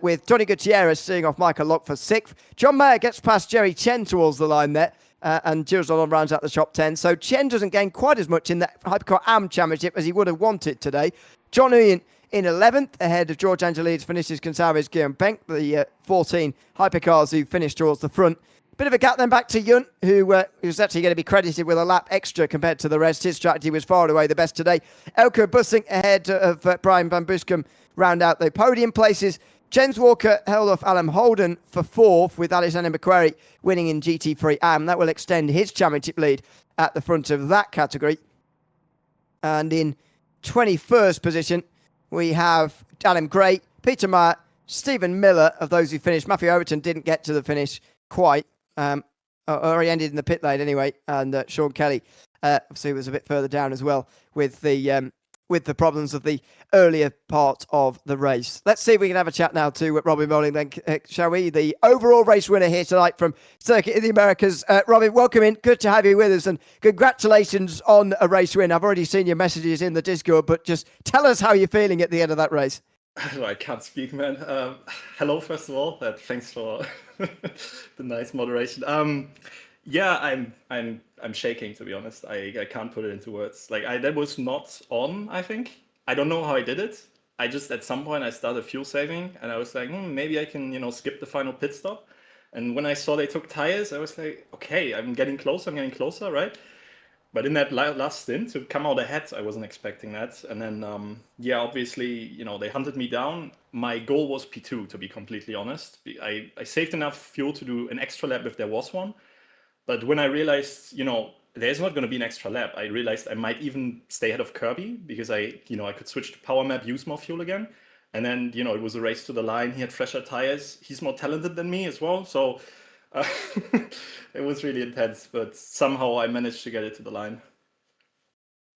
with Tony Gutierrez seeing off Michael Lock for 6th. John Mayer gets past Jerry Chen towards the line there. And Girosalon rounds out the top 10. So Chen doesn't gain quite as much in the Hypercar AM Championship as he would have wanted today. John Nguyen in 11th, ahead of George Angelides, Vinicius Gonçalves, Guillaume Benck, the 14 Hypercars who finished towards the front. Bit of a gap then back to Yun, who was actually going to be credited with a lap extra compared to the rest. His strategy was far and away the best today. Elko Bussing ahead of Brian Van Buscum round out the podium places. Jens Walker held off Alan Holden for 4th, with Alexander McQuarrie winning in GT3 AM. That will extend his championship lead at the front of that category. And in 21st position, we have Adam Gray, Peter Meyer, Stephen Miller. Of those who finished, Matthew Overton didn't get to the finish quite, or he ended in the pit lane anyway. And Sean Kelly, obviously, was a bit further down as well with the problems of the earlier part of the race. Let's see if we can have a chat now to Robin Moling then, shall we? The overall race winner here tonight from Circuit of the Americas. Robin, welcome in. Good to have you with us, and congratulations on a race win. I've already seen your messages in the Discord, but just tell us how you're feeling at the end of that race. I can't speak, man. Hello, first of all. Thanks for the nice moderation. Yeah, I'm shaking, to be honest. I can't put it into words. Like, that was not on, I think. I don't know how I did it. I just, at some point, I started fuel saving, and I was like, maybe I can, skip the final pit stop. And when I saw they took tires, I was like, okay, I'm getting closer, right? But in that last stint, to come out ahead, I wasn't expecting that. And then, yeah, obviously, they hunted me down. My goal was P2, to be completely honest. I saved enough fuel to do an extra lap if there was one. But when I realized, there's not going to be an extra lap, I realized I might even stay ahead of Kirby, because I could switch to power map, use more fuel again. And then, it was a race to the line. He had fresher tires. He's more talented than me as well. So it was really intense, but somehow I managed to get it to the line.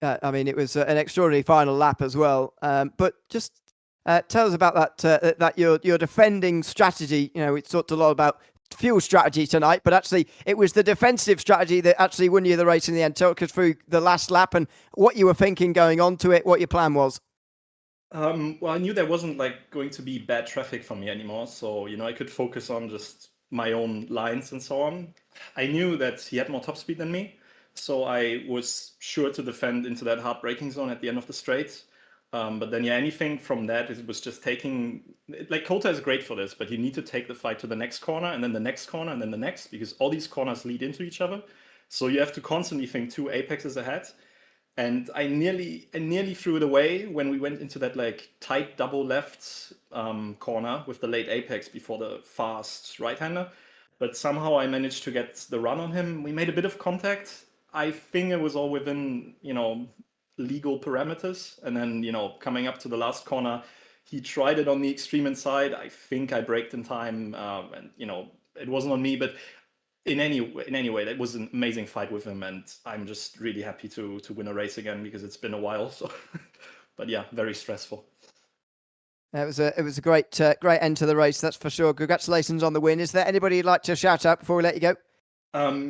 I mean, it was an extraordinary final lap as well. But just tell us about that your defending strategy. We talked a lot about fuel strategy tonight, but actually it was the defensive strategy that actually won you the race in the end. Talk us through the last lap and what you were thinking going on to it, what your plan was. Well, I knew there wasn't going to be bad traffic for me anymore, so I could focus on just my own lines and so on. I knew that he had more top speed than me, so I was sure to defend into that hard braking zone at the end of the straight. But then, yeah, anything from that, it was just taking, COTA is great for this, but you need to take the fight to the next corner, and then the next corner, and then the next, because all these corners lead into each other. So you have to constantly think 2 apexes ahead. And I nearly threw it away when we went into that tight double left corner with the late apex before the fast right-hander. But somehow I managed to get the run on him. We made a bit of contact. I think it was all within, legal parameters. And then, coming up to the last corner, he tried it on the extreme inside. I think I braked in time, and it wasn't on me. But in any way, that was an amazing fight with him, and I'm just really happy to win a race again, because it's been a while. So, but yeah, very stressful. It was a great end to the race, that's for sure. Congratulations on the win. Is there anybody you'd like to shout out before we let you go?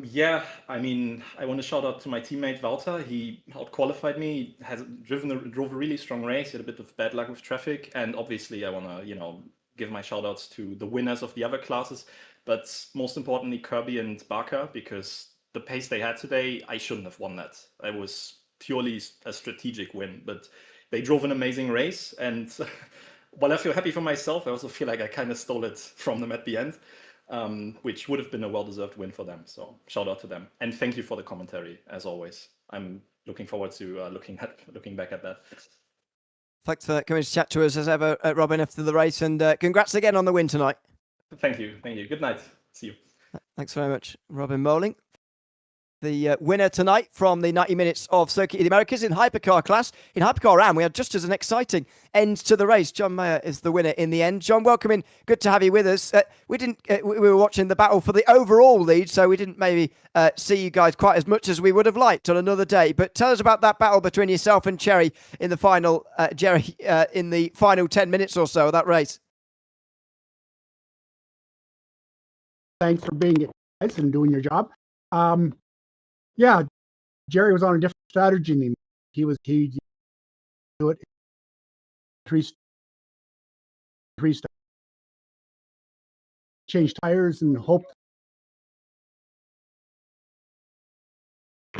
Yeah, I mean, I want to shout out to my teammate Walter. He out-qualified me, drove a really strong race, he had a bit of bad luck with traffic, and obviously I want to, give my shout outs to the winners of the other classes, but most importantly Kirby and Barker, because the pace they had today, I shouldn't have won that. It was purely a strategic win, but they drove an amazing race, and while I feel happy for myself, I also feel like I kind of stole it from them at the end. Which would have been a well-deserved win for them. So shout out to them, and thank you for the commentary as always. I'm looking forward to looking back at that. Thanks for coming to chat to us as ever, Robin, after the race, and congrats again on the win tonight. Thank you. Good night. See you. Thanks very much, Robin Moling. The winner tonight from the 90 minutes of Circuit of the Americas in Hypercar class. In Hypercar AM, we had just as an exciting end to the race. John Mayer is the winner in the end. John, welcome in. Good to have you with us. We were watching the battle for the overall lead, so we didn't maybe see you guys quite as much as we would have liked on another day. But tell us about that battle between yourself and Jerry in the final, in the final 10 minutes or so of that race. Thanks for being it, guys, and doing your job. Yeah, Jerry was on a different strategy than me. He do it three change tires and hope.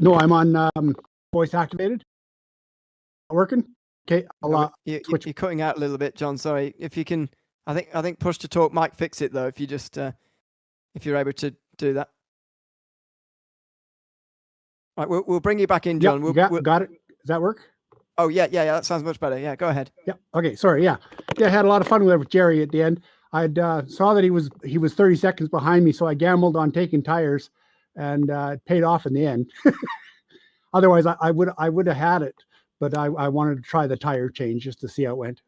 No, I'm on voice activated. Working. Okay, I'll switch. You're cutting out a little bit, John. Sorry. If you can, I think push to talk might fix it though. If you just if you're able to do that. Right, we'll bring you back in, John. Yep, got it. Does that work? Oh yeah, that sounds much better. Yeah, go ahead. Yeah. Okay. Sorry. Yeah. I had a lot of fun with Jerry at the end. I saw that he was 30 seconds behind me, so I gambled on taking tires, and it paid off in the end. Otherwise, I would have had it, but I wanted to try the tire change just to see how it went.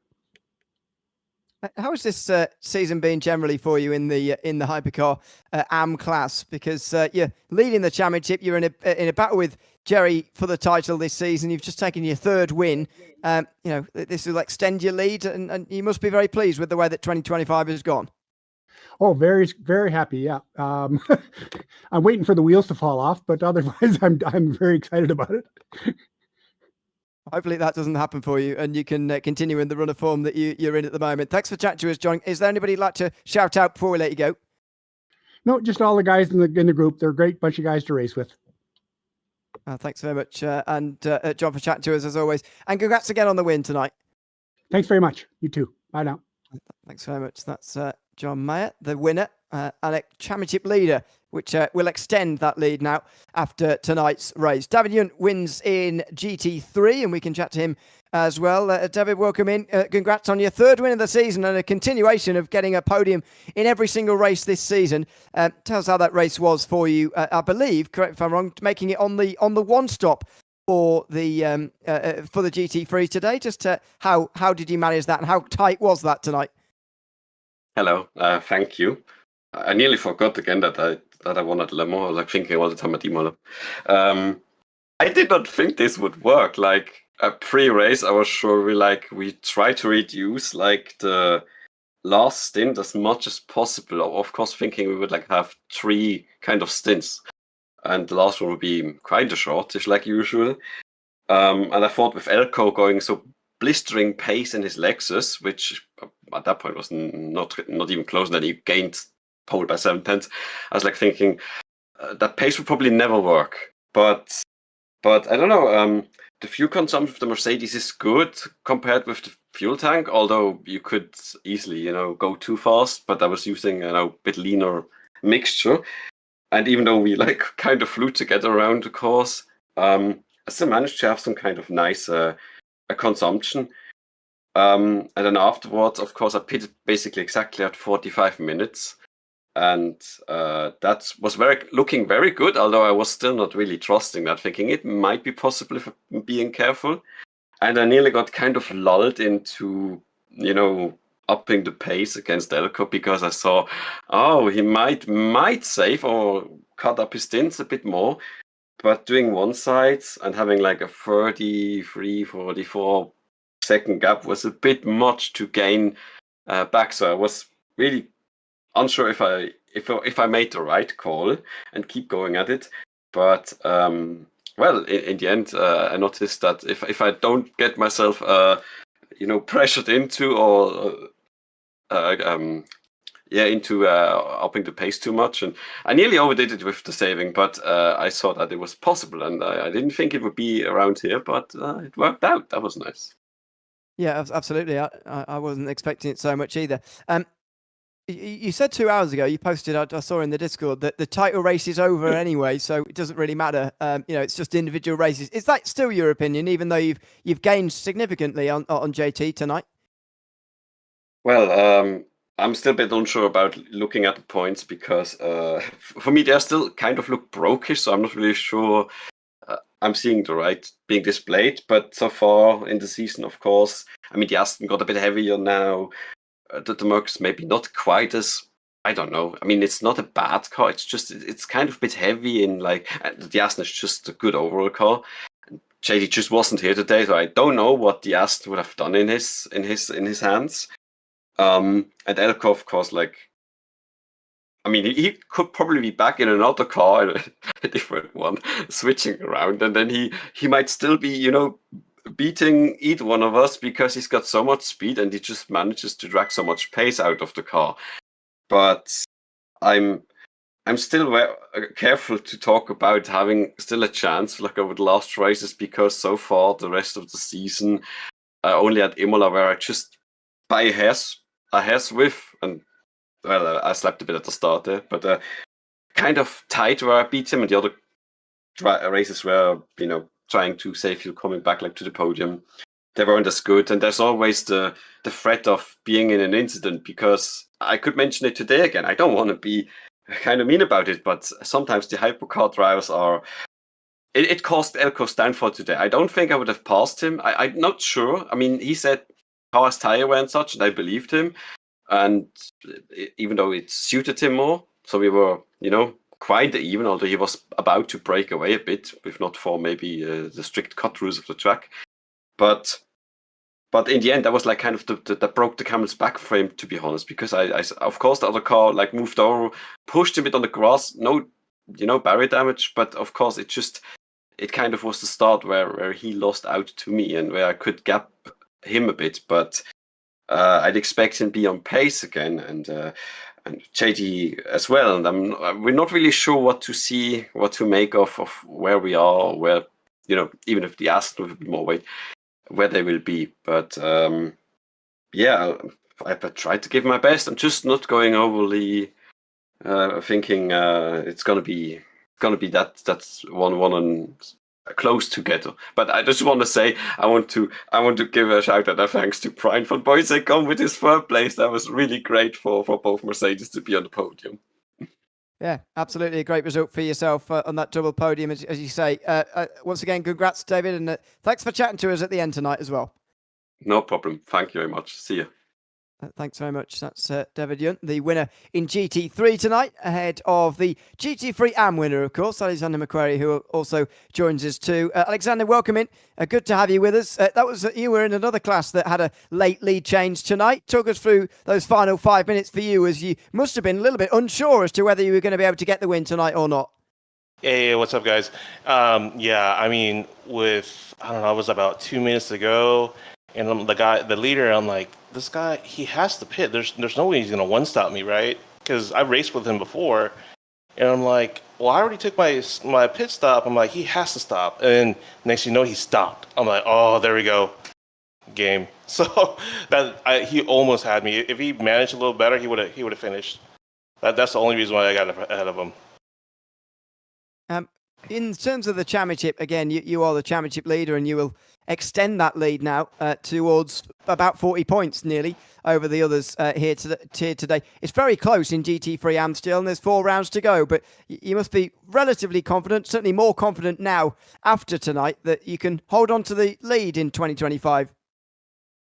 How has this season been generally for you in the hypercar AM class? Because you're leading the championship, you're in a battle with Jerry for the title this season. You've just taken your third win. This will extend your lead, and you must be very pleased with the way that 2025 has gone. Oh, very, very happy. Yeah. I'm waiting for the wheels to fall off, but otherwise, I'm very excited about it. Hopefully that doesn't happen for you, and you can continue in the run of form that you're in at the moment. Thanks for chatting to us, John. Is there anybody you'd like to shout out before we let you go? No, just all the guys in the group. They're a great bunch of guys to race with. Thanks very much, and John, for chatting to us as always. And congrats again on the win tonight. Thanks very much. You too. Bye now. Thanks very much. That's John Mayer, the winner and a championship leader, which will extend that lead now after tonight's race. David Yunt wins in GT3, and we can chat to him as well. David, welcome in. Congrats on your third win of the season and a continuation of getting a podium in every single race this season. Tell us how that race was for you. I believe, correct if I'm wrong, making it on the one stop for the GT3 today. Just how did you manage that, and how tight was that tonight? Hello, thank you. I nearly forgot again that I won at Le Mans. I was like thinking all the time at Imola. I did not think this would work. Like pre-race, I was sure we try to reduce the last stint as much as possible. Of course, thinking we would have 3 kind of stints, and the last one would be kind of shortish like usual. And I thought with Elko going so blistering pace in his Lexus, which at that point was not even close, and then he gained pole by 7/10. I was thinking that pace would probably never work. But I don't know. The fuel consumption of the Mercedes is good compared with the fuel tank, although you could easily, go too fast. But I was using a bit leaner mixture, and even though we kind of flew together around the course, I still managed to have some kind of nice consumption. And then afterwards, of course, I pitted basically exactly at 45 minutes. And that was looking very good, although I was still not really trusting that, thinking it might be possible if I'm being careful. And I nearly got kind of lulled into, upping the pace against Elko, because I saw, he might save or cut up his stints a bit more. But doing one side and having a 33, 44 second gap was a bit much to gain back. So I was really unsure if I made the right call and keep going at it. But in the end, I noticed that if I don't get myself pressured into or into upping the pace too much, and I nearly overdid it with the saving, but I saw that it was possible, and I didn't think it would be around here, but it worked out. That was nice. Yeah, absolutely. I wasn't expecting it so much either. You said 2 hours ago, you posted, I saw in the Discord, that the title race is over anyway, so it doesn't really matter. It's just individual races. Is that still your opinion, even though you've gained significantly on JT tonight? Well, I'm still a bit unsure about looking at the points, because for me, they still kind of look brokish, so I'm not really sure I'm seeing the right being displayed. But so far in the season, of course, the Aston got a bit heavier now. The Merc's maybe not quite as, I don't know. It's not a bad car. It's kind of a bit heavy in the Aston is just a good overall car. JD just wasn't here today, so I don't know what the Aston would have done in his hands. And Elko, of course, he could probably be back in another car, a different one, switching around, and then he might still be, beating either one of us, because he's got so much speed and he just manages to drag so much pace out of the car. But I'm still careful to talk about having still a chance like over the last races, because so far the rest of the season, only at Imola where I just by a hair's width, and well, I slept a bit at the start there, but kind of tight where I beat him, and the other races where trying to save you coming back like to the podium, they weren't as good. And there's always the threat of being in an incident, because I could mention it today again. I don't want to be kind of mean about it, but sometimes the hypercar drivers are. It cost Elko Stanford today. I don't think I would have passed him. I'm not sure. I mean, he said cars tire wear and such, and I believed him. And even though it suited him more, so we were, quite even, although he was about to break away a bit, if not for maybe the strict cut rules of the track. But in the end, that was like kind of that broke the camel's back for him, to be honest, because I of course the other car like moved over, pushed him a bit on the grass, no, barrier damage, but of course it kind of was the start where he lost out to me and where I could gap him a bit, but I'd expect him to be on pace again, and JD as well, and we're not really sure what to make of where we are, where even if the Aston with a bit more weight, where they will be. But I tried to give my best. I'm just not going overly thinking it's gonna be that's one and close together. But I just want to say I want to give a shout out and thanks to Brian van Boysekom with his third place. That was really great for both Mercedes to be on the podium. Yeah, absolutely a great result for yourself on that double podium, as you say. Once again, congrats, David, and thanks for chatting to us at the end tonight as well. No problem. Thank you very much. See you. Thanks very much. That's David Yunt, the winner in GT3 tonight, ahead of the GT3 AM winner, of course, Alexander McQuarrie, who also joins us too. Alexander, welcome in. Good to have you with us. You were in another class that had a late lead change tonight. Talk us through those final 5 minutes for you, as you must have been a little bit unsure as to whether you were going to be able to get the win tonight or not. Hey, what's up, guys? I mean, it was about 2 minutes to go, and the leader, I'm like, this guy, he has to pit. There's no way he's gonna one-stop me, right? Because I raced with him before, and I'm like, well, I already took my pit stop. I'm like, he has to stop. And next thing you know, he stopped. I'm like, oh, there we go, game. So he almost had me. If he managed a little better, he would have finished. That's the only reason why I got ahead of him. In terms of the championship, again, you are the championship leader, and you will extend that lead now towards about 40 points nearly over the others here today. It's very close in GT3 AM still, and there's 4 rounds to go, but you must be relatively confident, certainly more confident now after tonight, that you can hold on to the lead in 2025.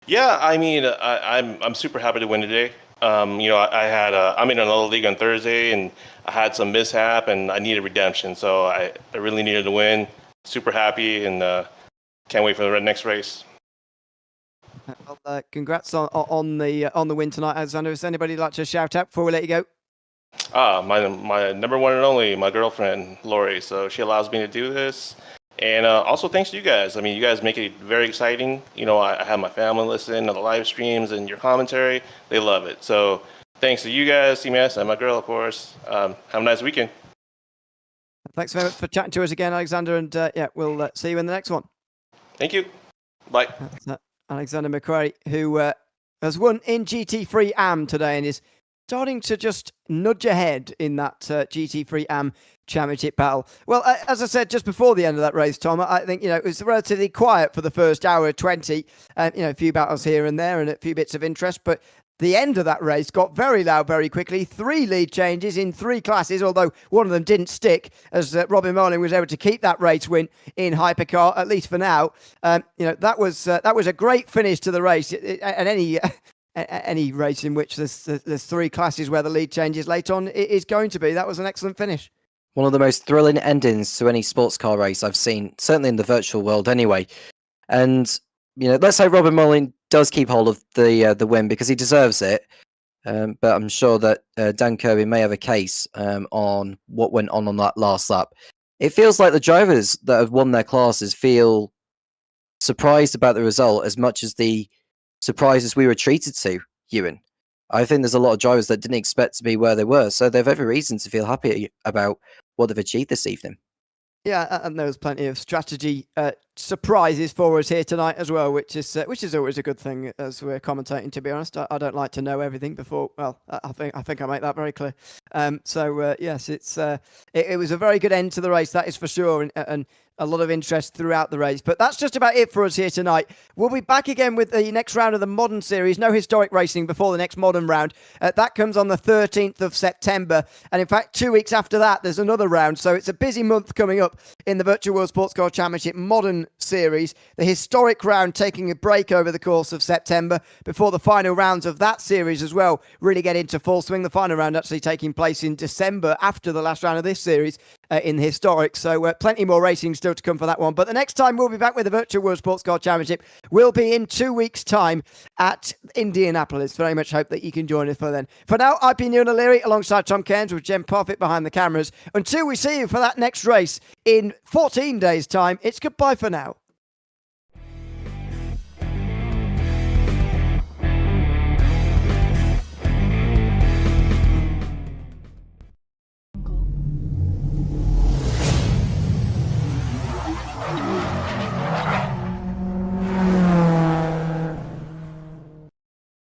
Yeah, I mean, I'm super happy to win today. I'm in another league on Thursday, and I had some mishap, and I needed redemption. So I really needed to win. Super happy, and can't wait for the next race. Well, congrats on the win tonight, Alexander. Is anybody like to shout out before we let you go? My number one and only, my girlfriend Lori. So she allows me to do this. And also thanks to you guys. I mean, you guys make it very exciting. I have my family listen to the live streams and your commentary. They love it. So thanks to you guys, CMS, and my girl, of course. Have a nice weekend. Thanks very much for chatting to us again, Alexander. And we'll see you in the next one. Thank you. Bye. That's Alexander McQuarrie, who has won in GT3 AM today and is starting to just nudge ahead in that GT3 AM championship battle. Well, as I said just before the end of that race, Tom, I think it was relatively quiet for the first hour 20. A few battles here and there and a few bits of interest, but the end of that race got very loud very quickly. 3 lead changes in 3 classes, although one of them didn't stick, as Robin Marlin was able to keep that race win in Hypercar, at least for now. That was a great finish to the race. And any race in which there's 3 classes where the lead changes late on is going to be. That was an excellent finish. One of the most thrilling endings to any sports car race I've seen, certainly in the virtual world anyway. And, let's say Robin Mullen does keep hold of the win because he deserves it. But I'm sure that Dan Kirby may have a case on what went on that last lap. It feels like the drivers that have won their classes feel surprised about the result as much as the surprises we were treated to, Ewan. I think there's a lot of drivers that didn't expect to be where they were, so they've every reason to feel happy about what they've achieved this evening. Yeah, and there was plenty of strategy surprises for us here tonight as well, which is always a good thing as we're commentating. To be honest, I don't like to know everything before. Well, I think I make that very clear. Yes, it was a very good end to the race, that is for sure, and a lot of interest throughout the race. But that's just about it for us here tonight. We'll be back again with the next round of the Modern Series. No historic racing before the next Modern round. That comes on the 13th of September. And in fact, 2 weeks after that, there's another round. So it's a busy month coming up in the Virtual World Sports Car Championship Modern Series. The historic round taking a break over the course of September before the final rounds of that series as well really get into full swing. The final round actually taking place in December after the last round of this series in the historic. So plenty more racing still to come for that one. But the next time we'll be back with the Virtual World Sports Car Championship will be in 2 weeks' time at Indianapolis. Very much hope that you can join us for then. For now, I've been Neil O'Leary alongside Tom Cairns with Jen Parfitt behind the cameras. Until we see you for that next race in 14 days' time, it's goodbye for now.